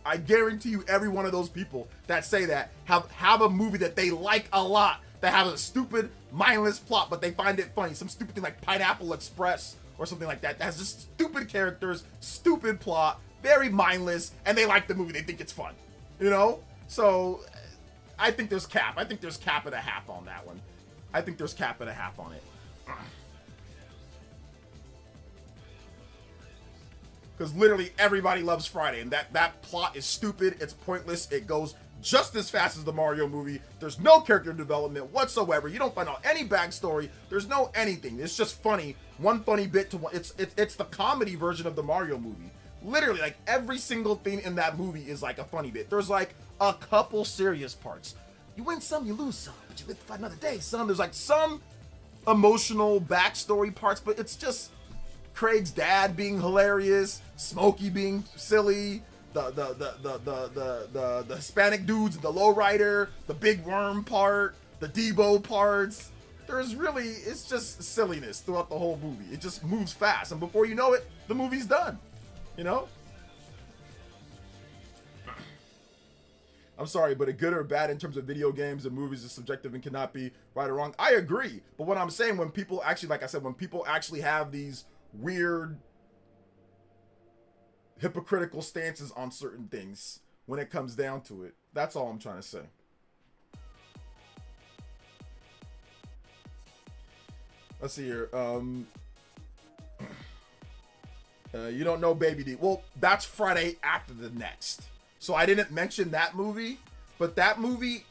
I guarantee you every one of those people that say that have a movie that they like a lot, that have a stupid, mindless plot, but they find it funny. Some stupid thing like Pineapple Express or something like that. That has just stupid characters, stupid plot, very mindless, and they like the movie. They think it's fun. You know? So, I think there's cap. I think there's cap and a half on that one. I think there's cap and a half on it. Because literally everybody loves Friday, and that plot is stupid, it's pointless, it goes just as fast as the Mario movie. There's no character development whatsoever. You don't find out any backstory. There's no anything. It's just funny. One funny bit to one. It's the comedy version of the Mario movie. Literally, like every single thing in that movie is like a funny bit. There's like a couple serious parts. You win some, you lose some, but you live to fight another day, son. There's like some emotional backstory parts, but it's just Craig's dad being hilarious, Smokey being silly, the Hispanic dudes, the lowrider, the big worm part, the Debo parts. There's really, it's just silliness throughout the whole movie. It just moves fast, and before you know it, the movie's done. You know? I'm sorry, but a good or bad in terms of video games and movies is subjective and cannot be right or wrong. I agree, but what I'm saying, when people actually, like I said, when people actually have these weird hypocritical stances on certain things when it comes down to it, that's all I'm trying to say. Let's see here. You don't know Baby D. Well, that's Friday after the next, so I didn't mention that movie, but that movie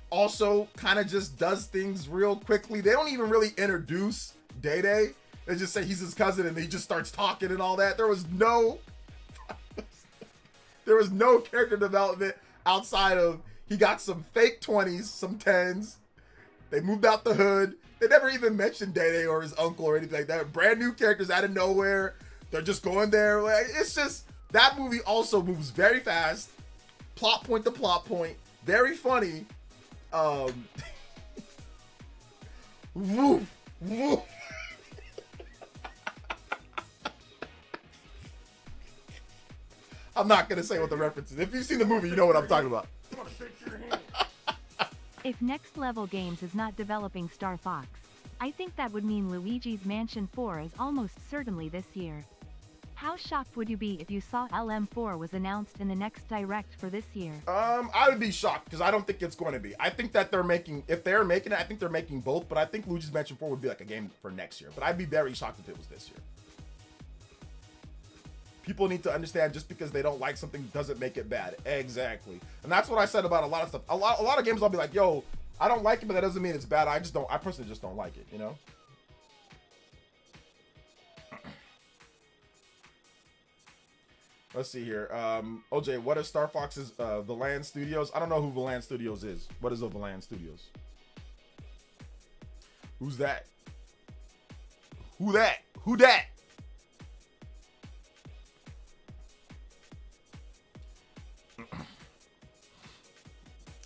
also kind of just does things real quickly. They don't even really introduce Day Day. They just say he's his cousin and he just starts talking and all that. There was no character development outside of he got some fake 20s, some 10s. They moved out the hood. They never even mentioned Day Day or his uncle or anything like that. Brand new characters out of nowhere. They're just going there. Like, it's just, that movie also moves very fast. Plot point to plot point. Very funny. Woof, woof. I'm not going to say what the reference is. If you've seen the movie, you know what I'm talking about. If Next Level Games is not developing Star Fox, I think that would mean Luigi's Mansion 4 is almost certainly this year. How shocked would you be if you saw LM4 was announced in the next Direct for this year? I would be shocked because I don't think it's going to be. I think that if they're making it, I think they're making both, but I think Luigi's Mansion 4 would be like a game for next year. But I'd be very shocked if it was this year. People need to understand just because they don't like something doesn't make it bad. Exactly. And that's what I said about a lot of stuff. A lot of games I'll be like, yo, I don't like it, but that doesn't mean it's bad. I personally just don't like it, you know? Let's see here. OJ, what is Star Fox's Valan Studios? I don't know who Valan Studios is. What is a Valan Studios? Who's that? Who that? Who that?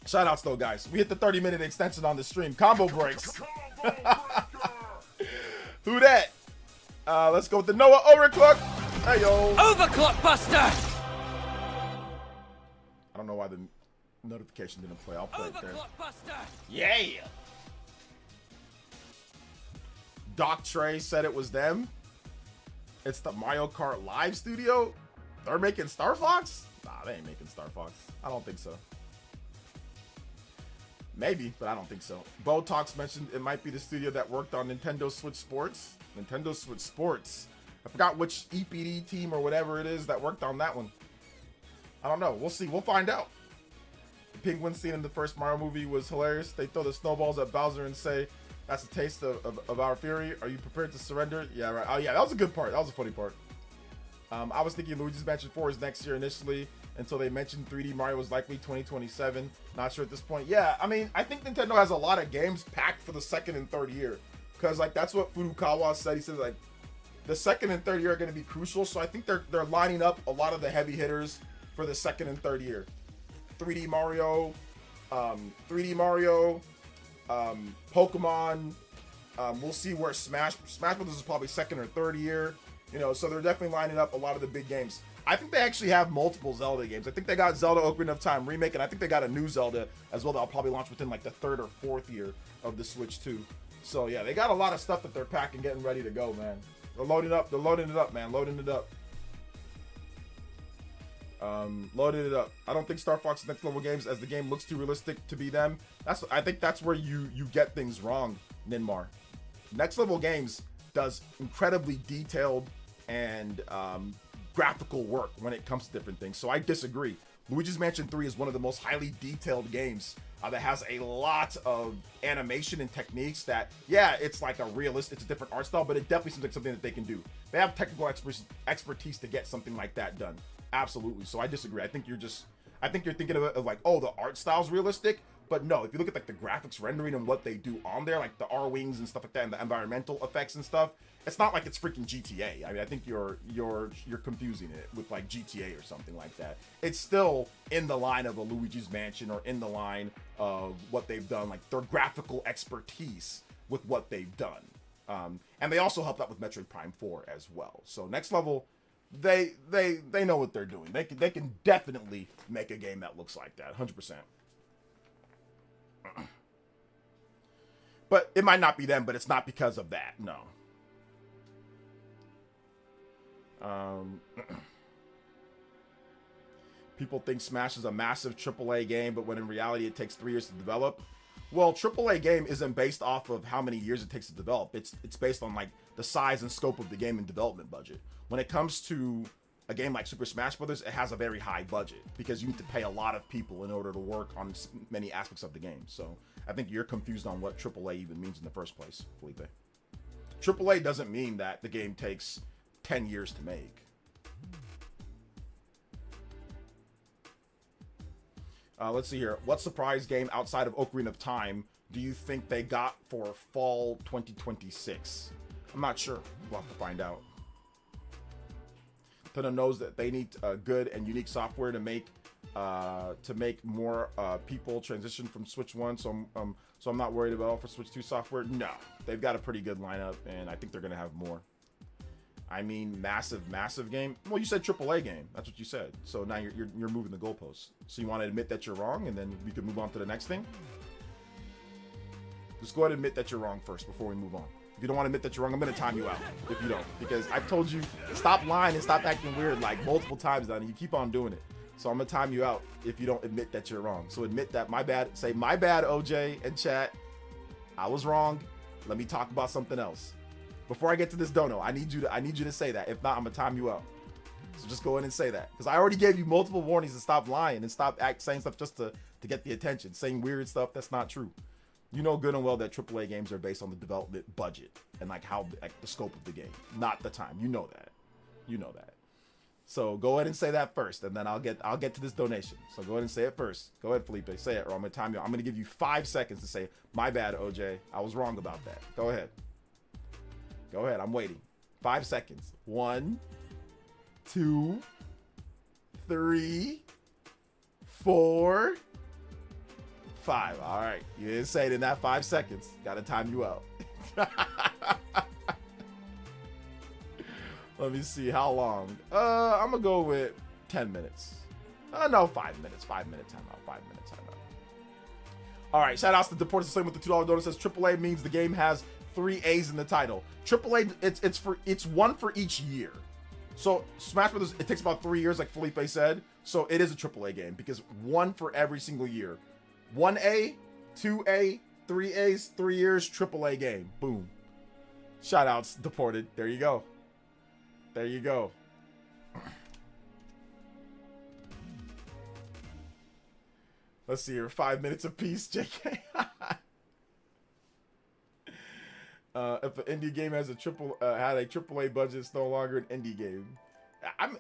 Shout outs though, guys. We hit the 30-minute extension on the stream. Combo breaks. Who that? Let's go with the Noah Overclock. Hey yo. Overclock Buster! I don't know why the notification didn't play. I'll play it there. Overclock Buster! Yeah. Doc Trey said it was them. It's the Mario Kart Live studio. They're making Star Fox? Nah, they ain't making Star Fox. I don't think so. Maybe, but I don't think so. Botox mentioned it might be the studio that worked on Nintendo Switch Sports. Nintendo Switch Sports. I forgot which EPD team or whatever it is that worked on that one. I don't know. We'll see. We'll find out. The penguin scene in the first Mario movie was hilarious. They throw the snowballs at Bowser and say, "That's a taste of our fury. Are you prepared to surrender?" Yeah, right. Oh, yeah, that was a good part. That was a funny part. I was thinking Luigi's Mansion 4 is next year initially until they mentioned 3D Mario was likely 2027. Not sure at this point. Yeah, I mean, I think Nintendo has a lot of games packed for the second and third year. Because, like, that's what Furukawa said. He said, like, the second and third year are going to be crucial. So I think they're lining up a lot of the heavy hitters for the second and third year. 3D Mario, Pokemon. We'll see where Smash Brothers is probably second or third year. You know, so they're definitely lining up a lot of the big games. I think they actually have multiple Zelda games. I think they got Zelda Ocarina of Time remake, and I think they got a new Zelda as well that'll probably launch within like the third or fourth year of the Switch 2. So yeah, they got a lot of stuff that they're packing, getting ready to go, man. They're loading up. They're loading it up, man. Loading it up. Loaded it up. I don't think Star Fox Next Level Games, as the game looks too realistic to be them. I think that's where you get things wrong, Ninmar. Next Level Games does incredibly detailed and graphical work when it comes to different things. So I disagree. Luigi's Mansion 3 is one of the most highly detailed games that has a lot of animation and techniques that, yeah, it's like it's a different art style, but it definitely seems like something that they can do. They have technical expertise to get something like that done. Absolutely. So I disagree. I think you're thinking of it of like, oh, the art style's realistic. But no, if you look at like the graphics rendering and what they do on there, like the R-wings and stuff like that, and the environmental effects and stuff, it's not like it's freaking GTA. I mean, I think you're confusing it with like GTA or something like that. It's still in the line of a Luigi's Mansion or in the line of what they've done, like their graphical expertise with what they've done. And they also helped out with Metroid Prime 4 as well. So Next Level, they know what they're doing. They can definitely make a game that looks like that, 100%. But it might not be them, but it's not because of that. No. People think Smash is a massive AAA game, but when in reality it takes 3 years to develop. Well, AAA game isn't based off of how many years it takes to develop. It's based on like the size and scope of the game and development budget. When it comes to a game like Super Smash Brothers, it has a very high budget because you need to pay a lot of people in order to work on many aspects of the game. So I think you're confused on what AAA even means in the first place, Felipe. AAA doesn't mean that the game takes 10 years to make. Let's see here. What surprise game outside of Ocarina of Time do you think they got for fall 2026? I'm not sure. We'll have to find out. Nintendo knows that they need good and unique software to make more people transition from Switch 1. So I'm not worried about for Switch 2 software. No, they've got a pretty good lineup, and I think they're gonna have more. I mean, massive game. Well, you said AAA game. That's what you said. So now you're moving the goalposts. So you want to admit that you're wrong, and then we can move on to the next thing. Just go ahead and admit that you're wrong first before we move on. If you don't want to admit that you're wrong, I'm going to time you out if you don't. Because I've told you, stop lying and stop acting weird like multiple times now, and you keep on doing it. So I'm going to time you out if you don't admit that you're wrong. So admit that, my bad. Say, my bad, OJ and chat. I was wrong. Let me talk about something else. Before I get to this dono, I need you to say that. If not, I'm going to time you out. So just go in and say that. Because I already gave you multiple warnings to stop lying and stop saying stuff just to get the attention. Saying weird stuff that's not true. You know good and well that AAA games are based on the development budget and like the scope of the game, not the time. You know that. You know that. So go ahead and say that first, and then I'll get to this donation. So go ahead and say it first. Go ahead, Felipe, say it, or I'm gonna time you. I'm gonna give you 5 seconds to say, my bad, OJ. I was wrong about that. Go ahead. Go ahead. I'm waiting. 5 seconds. 1, 2, 3, 4, 5. All right. You didn't say it in that 5 seconds. Got to time you out. Let me see how long. I'm going to go with 10 minutes. No, 5 minutes. 5 minute timeout. 5 minute timeout. All right. Shout outs to Deportes Slim with the $2 donut. Says AAA means the game has 3 A's in the title. AAA, it's one for each year. So Smash Brothers, it takes about 3 years, like Felipe said. So it is a AAA game because one for every single year. 1A, 2A, 3 A's, 3 years, AAA game. Boom. Shoutouts, Deported. There you go. There you go. Let's see here. 5 minutes apiece, JK. If an indie game has had a AAA budget, it's no longer an indie game.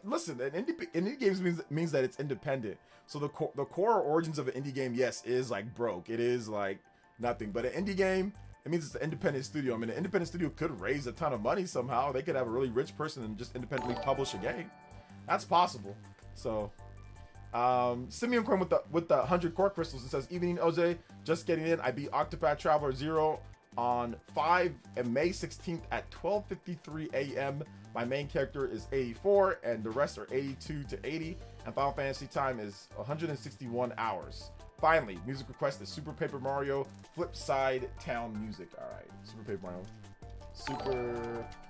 Listen, an indie games means that it's independent. So the core origins of an indie game, yes, is like broke. It is like nothing. But an indie game, it means it's an independent studio. I mean, an independent studio could raise a ton of money somehow. They could have a really rich person and just independently publish a game. That's possible. So, Simeon Coin with the 100 core crystals. It says, "Evening, OJ. Just getting in. I beat Octopath Traveler 0 on 5 and May 16th at 12:53 a.m. My main character is 84 and the rest are 82 to 80, and Final Fantasy time is 161 hours. Finally, music request is Super Paper Mario Flip Side Town music." All right, Super Paper Mario.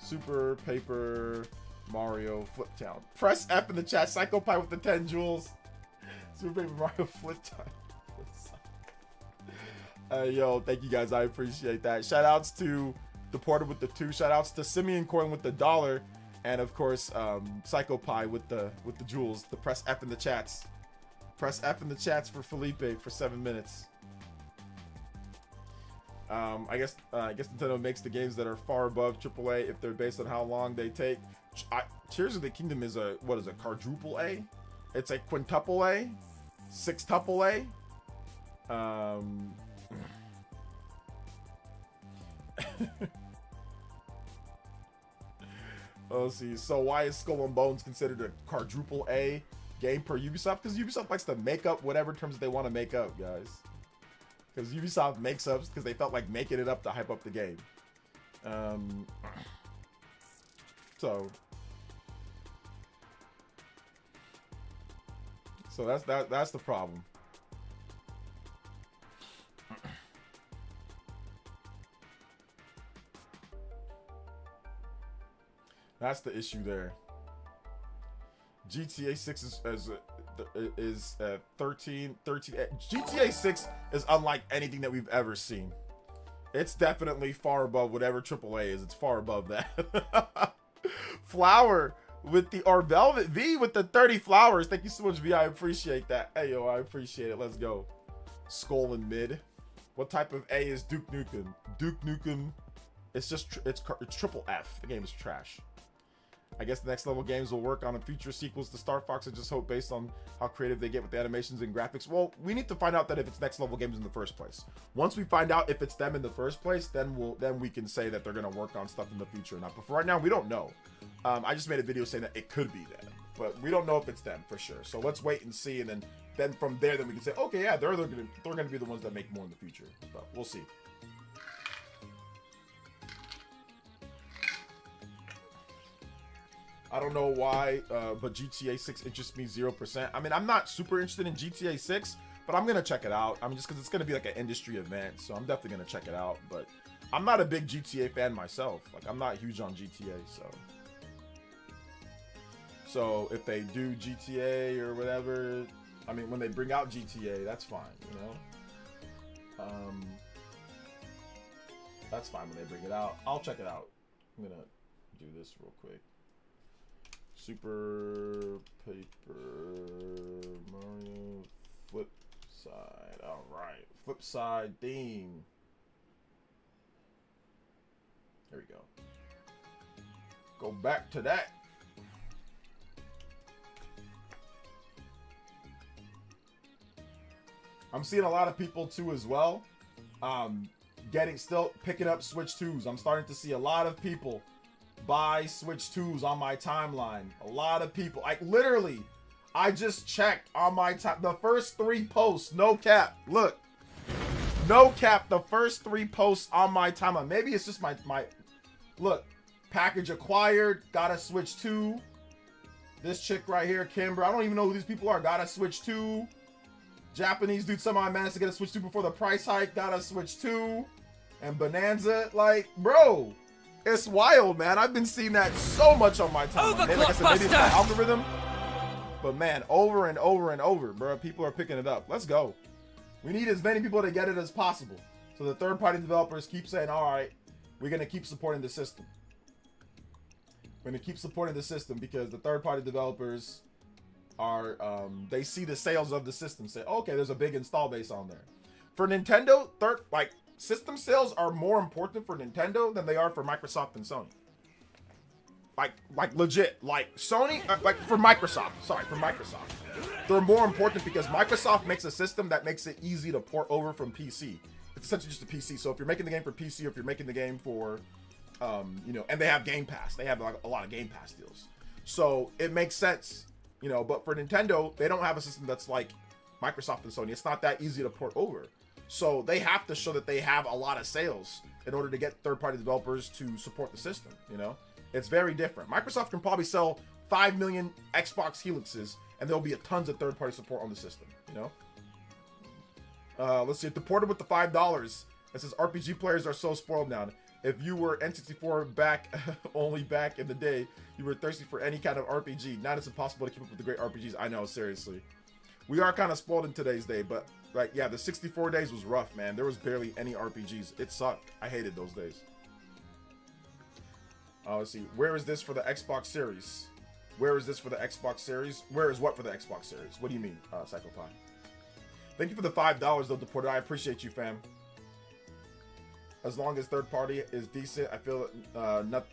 Super Paper Mario Flip Town. Press F in the chat. Psychopie with the 10 jewels. Super Paper Mario Flip Town. Yo, thank you guys. I appreciate that. Shout outs to Deported with the 2. Shout outs to Simeon Coin with the $1. And of course, Psychopie with the jewels. The press F in the chats. Press F in the chats for Felipe for 7 minutes. I guess Nintendo makes the games that are far above AAA if they're based on how long they take. Tears of the Kingdom is a quadruple A? It's a quintuple A, sextuple A. Let's see. So why is Skull and Bones considered a quadruple A game per Ubisoft? Because Ubisoft likes to make up whatever terms they want to make up, guys. Because Ubisoft makes up because they felt like making it up to hype up the game. So that's the problem. That's the issue there. GTA 6 is 13. GTA 6 is unlike anything that we've ever seen. It's definitely far above whatever AAA is. It's far above that. Flower with the, or Velvet V with the 30 flowers. Thank you so much, V. I appreciate that. Hey, yo, I appreciate it. Let's go. Skull and mid. What type of A is Duke Nukem? Duke Nukem. It's just, it's triple F. The game is trash. I guess the next level games will work on a future sequels to Star Fox. I just hope based on how creative they get with the animations and graphics. Well, we need to find out that if it's next level games in the first place. Once we find out if it's them in the first place, then we can say that they're gonna work on stuff in the future or not. But for right now, we don't know. I just made a video saying that it could be them, but we don't know if it's them for sure. So let's wait and see, and then from there, then we can say, okay, yeah, they're gonna be the ones that make more in the future. But we'll see. I don't know why, but GTA 6 interests me 0%. I mean, I'm not super interested in GTA 6, but I'm gonna check it out. I mean, just because it's gonna be like an industry event, so I'm definitely gonna check it out. But I'm not a big GTA fan myself. Like, I'm not huge on GTA, so if they do GTA or whatever, I mean, when they bring out GTA, that's fine, you know. That's fine when they bring it out. I'll check it out. I'm gonna do this real quick. Super Paper Mario Flip Side. All right, Flip Side theme. There we go. Go back to that. I'm seeing a lot of people too as well. Still picking up Switch 2s. I'm starting to see a lot of people buy Switch 2s on my timeline. A lot of people, like, literally, I just checked on my time. The first 3 posts, no cap. Look, no cap. The first 3 posts on my timeline. Maybe it's just my look. Package acquired. Got a Switch 2. This chick right here, Kimber. I don't even know who these people are. Got a Switch 2. Japanese dude somehow managed to get a Switch 2 before the price hike. Got a Switch 2. and Bonanza, like, bro, it's wild, man. I've been seeing that so much on my timeline. Like I said, maybe it's the algorithm, but man, over and over and over, bro, people are picking it up. Let's go. We need as many people to get it as possible. So the third-party developers keep saying, all right, we're going to keep supporting the system. We're going to keep supporting the system because the third-party developers are, they see the sales of the system, say, okay, there's a big install base on there. For Nintendo, system sales are more important for Nintendo than they are for Microsoft and Sony. Like legit, like Sony, for Microsoft, they're more important because Microsoft makes a system that makes it easy to port over from PC. It's essentially just a PC. So if you're making the game for PC, or if you're making the game for, you know, and they have Game Pass, they have like a lot of Game Pass deals. So it makes sense, you know, but for Nintendo, they don't have a system that's like Microsoft and Sony. It's not that easy to port over. So they have to show that they have a lot of sales in order to get third-party developers to support the system, you know? It's very different. Microsoft can probably sell 5 million Xbox Helixes, and there'll be tons of third-party support on the system, you know? Let's see, deported with the $5. It says RPG players are so spoiled now. If you were N64 only back in the day, you were thirsty for any kind of RPG. Now it's impossible to keep up with the great RPGs. I know, seriously. We are kind of spoiled in today's day, but like, yeah, the 64 days was rough, man. There was barely any RPGs. It sucked. I hated those days. Let's see. Where is this for the Xbox Series? Where is this for the Xbox Series? Where is what for the Xbox Series? What do you mean, Psychopod? Thank you for the $5, though, Deported. I appreciate you, fam. As long as third party is decent, I feel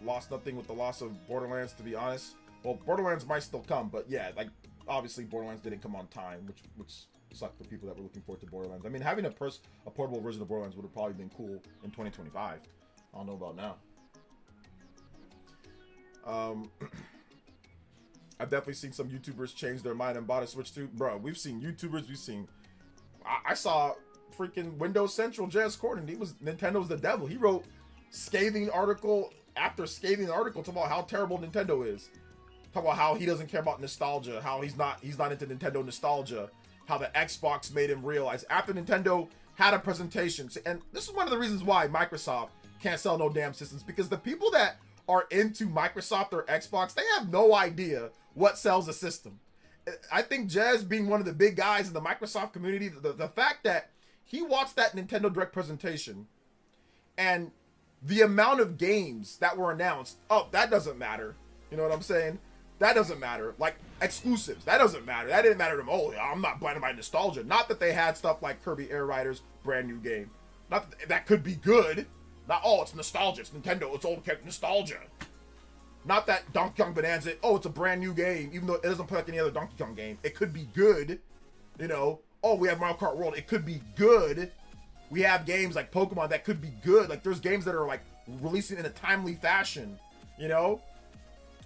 lost nothing with the loss of Borderlands, to be honest. Well, Borderlands might still come, but yeah, like, obviously Borderlands didn't come on time, which sucked for people that were looking forward to Borderlands. I mean, having a portable version of Borderlands would have probably been cool in 2025. I don't know about now. I've definitely seen some YouTubers change their mind and bought a Switch too. Bro, we've seen YouTubers, I saw freaking Windows Central Jazz Corden. Nintendo's the devil. He wrote scathing article after scathing article talking about how terrible Nintendo is. Talking about how he doesn't care about nostalgia, how he's not into Nintendo nostalgia, how the Xbox made him realize after Nintendo had a presentation. And this is one of the reasons why Microsoft can't sell no damn systems, because the people that are into Microsoft or Xbox, they have no idea what sells a system. I think Jazz, being one of the big guys in the Microsoft community, the fact that he watched that Nintendo Direct presentation and the amount of games that were announced, oh, that doesn't matter. You know what I'm saying? That doesn't matter. Like, exclusives, that doesn't matter. That didn't matter to him. Oh, I'm not blinded by nostalgia. Not that they had stuff like Kirby Air Riders, brand new game. Not that could be good. Not, oh, it's nostalgia. It's Nintendo. It's old nostalgia. Not that Donkey Kong Bonanza, oh, it's a brand new game, even though it doesn't play like any other Donkey Kong game. It could be good, you know. Oh, we have Mario Kart World. It could be good. We have games like Pokemon that could be good. Like, there's games that are, like, releasing in a timely fashion, you know.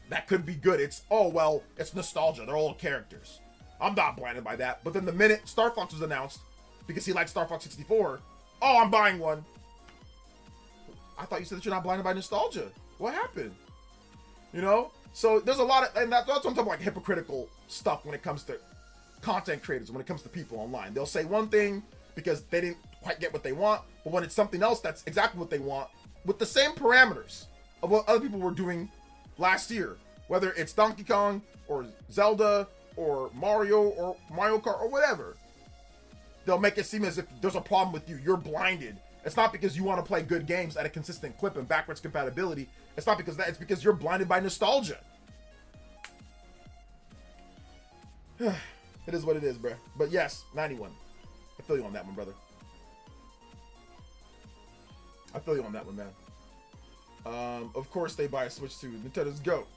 That could be good. It's, oh, well, it's nostalgia. They're old characters. I'm not blinded by that. But then the minute Star Fox was announced, because he liked Star Fox 64, oh, I'm buying one. I thought you said that you're not blinded by nostalgia. What happened? You know? So there's a lot of, and that's what I'm talking about, like hypocritical stuff when it comes to content creators, when it comes to people online. They'll say one thing because they didn't quite get what they want, but when it's something else that's exactly what they want, with the same parameters of what other people were doing last year, whether it's Donkey Kong or Zelda or Mario or Mario Kart or whatever, they'll make it seem as if there's a problem with you. You're blinded. It's not because you want to play good games at a consistent clip and backwards compatibility. It's not because that. It's because you're blinded by nostalgia. It is what it is, bro. But yes, 91. I feel you on that one, brother. I feel you on that one, man. Of course they buy a Switch too. Nintendo's GOAT.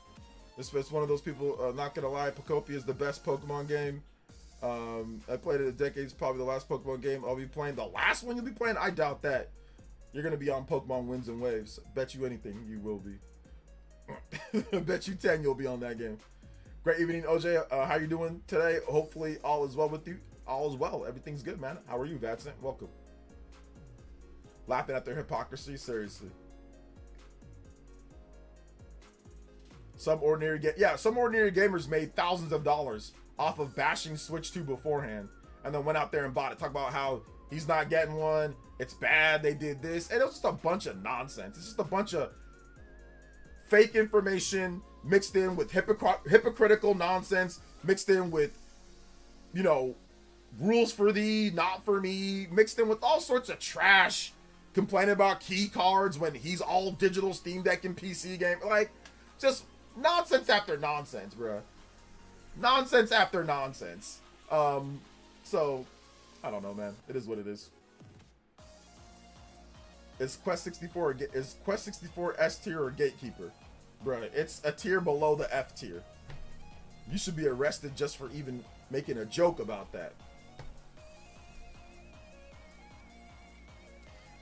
It's one of those people, not gonna lie, Pokopia is the best Pokemon game. I played it a decade. It's probably the last Pokemon game I'll be playing. The last one you'll be playing? I doubt that. You're gonna be on Pokemon Winds and Waves. Bet you anything you will be. Bet you 10 you'll be on that game. Great evening, OJ. How you doing today? Hopefully all is well with you. All is well. Everything's good, man. How are you, Vatsant? Welcome. Laughing at their hypocrisy? Seriously. Some ordinary gamers made thousands of dollars off of bashing Switch 2 beforehand, and then went out there and bought it. Talk about how He's not getting one. It's bad. They did this. And it was just a bunch of nonsense. It's just a bunch of fake information mixed in with hypocritical nonsense, mixed in with, you know, rules for thee, not for me, mixed in with all sorts of trash, complaining about key cards when he's all digital Steam Deck and PC game. Like, just nonsense after nonsense, bruh. Nonsense after nonsense. So, I don't know, man. It is what it is. Is Quest 64 S tier or Gatekeeper? Bruh, it's a tier below the F tier. You should be arrested just for even making a joke about that.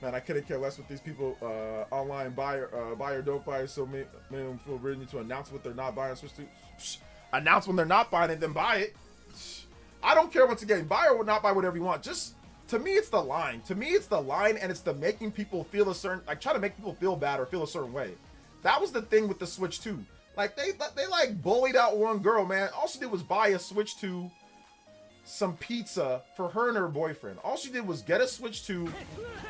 Man, I couldn't care less with these people online buy or don't buy, so many of them feel really need to announce what they're not buying. Switch to announce when they're not buying it, then buy it. I don't care once again. Buy or not buy whatever you want. Just, to me, it's the line. To me, it's the line, and it's the making people feel a certain, like, try to make people feel bad or feel a certain way. That was the thing with the Switch 2. Like, they like bullied out one girl, man. All she did was buy a Switch 2, some pizza for her and her boyfriend. All she did was get a Switch 2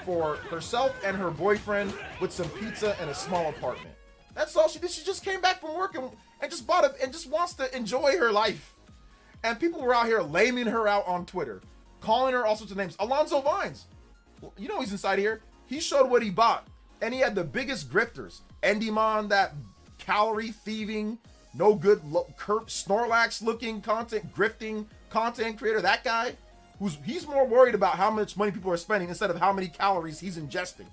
for herself and her boyfriend with some pizza and a small apartment. That's all she did. She just came back from work and just bought it and just wants to enjoy her life. And people were out here laming her out on Twitter, calling her all sorts of names. Alonzo Vines, you know he's inside here. He showed what he bought, and he had the biggest grifters. Endymon, that calorie thieving, no good, Snorlax looking content, grifting content creator, that guy, he's more worried about how much money people are spending instead of how many calories he's ingesting.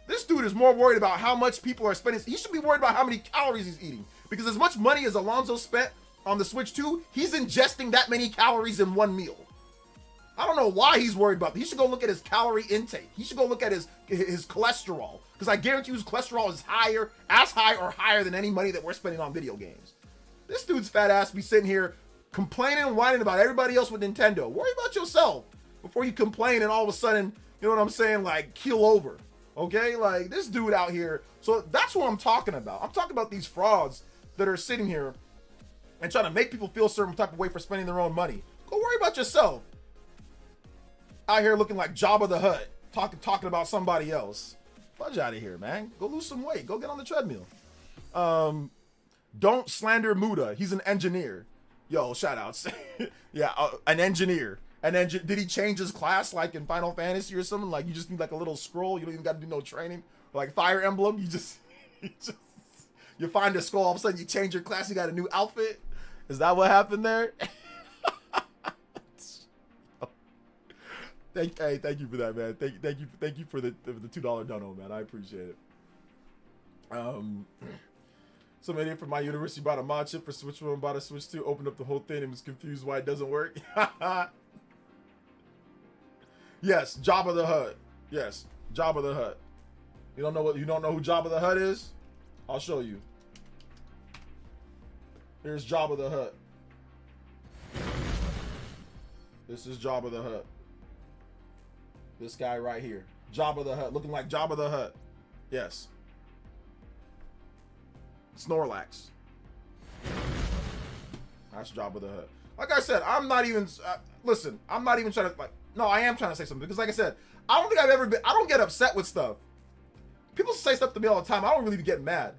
This dude is more worried about how much people are spending. He should be worried about how many calories he's eating, because as much money as Alonzo spent on the Switch 2, he's ingesting that many calories in one meal. I don't know why he's worried about that. He should go look at his calorie intake. He should go look at his cholesterol, because I guarantee you his cholesterol is as high or higher than any money that we're spending on video games. This dude's fat ass be sitting here complaining and whining about everybody else with Nintendo. Worry about yourself before you complain and all of a sudden, you know what I'm saying, like, keel over. Okay? Like, this dude out here. So that's what I'm talking about. I'm talking about these frauds that are sitting here and trying to make people feel a certain type of way for spending their own money. Go worry about yourself. Out here looking like Jabba the Hutt, talking about somebody else. Fudge out of here, man. Go lose some weight. Go get on the treadmill. Don't slander Muda. He's an engineer. Yo, shout outs. Yeah, an engineer. Did he change his class like in Final Fantasy or something? Like, you just need like a little scroll. You don't even got to do no training. Like Fire Emblem, you find a scroll, all of a sudden you change your class, you got a new outfit. Is that what happened there? Thank you for that, man. Thank you for the $2 dono, man. I appreciate it. Some idiot from my university bought a mod chip for Switch 1, bought a Switch 2, opened up the whole thing and was confused why it doesn't work. Yes, Jabba the Hutt. Yes, Jabba the Hutt. You don't know who Jabba the Hutt is? I'll show you. Here's Jabba the Hutt. This is Jabba the Hutt. This guy right here. Jabba the Hutt. Looking like Jabba the Hutt. Yes. Snorlax. That's Jabba the Hutt. Like I said, I'm not even... listen, I'm not even trying to... No, I am trying to say something. Because like I said, I don't think I've ever been... I don't get upset with stuff. People say stuff to me all the time. I don't really be getting mad.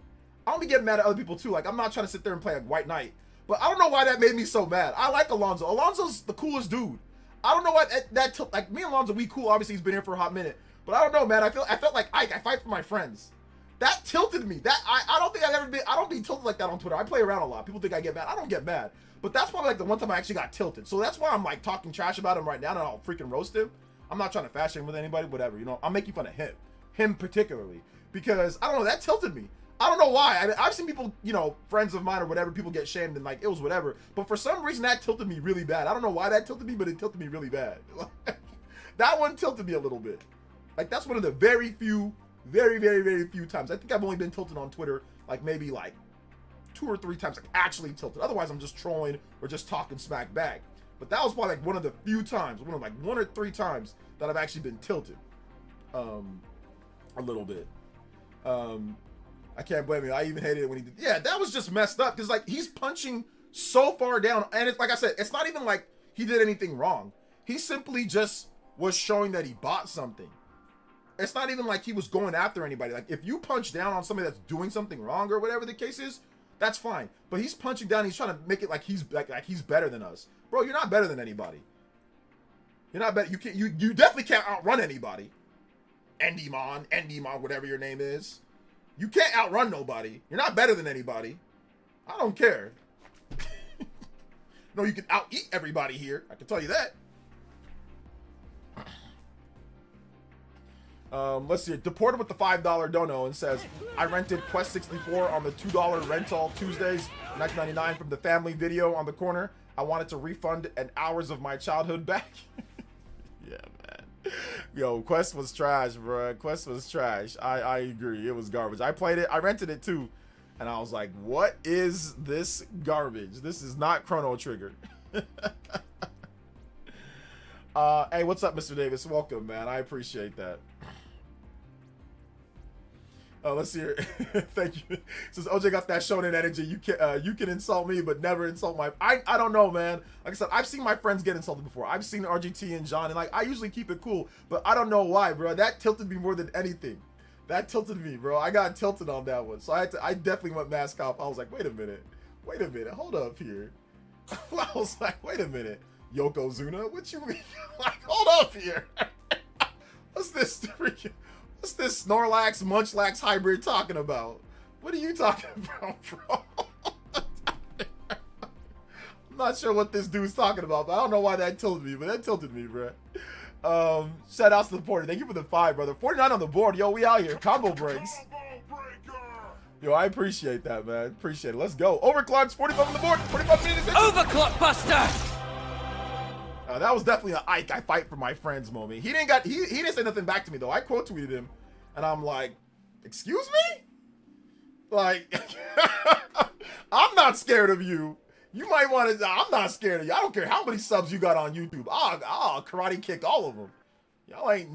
I don't be getting mad at other people too. Like, I'm not trying to sit there and play like White Knight. But I don't know why that made me so mad. I like Alonzo. Alonzo's the coolest dude. I don't know what like me and Alonzo, we cool. Obviously, he's been here for a hot minute. But I don't know, man. I felt like Ike. I fight for my friends. That tilted me. I don't think I've ever been. I don't be tilted like that on Twitter. I play around a lot. People think I get mad. I don't get mad. But that's probably like the one time I actually got tilted. So that's why I'm like talking trash about him right now, and I'll freaking roast him. I'm not trying to fash him with anybody, whatever. You know, I'm making fun of him particularly, because I don't know, that tilted me. I don't know why. I mean, I've seen people, you know, friends of mine or whatever, people get shamed and like it was whatever. But for some reason that tilted me really bad. I don't know why that tilted me, but it tilted me really bad. That one tilted me a little bit. Like, that's one of the very few times. I think I've only been tilted on Twitter like maybe like 2 or 3 times, like actually tilted. Otherwise I'm just trolling or just talking smack back. But that was probably like one of the few times, like 1 or 3 times that I've actually been tilted. A little bit. I can't blame you. I even hated it when he did. Yeah, that was just messed up, because like he's punching so far down, and it's like I said, it's not even like he did anything wrong. He simply just was showing that he bought something. It's not even like he was going after anybody. Like, if you punch down on somebody that's doing something wrong or whatever the case is, that's fine. But he's punching down. He's trying to make it like he's better than us, bro. You're not better than anybody. You're not better. You definitely can't outrun anybody. Endymon, whatever your name is. You can't outrun nobody. You're not better than anybody. I don't care. No, you can out-eat everybody here. I can tell you that. Let's see. Deported with the $5 dono and says, I rented Quest 64 on the $2 rental Tuesdays, $19.99 from the family video on the corner. I wanted to refund an hours of my childhood back. Yeah, man. Yo, Quest was trash, bro. Quest was trash. I agree. It was garbage. I played it. I rented it too. And I was like, what is this garbage? This is not Chrono Trigger. Hey, what's up, Mr. Davis? Welcome, man. I appreciate that. Let's see here. Thank you. Says OJ got that shonen energy. You can insult me, but never insult my. I don't know, man. Like I said, I've seen my friends get insulted before. I've seen RGT and John, and like I usually keep it cool, but I don't know why, bro. That tilted me more than anything. That tilted me, bro. I got tilted on that one, so I definitely went mask off. I was like, wait a minute, hold up here. I was like, wait a minute, Yokozuna, what you mean? Like, hold up here. What's this freaking? What's this Snorlax Munchlax hybrid talking about? What are you talking about, bro? I'm not sure what this dude's talking about, but I don't know why that tilted me, but that tilted me, bro. Shout outs to the porter. Thank you for the 5, brother. 49 on the board. Yo, we out here. Combo breaks. Yo, I appreciate that, man. Appreciate it. Let's go. Overclocks, 45 on the board. 45 minutes. Overclock Buster! That was definitely a Ike, I fight for my friends moment. He didn't say nothing back to me though. I quote tweeted him, and I'm like, "Excuse me? Like, I'm not scared of you. You might want to. I'm not scared of you. I don't care how many subs you got on YouTube. I'll karate kick all of them. Y'all ain't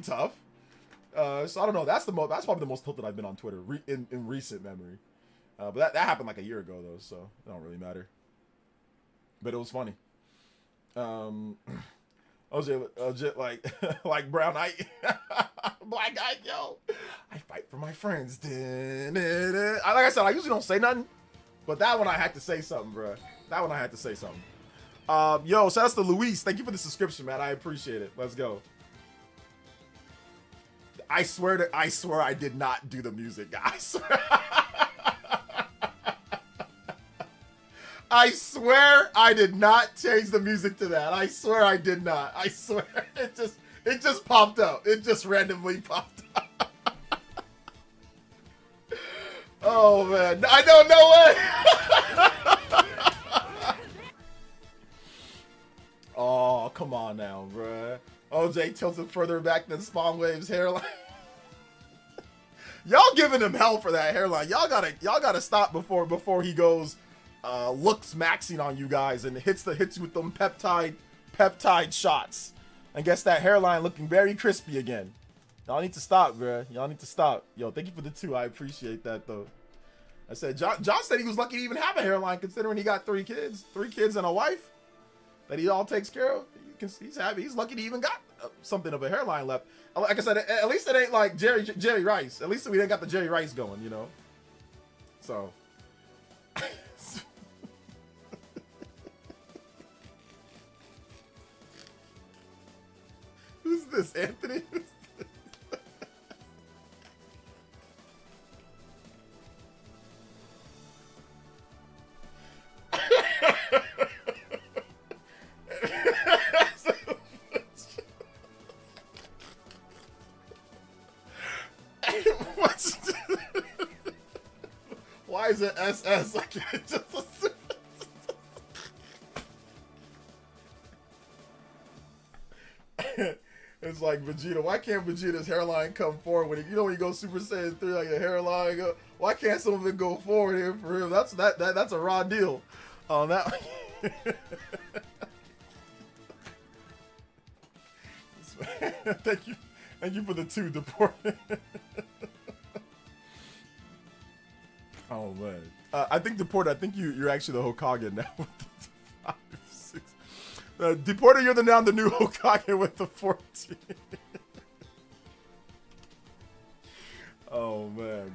tough. So I don't know. That's probably the most tilted I've been on Twitter in recent memory. But that happened like a year ago though, so it don't really matter. But it was funny. OJ like brown eye, black eye, yo. I fight for my friends. Like I said, I usually don't say nothing, but that one I had to say something, bro. That one I had to say something. Yo, shout out to Luis. Thank you for the subscription, man. I appreciate it. Let's go. I swear I did not do the music, guys. I swear I did not change the music to that. I swear I did not. I swear it just popped up. It just randomly popped up. Oh man, I don't know what. Oh, come on now, bruh. OJ tilted further back than Spawn Wave's hairline. Y'all giving him hell for that hairline. Y'all gotta stop before he goes looks maxing on you guys and hits you with them peptide shots and gets that hairline looking very crispy again. Y'all need to stop, bruh. Y'all need to stop. Yo, thank you for the 2. I appreciate that though. I said John said he was lucky to even have a hairline considering he got 3 kids and a wife that he all takes care of. He's happy. He's lucky to even got something of a hairline left. Like I said, at least it ain't like Jerry Rice. At least we ain't got the Jerry Rice going, you know. So. Who's this, Anthony? Why is it SS? I can't just assume. It's like Vegeta. Why can't Vegeta's hairline come forward when when you go Super Saiyan 3, like a hairline go? Why can't some of it go forward here for him? That's a raw deal on that. Thank you for the 2 deport. Oh man, I think deport. I think you're actually the Hokage now. 5, 6. Deporter, you're now the new Hokage with the 14. Oh man.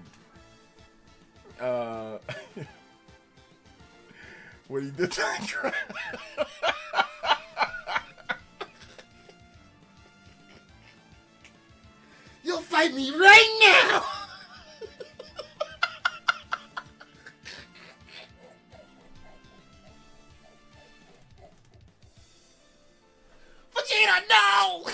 When he did that. You'll fight me right now. Vegeta, no!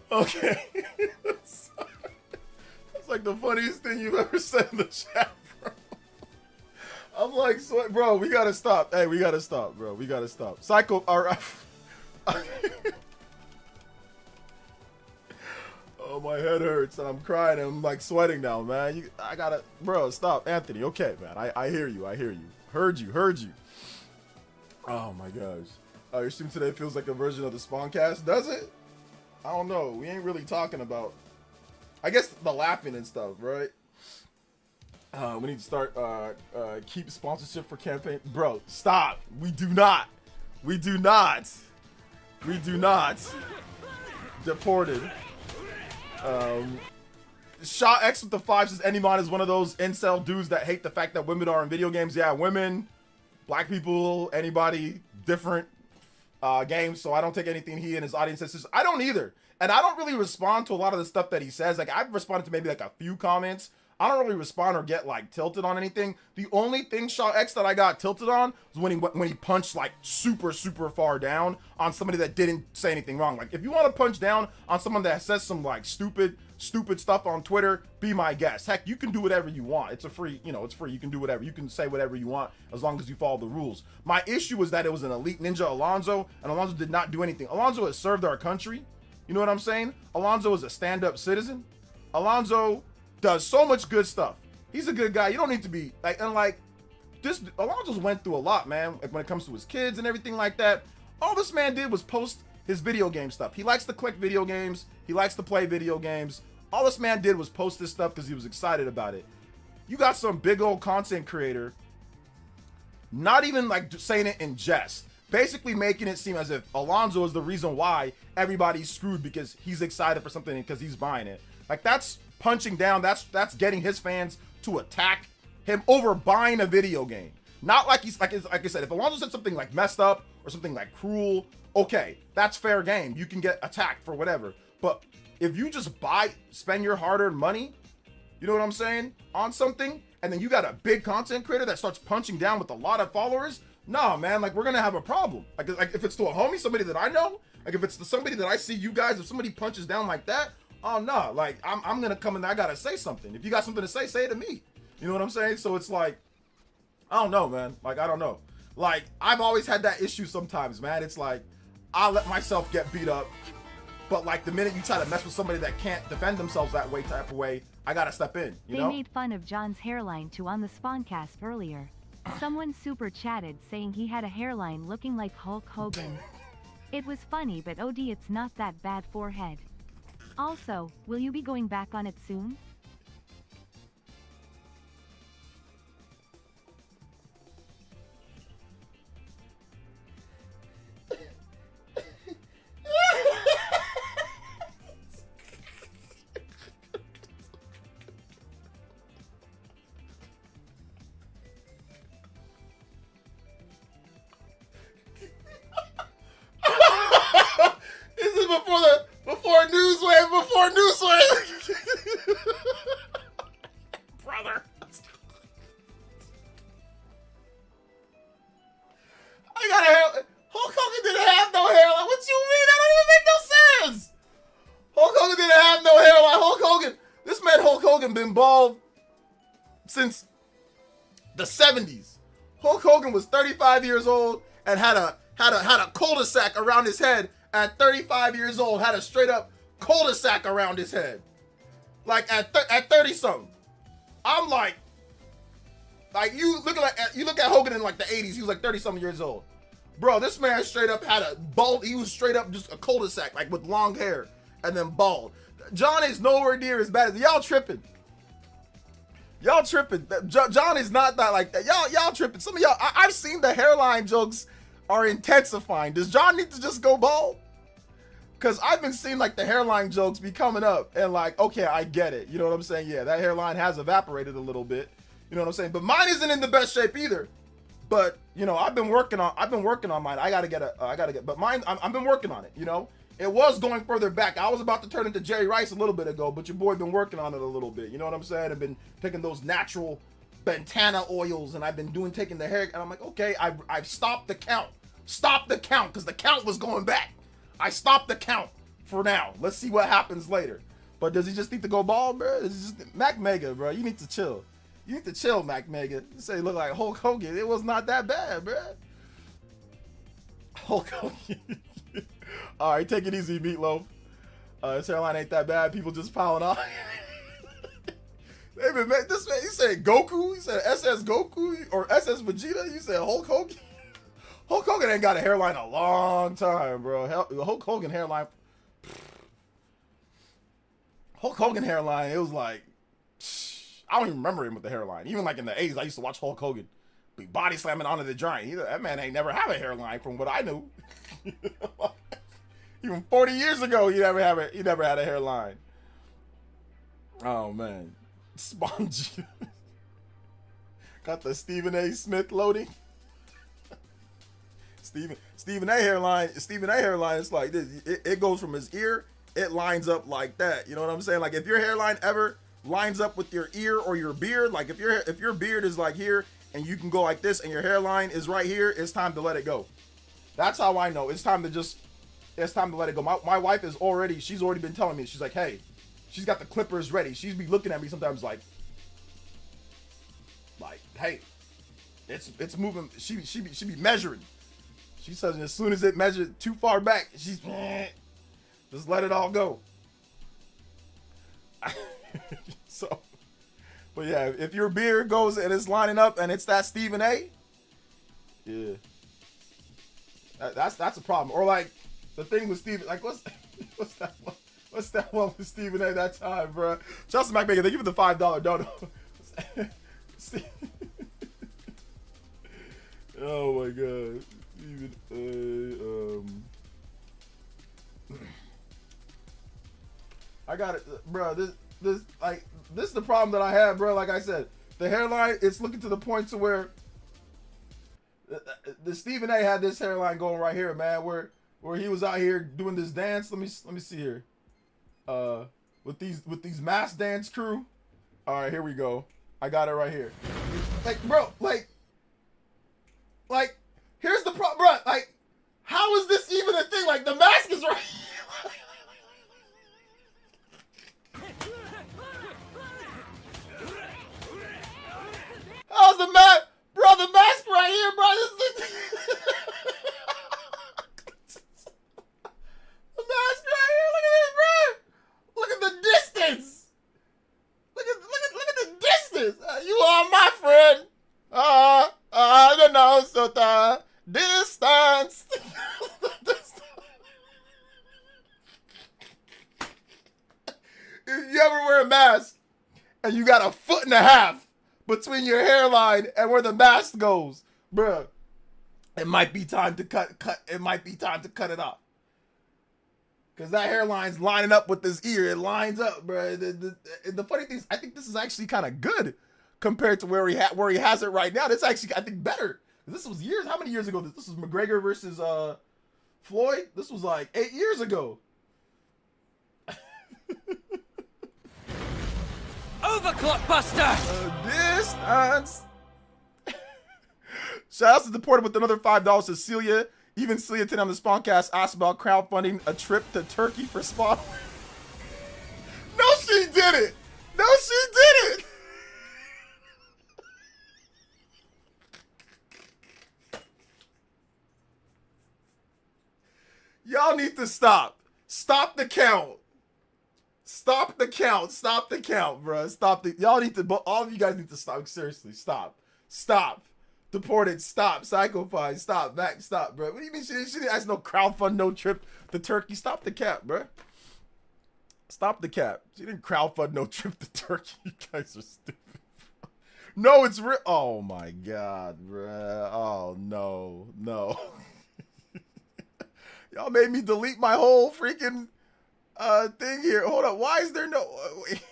Okay. That's like the funniest thing you've ever said in the chat, bro. I'm like, bro, we gotta stop. Hey, we gotta stop, bro. We gotta stop. Psycho. Alright. Oh, my head hurts and I'm crying and I'm like sweating now, man. I gotta, bro, stop. Anthony, okay, man. I hear you. I hear you. Heard you. Oh my gosh. Your stream today feels like a version of the Spawncast, does it? I don't know. We ain't really talking about, I guess, the laughing and stuff, right? We need to start keep sponsorship for campaign. Bro, stop. We do not. Deported. Shot X with the 5 says Anymon is one of those incel dudes that hate the fact that women are in video games. Yeah, women, black people, anybody, different games. So I don't take anything he and his audience says. I don't either. And I don't really respond to a lot of the stuff that he says. Like, I've responded to maybe like a few comments. I don't really respond or get like tilted on anything. The only thing Shaw X that I got tilted on was when he punched like super far down on somebody that didn't say anything wrong. Like, if you want to punch down on someone that says some like stupid stuff on Twitter, be my guest. Heck, you can do whatever you want. It's a free, it's free. You can do whatever. You can say whatever you want as long as you follow the rules. My issue was that it was an elite ninja, Alonzo, and Alonzo did not do anything. Alonzo has served our country. You know what I'm saying? Alonzo is a stand-up citizen. Alonzo does so much good stuff. He's a good guy. You don't need to be like, and like this, Alonzo's went through a lot, man. Like when it comes to his kids and everything like that. All this man did was post his video game stuff. He likes to click video games. He likes to play video games. All this man did was post this stuff because he was excited about it. You got some big old content creator, not even like saying it in jest, basically making it seem as if Alonzo is the reason why everybody's screwed because he's excited for something and because he's buying it. Like, that's punching down. That's getting his fans to attack him over buying a video game. Not like he's like I said, if Alonzo said something like messed up or something like cruel, okay, that's fair game. You can get attacked for whatever. But if you just spend your hard-earned money, you know what I'm saying, on something, and then you got a big content creator that starts punching down with a lot of followers, nah, man, like, we're gonna have a problem. Like if it's to a homie, somebody that I know, like if it's to somebody that I see you guys, if somebody punches down like that, oh no, like I'm gonna come in there, I gotta say something. If you got something to say it to me. You know what I'm saying? So it's like, I don't know, man. Like, I don't know. Like, I've always had that issue sometimes, man. It's like, I'll let myself get beat up, but like the minute you try to mess with somebody that can't defend themselves that way, type of way, I gotta step in, you know? They made fun of John's hairline too on the Spawncast earlier. Someone super chatted saying he had a hairline looking like Hulk Hogan. It was funny, but OD, it's not that bad forehead. Also, will you be going back on it soon? Before Newswave. Brother. I got a hair. Hulk Hogan didn't have no hairline. What you mean? That don't even make no sense. Hulk Hogan didn't have no hairline. Hulk Hogan. This man Hulk Hogan been bald since the 70s. Hulk Hogan was 35 years old and had a cul-de-sac around his head. At 35 years old, had a straight up cul-de-sac around his head. Like at 30 something. I'm like, Like you look at Hogan in like the 80s. He was like 30-something years old. Bro, this man straight up had a bald. He was straight up just a cul-de-sac, like with long hair and then bald. John is nowhere near as bad as y'all tripping. Y'all tripping. John is not that like that. Y'all tripping. Some of y'all, I've seen the hairline jokes are intensifying. Does John need to just go bald? Because I've been seeing like the hairline jokes be coming up and like, okay, I get it. You know what I'm saying? Yeah, that hairline has evaporated a little bit. You know what I'm saying? But mine isn't in the best shape either. But you know, I've been working on mine. I gotta get, but mine, I've been working on it. You know, it was going further back. I was about to turn into Jerry Rice a little bit ago, but your boy been working on it a little bit. You know what I'm saying? I've been taking those natural Bentana oils, and I've been taking the hair, and I'm like, okay, I've stopped the count. Stop the count, because the count was going back. I stopped the count for now. Let's see what happens later. But does he just need to go bald, bro? Is just Mac Mega, bro? You need to chill. You need to chill, Mac Mega. You say look like Hulk Hogan. It was not that bad, bro. Hulk Hogan. All right, take it easy, Meatloaf. His hairline ain't that bad. People just piling on. Hey, man, this man, you said Goku. You said SS Goku or SS Vegeta. You said Hulk Hogan. Hulk Hogan ain't got a hairline a long time, bro. Hulk Hogan hairline. Hulk Hogan hairline. It was like. I don't even remember him with the hairline. Even like in the 80s, I used to watch Hulk Hogan be body slamming onto the giant. That man ain't never have a hairline from what I knew. Even 40 years ago, he never had a hairline. Oh man. Spongy. Got the Stephen A. Smith loading. Stephen A. hairline is like this. It goes from his ear, it lines up like that. You know what I'm saying? Like if your hairline ever lines up with your ear or your beard, like if your beard is like here and you can go like this and your hairline is right here, it's time to let it go. That's how I know it's time to let it go. My wife she's already been telling me, she's like, hey, she's got the clippers ready. She's be looking at me sometimes like, hey, it's moving. She be measuring. She says as soon as it measures too far back, she's just let it all go. So, but yeah, if your beard goes and it's lining up and it's that Stephen A, yeah, that's a problem. Or like the thing with Stephen, like what's that one with Stephen A that time, bro? Justin McMahon, thank you for the $5 dono. Oh my god. I got it, bro. This is the problem that I have, bro. Like I said, the hairline, it's looking to the point to where the Stephen A had this hairline going right here, man, where he was out here doing this dance. Let me see here. With these mass dance crew. All right, here we go. I got it right here. Like, bro, like here's the problem, bro. Like, how is this even a thing? Like, the mask is right. How's the mask, bro? The mask right here, bro. The mask right here. Look at this, bro. Look at the distance. Look at the distance. You are my friend. I don't know, so the distance. If you ever wear a mask and you got a 1.5 feet between your hairline and where the mask goes, bruh, it might be time to cut. It might be time to cut it off. Cause that hairline's lining up with this ear. It lines up, bruh. The funny thing is, I think this is actually kind of good compared to where he has it right now. That's actually, I think, better. This was years. How many years ago? This was McGregor versus Floyd. This was like 8 years ago. Overclock Buster! Distance. Shout out to the porter with another $5 to Celia. Even Celia today on the Spawncast asked about crowdfunding a trip to Turkey for Spawn. No, she didn't. No, she didn't. Y'all need to stop. Stop the count. Stop the count. Stop the count, bro. Stop the. Y'all need to. All of you guys need to stop. Seriously, stop. Stop. Deported. Stop. Psychopath. Stop. Back. Stop, bro. What do you mean she didn't ask no crowdfund, no trip to Turkey? Stop the cap, bro. Stop the cap. She didn't crowdfund no trip to Turkey. You guys are stupid. No, it's real. Oh my God, bro. Oh no, no. Y'all made me delete my whole freaking thing here. Hold up. Why is there no? Wait.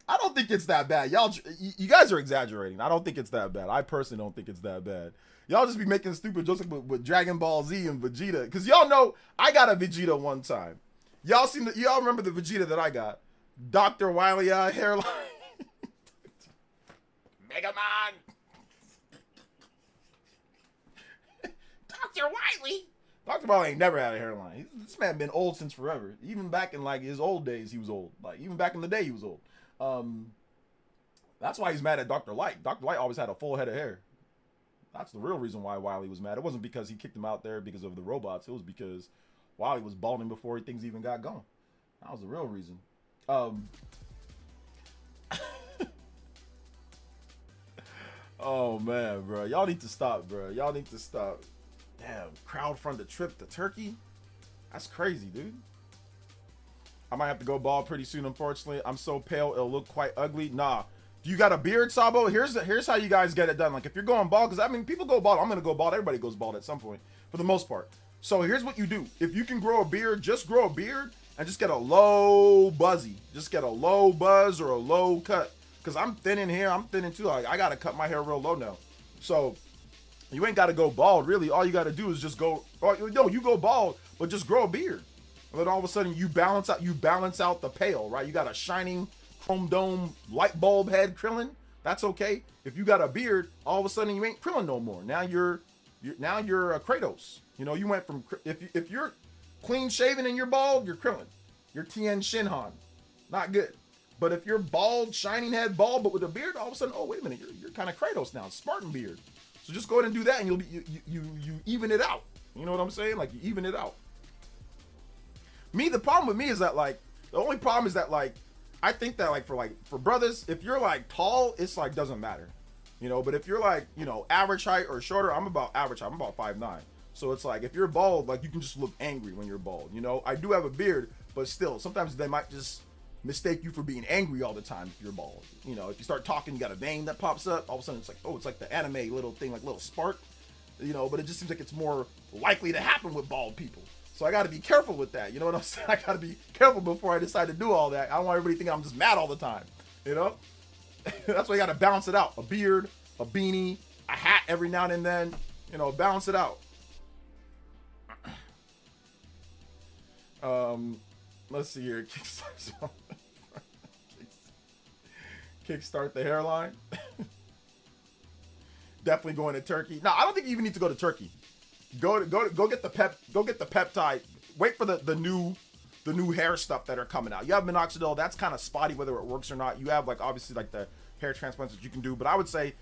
I don't think it's that bad. You guys are exaggerating. I don't think it's that bad. I personally don't think it's that bad. Y'all just be making stupid jokes with Dragon Ball Z and Vegeta. Because y'all know I got a Vegeta one time. Y'all remember the Vegeta that I got? Dr. Wily hairline. Mega Man. Dr. Wily. Dr. Wily ain't never had a hairline. This man been old since forever. Even back in like his old days, he was old. Like even back in the day, he was old. That's why he's mad at Dr. Light. Dr. Light always had a full head of hair. That's the real reason why Wily was mad. It wasn't because he kicked him out there because of the robots. It was because Wily was balding before things even got going. That was the real reason. Oh man, bro. Y'all need to stop, bro. Y'all need to stop. Damn, crowdfund the trip to Turkey? That's crazy, dude. I might have to go bald pretty soon, unfortunately. I'm so pale, it'll look quite ugly. Nah. You got a beard, Sabo? Here's how you guys get it done. Like, if you're going bald, because, I mean, people go bald. I'm going to go bald. Everybody goes bald at some point, for the most part. So, here's what you do. If you can grow a beard, just grow a beard and just get a low buzzy. Just get a low buzz or a low cut. Because I'm thinning here. I'm thinning, too. Like, I got to cut my hair real low now. So, you ain't got to go bald, really. All you got to do is just go... No, you go bald, but just grow a beard. And then all of a sudden you balance out the pale, right? You got a shining chrome dome light bulb head Krillin. That's okay. If you got a beard, all of a sudden you ain't Krillin no more. Now you're a Kratos. You know, you went from if you're clean shaven and you're bald, you're Krillin. You're Tien Shinhan. Not good. But if you're bald, shining head bald, but with a beard, all of a sudden, oh wait a minute, you're kind of Kratos now, Spartan beard. So just go ahead and do that, and you'll be you even it out. You know what I'm saying? Like you even it out. Me, the problem with me is that like the only problem is that like I think that like for brothers, if you're like tall, it's like doesn't matter, you know. But if you're like average height or shorter, I'm about average height. I'm about 5'9". So it's like if you're bald, like you can just look angry when you're bald. You know, I do have a beard, but still, sometimes they might just mistake you for being angry all the time if you're bald. You know, if you start talking, you got a vein that pops up. All of a sudden, it's like it's like the anime little thing, like little spark. You know, but it just seems like it's more likely to happen with bald people. So I got to be careful with that. You know what I'm saying? I got to be careful before I decide to do all that. I don't want everybody thinking I'm just mad all the time. You know? That's why you got to balance it out. A beard, a beanie, a hat every now and then. You know, balance it out. Let's see here. Kickstart the hairline. Definitely going to Turkey. No, I don't think you even need to go to Turkey. Go get the peptide. Wait for the new hair stuff that are coming out. You have minoxidil. That's kind of spotty whether it works or not. You have like obviously like the hair transplants that you can do, but I would say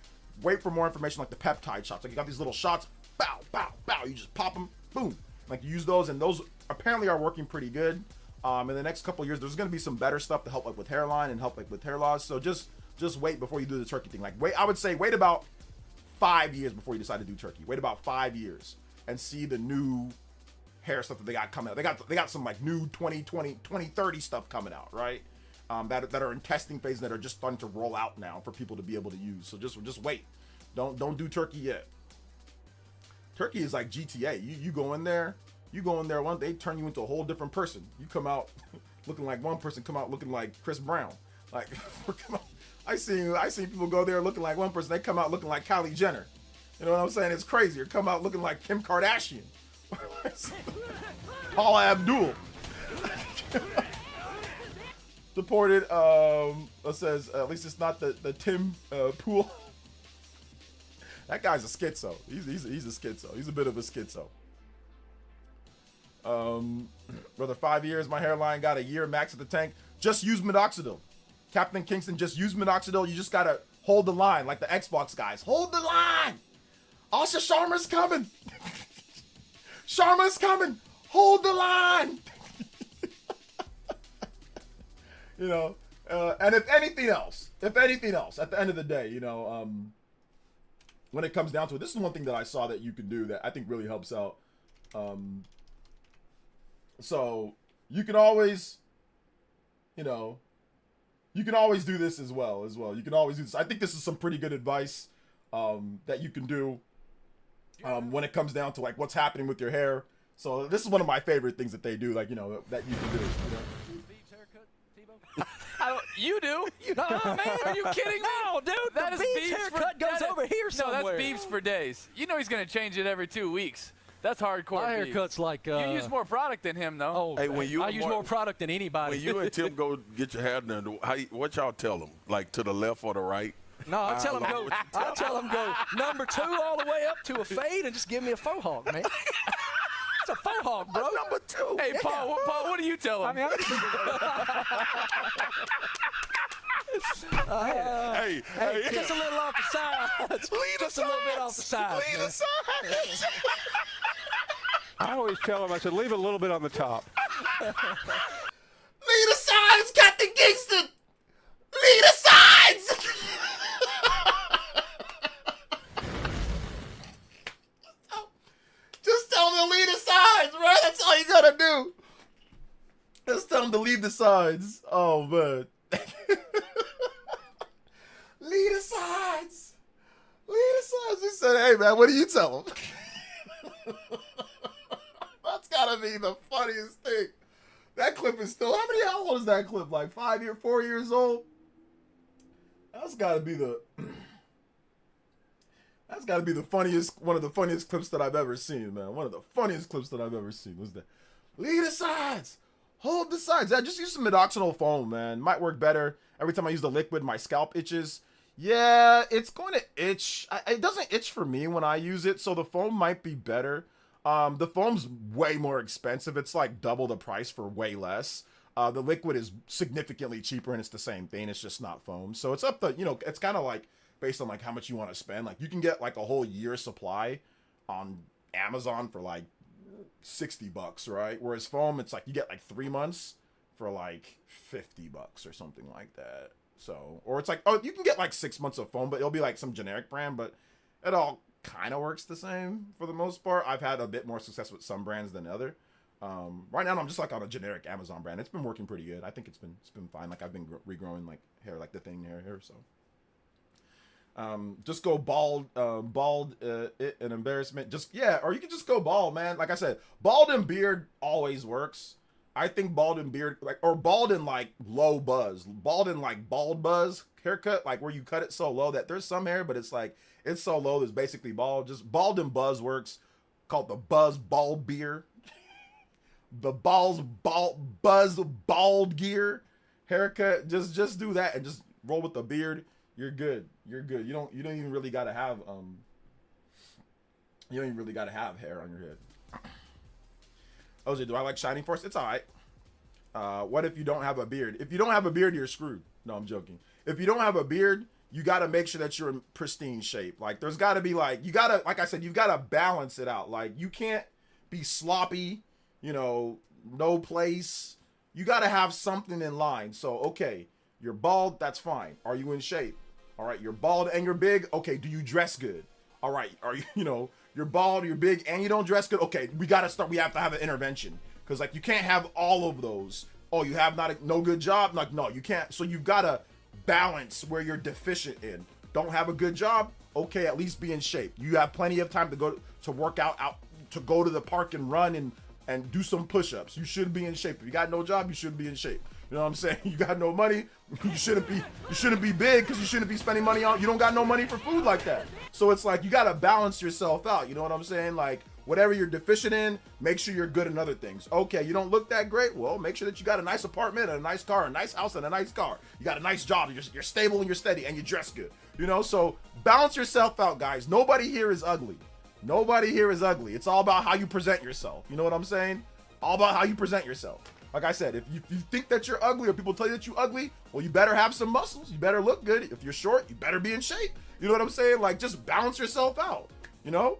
wait for more information like the peptide shots. Like you got these little shots. Bow, bow, bow. You just pop them. Boom. Like you use those, and those apparently are working pretty good. In the next couple of years, there's going to be some better stuff to help like with hairline and help like with hair loss. So just wait before you do the Turkey thing. Like I would say wait about 5 years before you decide to do Turkey. Wait about 5 years and see the new hair stuff that they got coming out. They got some like new 2030 stuff coming out, right? That are in testing phase that are just starting to roll out now for people to be able to use. So just wait. Don't do Turkey yet. Turkey is like GTA. You go in there one day, turn you into a whole different person. You come out looking like one person, come out looking like Chris Brown. Like I seen people go there looking like one person, they come out looking like Kylie Jenner. You know what I'm saying? It's crazy. Or come out looking like Kim Kardashian. Paula Abdul. Deported. It says at least it's not the Tim Pool. That guy's a schizo. He's a schizo. He's a bit of a schizo. Brother, 5 years. My hairline got a year max at the tank. Just use minoxidil. Captain Kingston, just use minoxidil. You just gotta hold the line like the Xbox guys. Hold the line. Asha Sharma's coming. Sharma's coming. Hold the line. You know, And if anything else, at the end of the day, you know, when it comes down to it, this is one thing that I saw that you can do that I think really helps out. So you can always, you know, you can always do this as well. You can always do this. I think this is some pretty good advice that you can do when it comes down to like what's happening with your hair. So this is one of my favorite things that they do, like, you know, that you can do. You know? You do? Man, are you kidding me? No, dude, That the is Beebs Beebs haircut goes over here somewhere. No, that's Beebs for days. You know he's going to change it every 2 weeks. That's hardcore. My Beebs. haircut's like. You use more product than him, though. Oh, Hey, when you I use more product than anybody. When you and Tim go get your hair done, what y'all tell them? Like to the left or the right? No, I tell him go. I tell him go number 2 all the way up to a fade and just give me a faux hawk, man. It's a faux hawk, bro. Number 2. Hey, Paul, what do you tell him? I mean, Hey, just a little off the sides. Just a little bit off the sides. Leave man. the sides. I always tell him, I said, leave a little bit on the top. Lead the sides, Captain Kingston! Lead the sides! Just tell him to lead the sides, right? That's all you gotta do. Just tell him to leave the sides. Oh, man. Lead the sides. Lead the sides. He said, hey, man, what do you tell him? That's gotta be the funniest thing. That clip is still, how old is that clip? Like 4 years old? That's gotta be the funniest, one of the funniest clips that I've ever seen, man. One of the funniest clips that I've ever seen was that. Lead the sides. Hold the sides. Yeah, just use some minoxidil foam, man. Might work better. Every time I use the liquid, my scalp itches. Yeah, it's going to itch. It doesn't itch for me when I use it, so the foam might be better. The foam's way more expensive. It's like double the price for way less. The liquid is significantly cheaper, and it's the same thing. It's just not foam. So it's up to, you know, it's kind of like based on like how much you want to spend. Like you can get like a whole year's supply on Amazon for like $60, right? Whereas foam, it's like you get like 3 months for like $50 or something like that. So, or it's like, oh, you can get like 6 months of foam, but it'll be like some generic brand, but it all kind of works the same for the most part. I've had a bit more success with some brands than other. Right now I'm just like on a generic Amazon brand. It's been working pretty good. I think it's been fine. Like I've been regrowing like hair, like the thing hair. So, just go bald, an embarrassment. Just, yeah. Or you can just go bald, man. Like I said, bald and beard always works. I think bald and beard, like, or bald and like low buzz, bald and like bald buzz haircut, like where you cut it so low that there's some hair, but it's like, it's so low that's basically bald. Just bald and buzz works, called the buzz bald beer. The buzz bald gear haircut. Just do that and just roll with the beard. You're good. You're good. You don't even really gotta have hair on your head. OJ, do I like Shining Force? It's alright. What if you don't have a beard? If you don't have a beard, you're screwed. No, I'm joking. If you don't have a beard, you gotta make sure that you're in pristine shape. Like there's gotta be like, you gotta, like I said, you've gotta balance it out. Like you can't be sloppy, you know, no place. You gotta have something in line. So, okay, you're bald, that's fine. Are you in shape? All right, you're bald and you're big. Okay, do you dress good? All right, are you, you know, you're bald, you're big, and you don't dress good. Okay, we have to have an intervention. Because, like, you can't have all of those. Oh, you have no good job? Like, no, you can't. So you've got to balance where you're deficient in. Don't have a good job? Okay, at least be in shape. You have plenty of time to go to work out to go to the park and run and do some push-ups. You should be in shape. If you got no job, you shouldn't be in shape. You know what I'm saying? You got no money, you shouldn't be big because you shouldn't be spending money on, you don't got no money for food like that. So it's like, you got to balance yourself out. You know what I'm saying? Like, whatever you're deficient in, make sure you're good in other things. Okay, you don't look that great? Well, make sure that you got a nice apartment and a nice car, a nice house and a nice car. You got a nice job, you're stable and you're steady and you dress good. You know, so balance yourself out, guys. Nobody here is ugly. Nobody here is ugly. It's all about how you present yourself. You know what I'm saying? All about how you present yourself. Like I said, if you think that you're ugly or people tell you that you're ugly, well, you better have some muscles. You better look good. If you're short, you better be in shape. You know what I'm saying? Like, just balance yourself out. You know?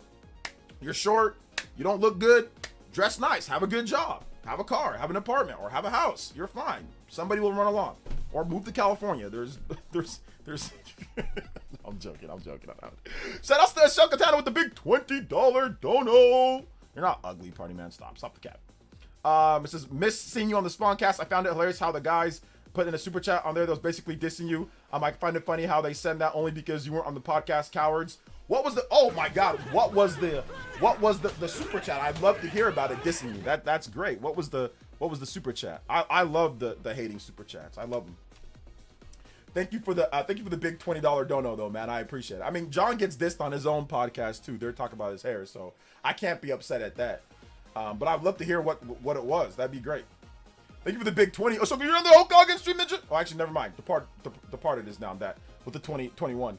You're short. You don't look good. Dress nice. Have a good job. Have a car. Have an apartment. Or have a house. You're fine. Somebody will run along. or move to California. There's I'm joking. Shout out to Shell Katana with the big $20 dono. You're not ugly, party man. Stop the cap. It says, miss seeing you on the Spawncast. I found it hilarious how the guys put in a super chat on there that was basically dissing you. I find it funny how they send that only because you weren't on the podcast, cowards. What was the, oh my God, what was the super chat? I'd love to hear about it dissing you. That's great. What was the super chat? I love the hating super chats. I love them. Thank you for the big $20 dono though, man. I appreciate it. I mean, John gets dissed on his own podcast too. They're talking about his hair, so I can't be upset at that. But I'd love to hear what it was. That'd be great. Thank you for the big 20. Oh, so you're on the Hokagen stream, Ninja? Oh, actually, never mind. Departed is now that with the 21.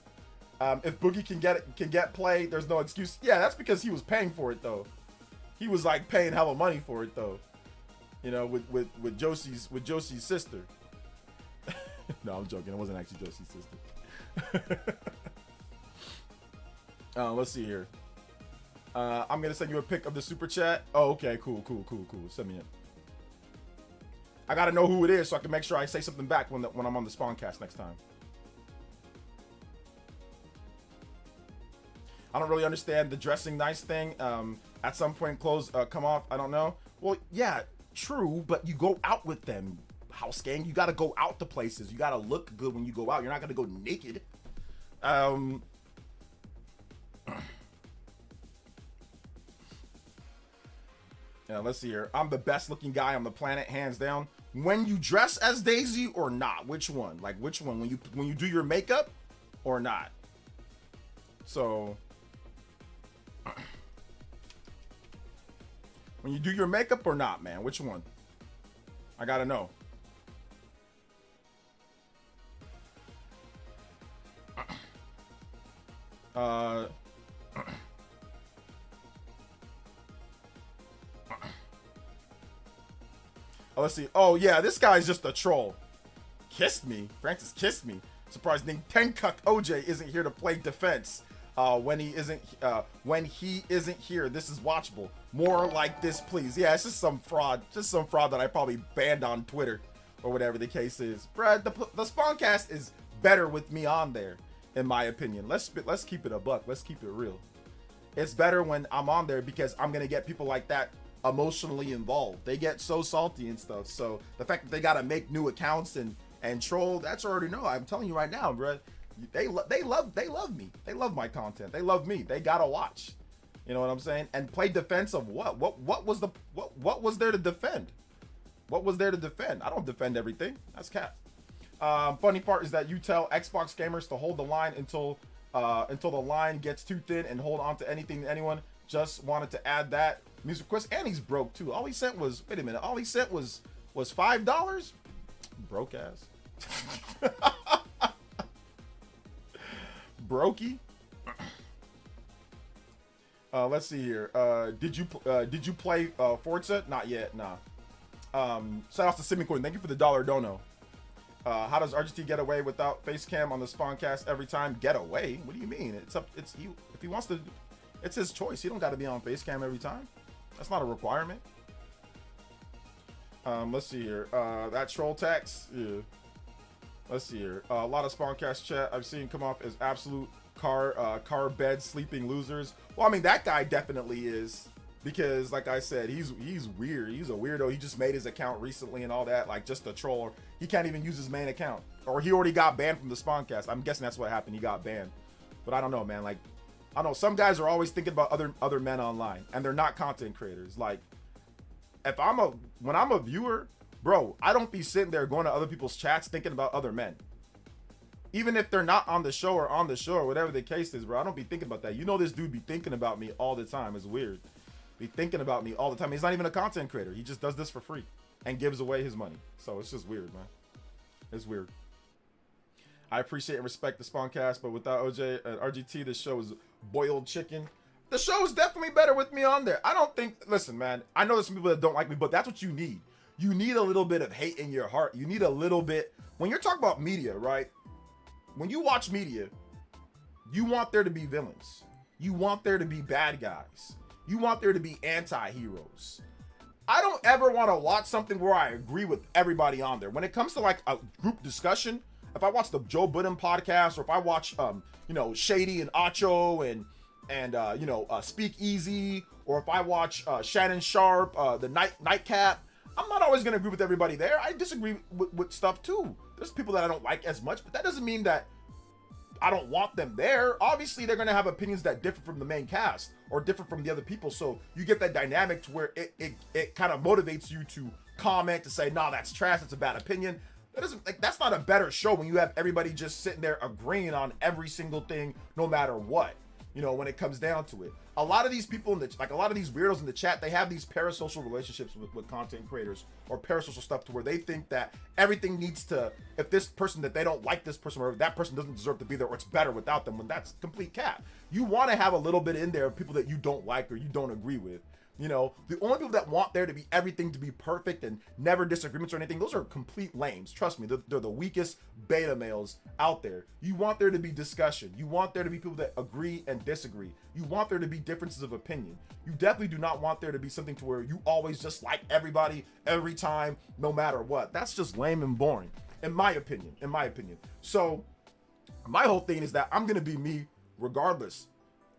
If Boogie can get play, there's no excuse. Yeah, that's because he was paying for it though. He was like paying hella money for it though. You know, with Josie's sister. No, I'm joking. It wasn't actually Josie's sister. Let's see here. I'm gonna send you a pic of the super chat. Oh, okay, cool. Send me it. I gotta know who it is so I can make sure I say something back when I'm on the Spawncast next time. I don't really understand the dressing nice thing. At some point, clothes come off. I don't know. Well, yeah, true, but you go out with them, house gang. You gotta go out to places. You gotta look good when you go out. You're not gonna go naked. Yeah, let's see here. I'm the best looking guy on the planet, hands down. When you dress as Daisy or not? Which one? Like which one? When you do your makeup or not? So when you do your makeup or not, man? Which one? I gotta know. Oh, let's see. Oh, yeah, this guy's just a troll. Kissed me. Francis kissed me. Surprised Tenkuck OJ isn't here to play defense. When he isn't here, this is watchable. More like this, please. Yeah, it's just some fraud. Just some fraud that I probably banned on Twitter or whatever the case is. Brad, the Spawncast is better with me on there, in my opinion. Let's keep it a buck. Let's keep it real. It's better when I'm on there because I'm gonna get people like that emotionally involved. They get so salty and stuff. So the fact that they gotta make new accounts and troll, that's already know. I'm telling you right now, bro. They love me. They love my content. They love me. They gotta watch. You know what I'm saying? And play defense of what? What was there to defend? What was there to defend? I don't defend everything. That's cap. Funny part is that you tell Xbox gamers to hold the line until the line gets too thin and hold on to anything. Anyone just wanted to add that music request, and he's broke too. All he sent was $5. Broke ass. Brokey. Let's see here. Did you play Forza? Not yet. Nah. Shout out to Simicoin. Thank you for the $1 dono. How does RGT get away without face cam on the Spawncast every time? Get away? What do you mean? If he wants to, it's his choice. He don't got to be on face cam every time. That's not a requirement. Let's see here. That troll tax. Yeah. Let's see here. A lot of Spawncast chat I've seen come off as absolute car bed sleeping losers. Well, I mean, that guy definitely is, because like I said, he's weird. He's a weirdo. He just made his account recently and all that, like just a troll. He can't even use his main account, or he already got banned from the Spawncast. I'm guessing that's what happened. He got banned, but I don't know, man. Like, I don't know. Some guys are always thinking about other men online, and they're not content creators. Like, when I'm a viewer, bro, I don't be sitting there going to other people's chats thinking about other men. Even if they're not on the show or whatever the case is, bro, I don't be thinking about that. You know, this dude be thinking about me all the time. It's weird. Be thinking about me all the time. He's not even a content creator. He just does this for free and gives away his money. So it's just weird, man. It's weird. I appreciate and respect the Spawncast, but without OJ and RGT, this show is boiled chicken. The show is definitely better with me on there. I don't think, listen, man, I know there's some people that don't like me, but that's what you need. You need a little bit of hate in your heart. You need a little bit, when you're talking about media, right? When you watch media, you want there to be villains. You want there to be bad guys. You want there to be anti-heroes. I don't ever want to watch something where I agree with everybody on there. When it comes to like a group discussion, if I watch the Joe Budden podcast, or if I watch, Shady and Acho and Speak Easy, or if I watch Shannon Sharp, the Nightcap, I'm not always going to agree with everybody there. I disagree with stuff too. There's people that I don't like as much, but that doesn't mean that I don't want them there. Obviously, they're going to have opinions that differ from the main cast or differ from the other people. So you get that dynamic to where it kind of motivates you to comment, to say, no, that's trash, that's a bad opinion. That's not a better show when you have everybody just sitting there agreeing on every single thing, no matter what. When it comes down to it, a lot of these people a lot of these weirdos in the chat, they have these parasocial relationships with content creators, or parasocial stuff, to where they think that everything needs to, if this person, that they don't like this person, or that person doesn't deserve to be there, or it's better without them, when that's complete cap. You want to have a little bit in there of people that you don't like or you don't agree with. The only people that want there to be everything to be perfect and never disagreements or anything, those are complete lames. Trust me, they're the weakest beta males out there. You want there to be discussion. You want there to be people that agree and disagree. You want there to be differences of opinion. You definitely do not want there to be something to where you always just like everybody every time, no matter what. That's just lame and boring, in my opinion. So my whole thing is that I'm going to be me regardless.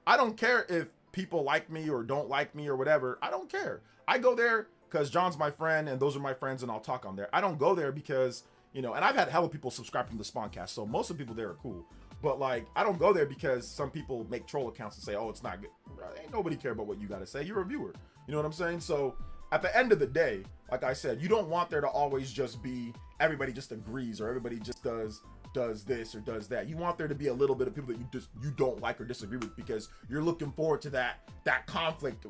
I don't care if people like me or don't like me or whatever. I don't care. I go there because John's my friend and those are my friends, and I'll talk on there. I don't go there because, and I've had hella people subscribe to the Spawncast, so most of the people there are cool. But I don't go there because some people make troll accounts and say, oh, it's not good. Bro, ain't nobody care about what you got to say. You're a viewer. You know what I'm saying? So at the end of the day, like I said, you don't want there to always just be everybody just agrees or everybody just does this or does that. You want there to be a little bit of people that you don't like or disagree with, because you're looking forward to that conflict,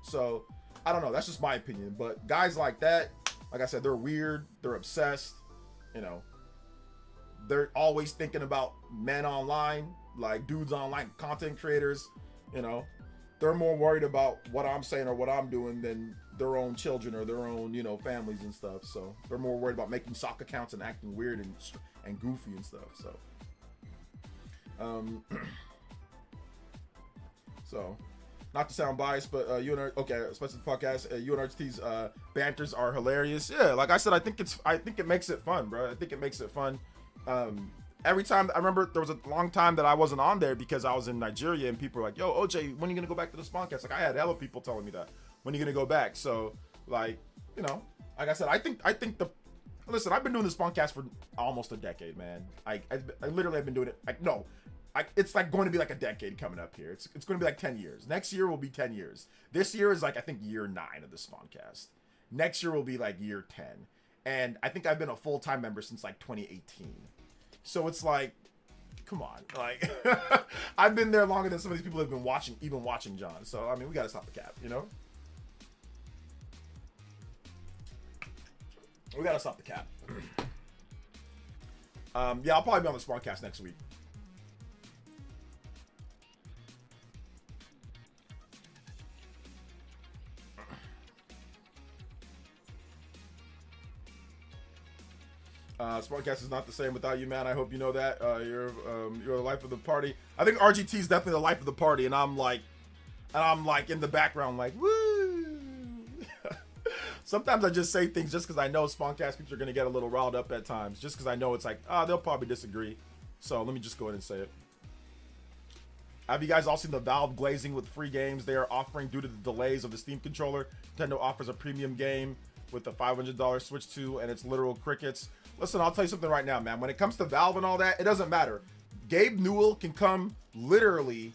So I don't know, that's just my opinion. But guys like that, like I said, they're weird, they're obsessed, they're always thinking about men online, like dudes online, content creators, they're more worried about what I'm saying or what I'm doing than their own children or their own, families and stuff. So they're more worried about making sock accounts and acting weird and goofy and stuff. So, so not to sound biased, but especially the podcast, you and RT's banters are hilarious. Yeah, like I said, I think it makes it fun, bro. I think it makes it fun. Every time, I remember there was a long time that I wasn't on there because I was in Nigeria, and people were like, yo, OJ, when are you gonna go back to the Spawncast? Like, I had hella people telling me that, when are you gonna go back? So like I said, I think listen, I've been doing this Spawncast for almost a decade, man. I literally have been doing it. It's like going to be like a decade coming up here. It's going to be like 10 years. Next year will be 10 years. This year is like, I think, year 9 of the Spawncast. Next year will be like year 10. And I think I've been a full-time member since like 2018. So it's like, come on. Like, I've been there longer than some of these people have been watching John. So, I mean, we got to stop the cap, We got to stop the cap. Yeah, I'll probably be on the Spawncast next week. Spawncast is not the same without you, man. I hope you know that. You're the life of the party. I think RGT is definitely the life of the party, and I'm like in the background, like, woo. Sometimes I just say things just because I know Spawncast people are gonna get a little riled up at times, just because I know it's like, they'll probably disagree. So let me just go ahead and say it. Have you guys all seen the Valve glazing with free games they are offering due to the delays of the Steam controller? Nintendo offers a premium game with a $500 Switch 2, and it's literal crickets. Listen, I'll tell you something right now, man. When it comes to Valve and all that, it doesn't matter. Gabe Newell can come, literally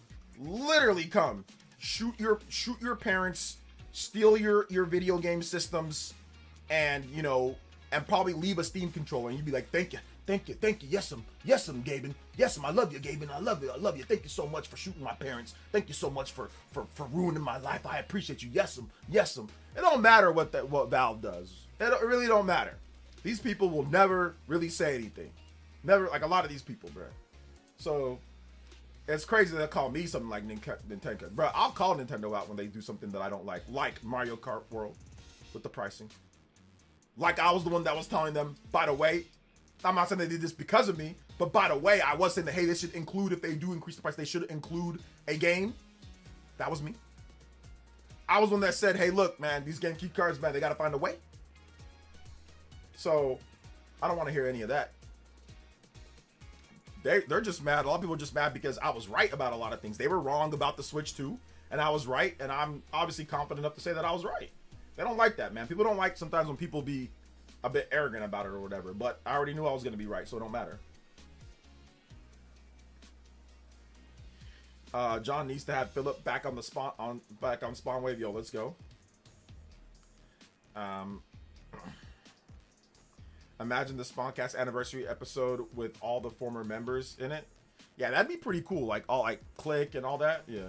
come, shoot your parents, steal your video game systems, and and probably leave a Steam controller, and you'd be like, thank you, yes, Gaben, yes, I love you, Gaben, I love you, thank you so much for shooting my parents, thank you so much for ruining my life, I appreciate you, yes. It don't matter what Valve does. It really don't matter. These people will never really say anything, never, like a lot of these people, bro. So it's crazy they call me something like Nintendo, bro. I'll call Nintendo out when they do something that I don't like Mario Kart World with the pricing. Like, I was the one that was telling them, by the way, I'm not saying they did this because of me, but by the way, I was saying that, hey, they should include, if they do increase the price, they should include a game. That was me. I was one that said, hey, look, man, these GameCube cards, man, they got to find a way. So I don't want to hear any of that. They're just mad. A lot of people are just mad because I was right about a lot of things. They were wrong about the Switch 2, and I was right, and I'm obviously confident enough to say that I was right. They don't like that, man. People don't like sometimes when people be a bit arrogant about it or whatever, but I already knew I was going to be right, so it don't matter. John needs to have Philip back on the spawn wave. Yo, let's go. Imagine the Spawncast anniversary episode with all the former members in it. Yeah, that'd be pretty cool. Like all like Click and all that. Yeah.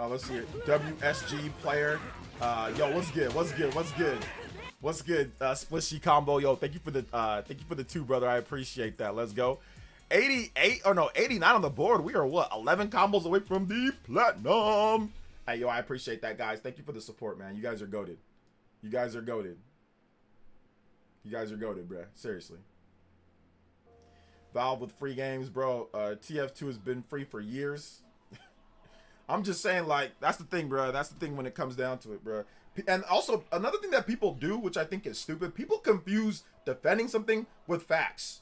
Let's see it. WSG player. Yo, what's good? What's good? What's good? What's good? Splishy combo. Yo, thank you for the 2, brother. I appreciate that. Let's go. 88 or no, 89 on the board. We are what? 11 combos away from the platinum. Hey, yo, I appreciate that, guys. Thank you for the support, man. You guys are goated. You guys are goated. You guys are goated, bruh. Seriously. Valve with free games, bro. TF2 has been free for years. I'm just saying, like, that's the thing, bro. That's the thing when it comes down to it, bro. And also, another thing that people do, which I think is stupid, people confuse defending something with facts.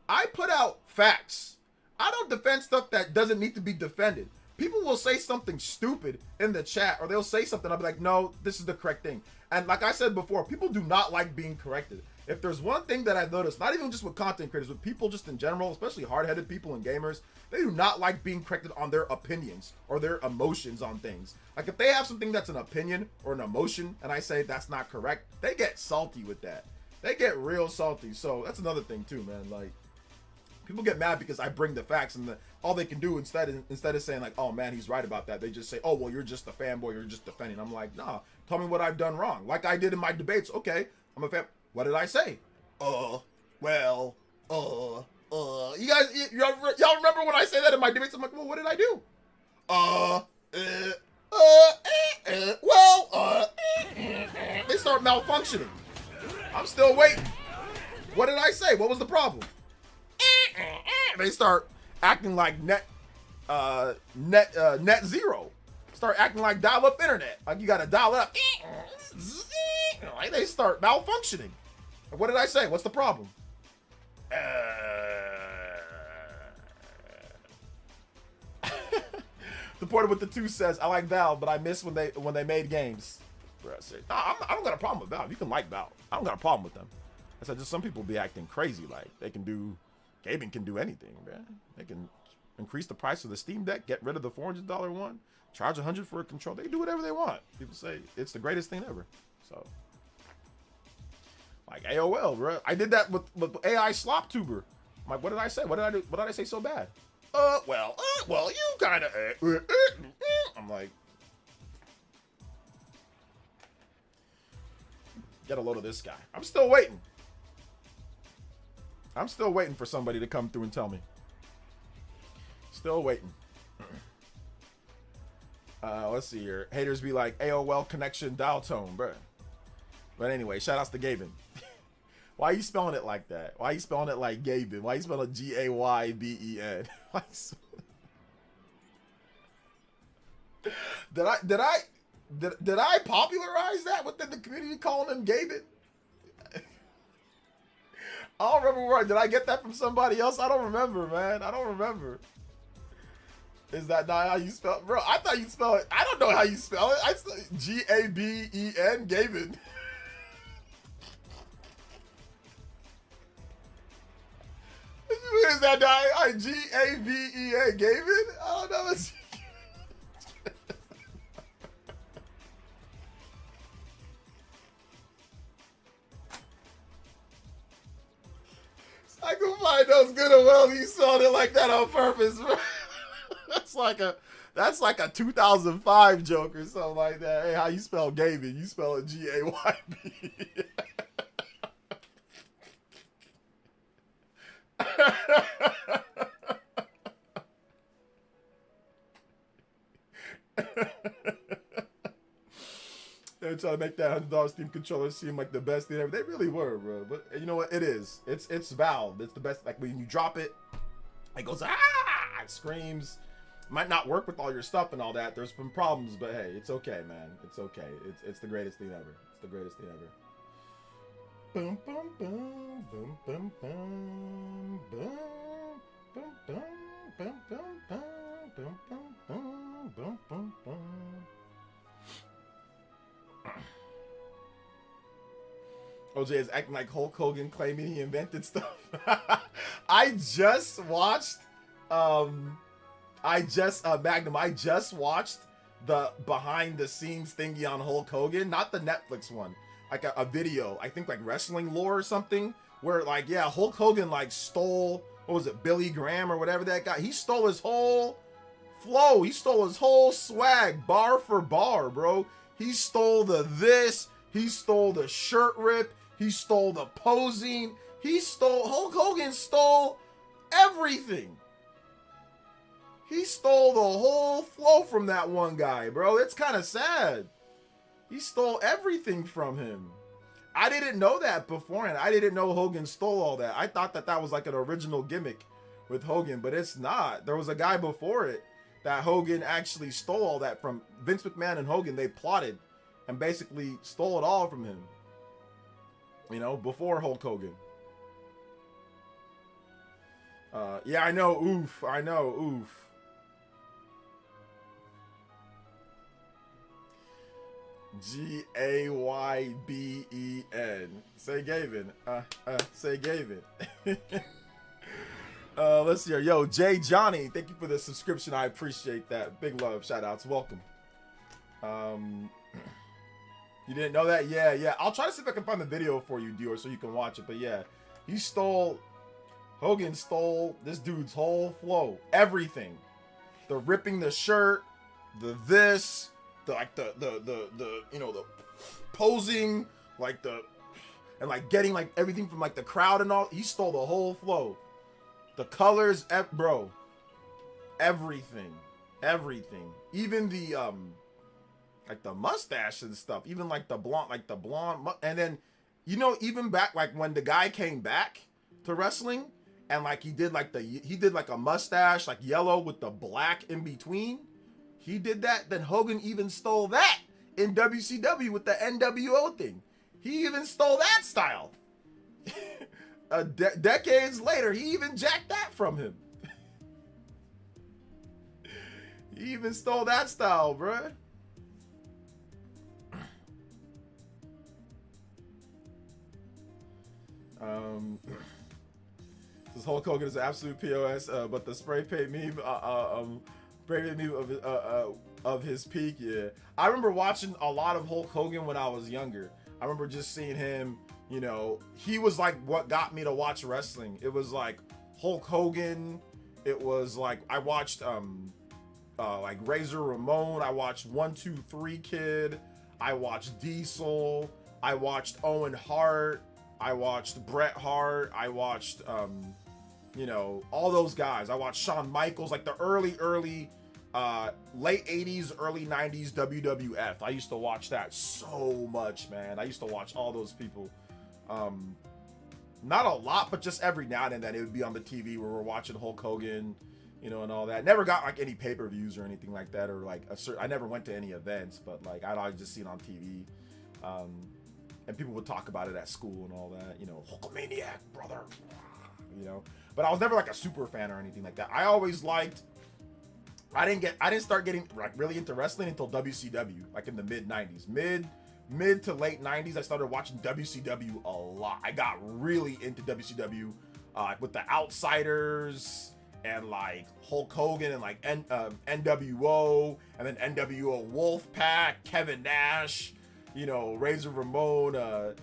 I put out facts. I don't defend stuff that doesn't need to be defended. People will say something stupid in the chat, or they'll say something, I'll be like, no, this is the correct thing. And like I said before, people do not like being corrected. If there's one thing that I've noticed, not even just with content creators, with people just in general, especially hard-headed people and gamers, they do not like being corrected on their opinions or their emotions on things. Like if they have something that's an opinion or an emotion and I say that's not correct, they get salty with that. They get real salty. So that's another thing too, man. Like people get mad because I bring the facts, and all they can do instead of saying like, oh man, he's right about that, they just say, oh well, you're just a fanboy, you're just defending. I'm like, nah, tell me what I've done wrong. Like I did in my debates. Okay, I'm a fan. What did I say? Well, you guys, y'all remember when I say that in my debates? I'm like, well, what did I do? They start malfunctioning. I'm still waiting. What did I say? What was the problem? They start acting like net zero. Start acting like dial-up internet. Like you gotta dial up. Like they start malfunctioning. What did I say? What's the problem? The porter with the 2 says, I like Valve, but I miss when they made games. Bro, I said, nah, I don't got a problem with Valve. You can like Valve. I don't got a problem with them. I said, just some people be acting crazy. Like gaming can do anything, man. They can increase the price of the Steam Deck, get rid of the $400 one, charge $100 for a controller. They can do whatever they want. People say it's the greatest thing ever. So. Like AOL, bro. I did that with AI Slop Tuber. I'm like, what did I say? What did I do? What did I say so bad? Well, you kind of. I'm like, get a load of this guy. I'm still waiting. I'm still waiting for somebody to come through and tell me. Still waiting. Let's see here. Haters be like, AOL connection dial tone, bro. But anyway, shout outs to Gaben. Why are you spelling it like that? Why are you spelling it like Gaben? Why are you spelling it G-A-Y-B-E-N? Did I popularize that within the community, calling him Gaben? I don't remember where. Did I get that from somebody else? I don't remember, man. I don't remember. Is that not how you spell it? Bro, I thought you spell it. I don't know how you spell it. I spell it G-A-B-E-N, Gaben. Is that G-A-B-E-N, Gaben? I don't know. It's I can find those good and well. You spelled it like that on purpose, bro. That's like a 2005 joke or something like that. Hey, how you spell Gaben? You spell it G-A-Y-B. They try to make that $100 Steam controller seem like the best thing ever. They really were, bro. But you know what? It is. It's Valve. It's the best. Like when you drop it, it goes it screams. Might not work with all your stuff and all that. There's been problems, but hey, it's okay, man. It's okay. It's the greatest thing ever. It's the greatest thing ever. Boom, boom, boom, boom, boom, boom, boom, boom, boom, boom, boom, boom, boom, boom, boom, boom. OJ is acting like Hulk Hogan, claiming he invented stuff. I just watched, Magnum, I just watched the behind the scenes thingy on Hulk Hogan, not the Netflix one, like a video, I think like wrestling lore or something, where like, yeah, Hulk Hogan like stole, what was it, Billy Graham or whatever that guy, he stole his whole flow, he stole his whole swag, bar for bar, bro. He stole this, he stole the shirt rip, he stole the posing, Hulk Hogan stole everything. He stole the whole flow from that one guy, bro. It's kind of sad. He stole everything from him. I didn't know that beforehand. I didn't know Hogan stole all that. I thought that was like an original gimmick with Hogan, but it's not. There was a guy before it that Hogan actually stole all that from. Vince McMahon and Hogan, they plotted and basically stole it all from him. You know, before Hulk Hogan. Yeah, I know, oof. I know, oof. G-A-Y-B-E-N. Say Gavin. Say Gavin. Let's see here. Yo, Jay Johnny, thank you for the subscription. I appreciate that. Big love. Shout outs. Welcome. You didn't know that? Yeah. I'll try to see if I can find the video for you, Dior, so you can watch it. But yeah, Hogan stole this dude's whole flow. Everything. The ripping the shirt, the you know, the posing, like and like getting like everything from like the crowd and all. He stole the whole flow. The colors, bro. Everything. Even the like the mustache and stuff, even like the blonde, and then, you know, even back like when the guy came back to wrestling and like he did like a mustache like yellow with the black in between. He did that. Then Hogan even stole that in WCW with the NWO thing. He even stole that style. Decades later, he even jacked that from him. He even stole that style, bruh. This Hulk Hogan is an absolute POS, but the spray paint meme, of his peak, yeah. I remember watching a lot of Hulk Hogan when I was younger. I remember just seeing him, you know, he was like what got me to watch wrestling. It was like Hulk Hogan. It was like, I watched, like Razor Ramon. I watched 1-2-3 Kid. I watched Diesel. I watched Owen Hart. I watched Bret Hart. I watched, you know, all those guys. I watched Shawn Michaels, like the early, late 80s, early 90s WWF. I used to watch that so much, man. I used to watch all those people. Not a lot, but just every now and then it would be on the TV where we're watching Hulk Hogan, you know, and all that. Never got like any pay-per-views or anything like that, or like I never went to any events, but like I'd always just see it on TV. And people would talk about it at school and all that, you know, Hulkamaniac, brother, you know. But I was never like a super fan or anything like that. I always liked, I didn't start getting like really into wrestling until WCW, like in the mid 90s. Mid to late 90s, I started watching WCW a lot. I got really into WCW with the Outsiders and like Hulk Hogan and like NWO, and then NWO Wolfpack, Kevin Nash, you know, Razor Ramon,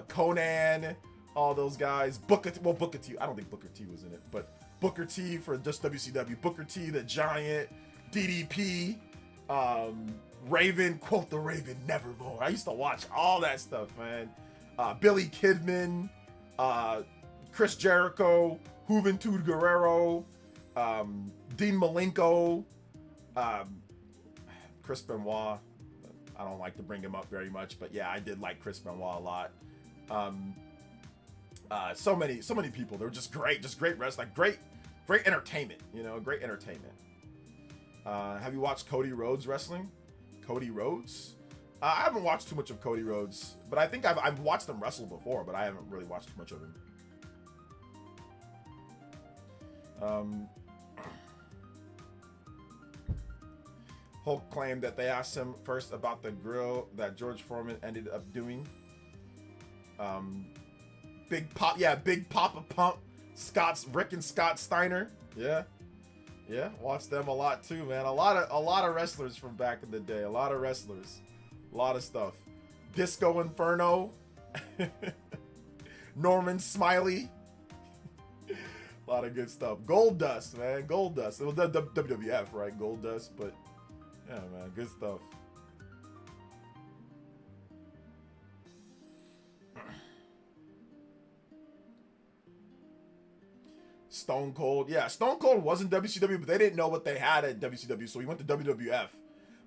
Conan, all those guys. Booker T. I don't think Booker T was in it, but Booker T for just WCW. Booker T, the Giant, DDP, Raven, quote the Raven, nevermore. I used to watch all that stuff, man. Billy Kidman, Chris Jericho, Juventud Guerrero, Dean Malenko, Chris Benoit. I don't like to bring him up very much, but yeah, I did like Chris Benoit a lot. So many people. They were just great wrestling, like great entertainment. You know, great entertainment. Have you watched Cody Rhodes wrestling? Cody Rhodes? I haven't watched too much of Cody Rhodes, but I think I've watched him wrestle before, but I haven't really watched too much of him. Hulk claimed that they asked him first about the grill that George Foreman ended up doing. Big Papa Pump, Rick and Scott Steiner. Yeah, watched them a lot too, man. A lot of wrestlers from back in the day. A lot of wrestlers, a lot of stuff. Disco Inferno, Norman Smiley. A lot of good stuff. Gold Dust, man. Gold Dust. It was the WWF, right? Gold Dust, but yeah, man, good stuff. Stone Cold. Yeah, Stone Cold wasn't WCW, but they didn't know what they had at WCW, so he went to WWF.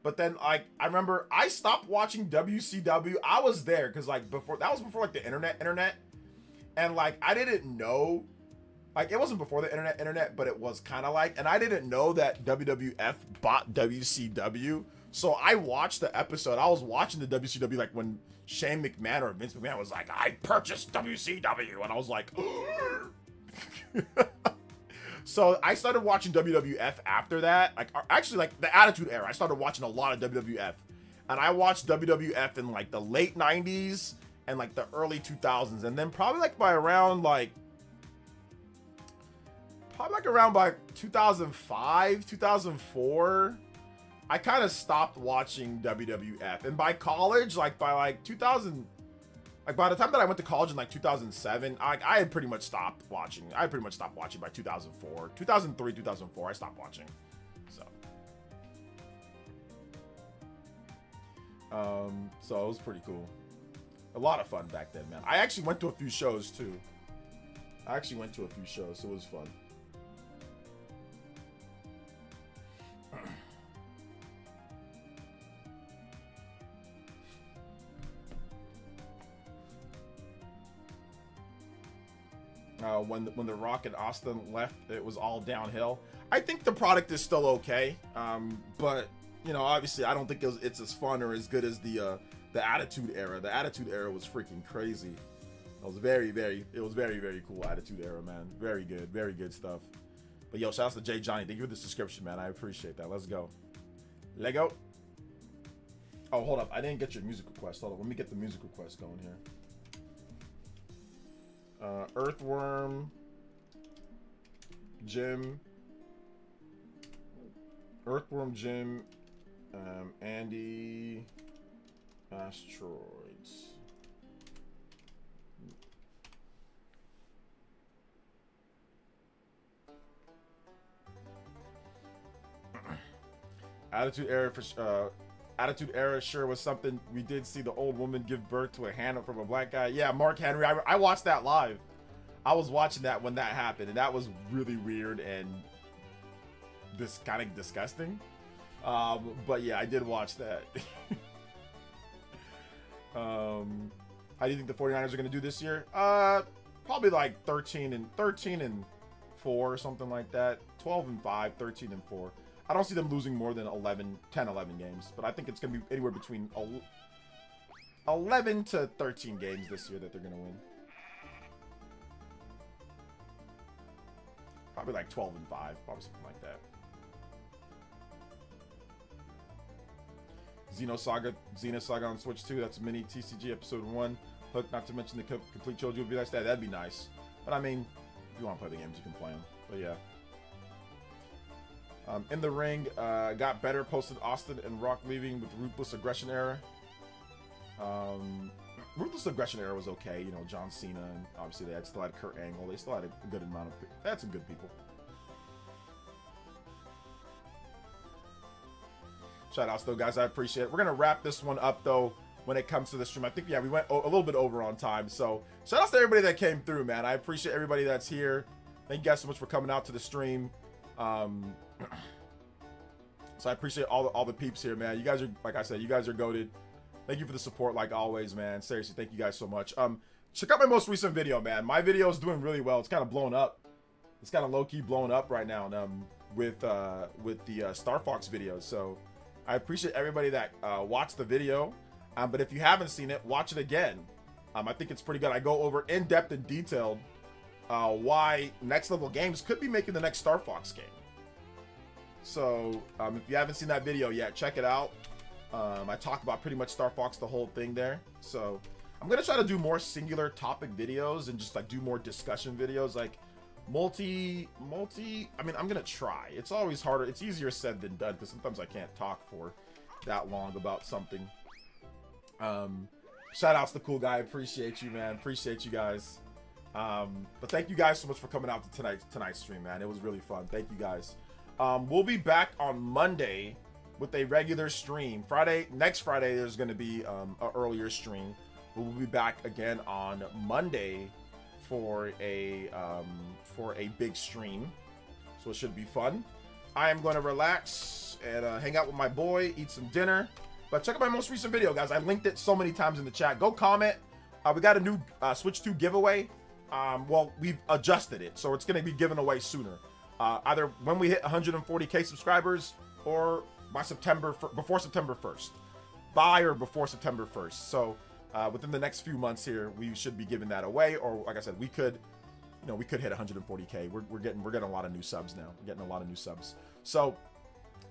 But then, like, I remember I stopped watching WCW. I was there because, like, before like the internet. And, like, I didn't know. Like, it wasn't before the internet, but it was kind of like, and I didn't know that WWF bought WCW. So I watched the episode. I was watching the WCW, like, when Shane McMahon or Vince McMahon was like, I purchased WCW. And I was like, so I started watching WWF after that. Like, actually, like, the Attitude Era. I started watching a lot of WWF. And I watched WWF in, like, the late 90s and, like, the early 2000s. And then probably, like, by 2005, 2004, I kind of stopped watching WWF. And by college, like by like 2000, like by the time that I went to college in like 2007, I had pretty much stopped watching. I had pretty much stopped watching by 2004, 2003, 2004. I stopped watching. So it was pretty cool. A lot of fun back then, man. I actually went to a few shows too. So it was fun. When The Rock and Austin left, it was all downhill. I think the product is still okay, but you know, obviously, I don't think it's as fun or as good as the Attitude Era. The Attitude Era was freaking crazy. It was very cool Attitude Era, man. Very good stuff. But yo, shout out to Jay Johnny. Thank you for the subscription, man. I appreciate that. Let's go. Lego. Oh, hold up. I didn't get your music request. Hold up. Let me get the music request going here. Earthworm, Jim, Andy, Asteroids. Attitude Era sure was something. We did see the old woman give birth to a hand from a black guy. Yeah, Mark Henry. I watched that live. I was watching that when that happened, and that was really weird and this kind of disgusting. But yeah, I did watch that. How do you think the 49ers are going to do this year? Probably like 13 and 4 or something like that. 12-5, 13-4. I don't see them losing more than 11 games, but I think it's going to be anywhere between 11 to 13 games this year that they're going to win. Probably like 12-5, probably something like that. Xenosaga on Switch 2, that's mini TCG episode 1. Hook, not to mention the complete trilogy would be nice. That'd be nice. But I mean, if you want to play the games, you can play them. But yeah. In the ring, got better, posted Austin and Rock leaving with Ruthless Aggression Era. Ruthless Aggression Era was okay. You know, John Cena, and obviously they still had Kurt Angle. They still had a good amount of... They had some good people. Shout outs though, guys. I appreciate it. We're going to wrap this one up, though, when it comes to the stream. I think, yeah, we went a little bit over on time. So, shout outs to everybody that came through, man. I appreciate everybody that's here. Thank you guys so much for coming out to the stream. So I appreciate all the peeps here, man. You guys are, like I said, you guys are goated. Thank you for the support, like always, man. Seriously, thank you guys so much. Check out my most recent video, man. My video is doing really well. It's kind of blown up. It's kind of low-key blown up right now, with the Star Fox videos. So I appreciate everybody that watched the video. But if you haven't seen it, watch it again. I think it's pretty good. I go over in depth and detailed why Next Level Games could be making the next Star Fox game. So if you haven't seen that video yet, check it out. I talk about pretty much Star Fox, the whole thing there. So I'm gonna try to do more singular topic videos and just like do more discussion videos, like multi. I mean, I'm gonna try. It's always harder. It's easier said than done because sometimes I can't talk for that long about something. Shout outs to Cool Guy. Appreciate you, man. Appreciate you guys. But thank you guys so much for coming out to tonight's stream, man. It was really fun. Thank you guys. We'll be back on Monday with a regular stream. Next Friday, there's going to be an earlier stream. We'll be back again on Monday for a big stream. So it should be fun. I am going to relax and hang out with my boy, eat some dinner. But check out my most recent video, guys. I linked it so many times in the chat. Go comment. We got a new Switch 2 giveaway. Well, we've adjusted it, so it's going to be given away sooner. Either when we hit 140K subscribers or by before September 1st. By or before September 1st. So within the next few months here, we should be giving that away. Or like I said, we could hit 140K. We're getting a lot of new subs now. We're getting a lot of new subs. So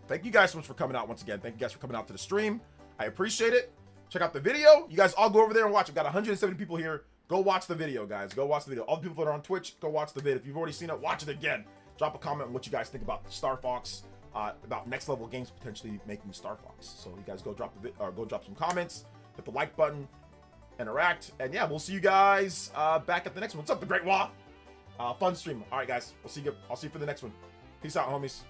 thank you guys so much for coming out once again. Thank you guys for coming out to the stream. I appreciate it. Check out the video. You guys all go over there and watch. We've got 170 people here. Go watch the video, guys. Go watch the video. All the people that are on Twitch, go watch the vid. If you've already seen it, watch it again. Drop a comment on what you guys think about Star Fox, about Next Level Games potentially making Star Fox. So you guys go drop some comments, hit the like button, interact, and yeah, we'll see you guys back at the next one. What's up, the Great Wah? Fun stream. All right, guys. I'll see you for the next one. Peace out, homies.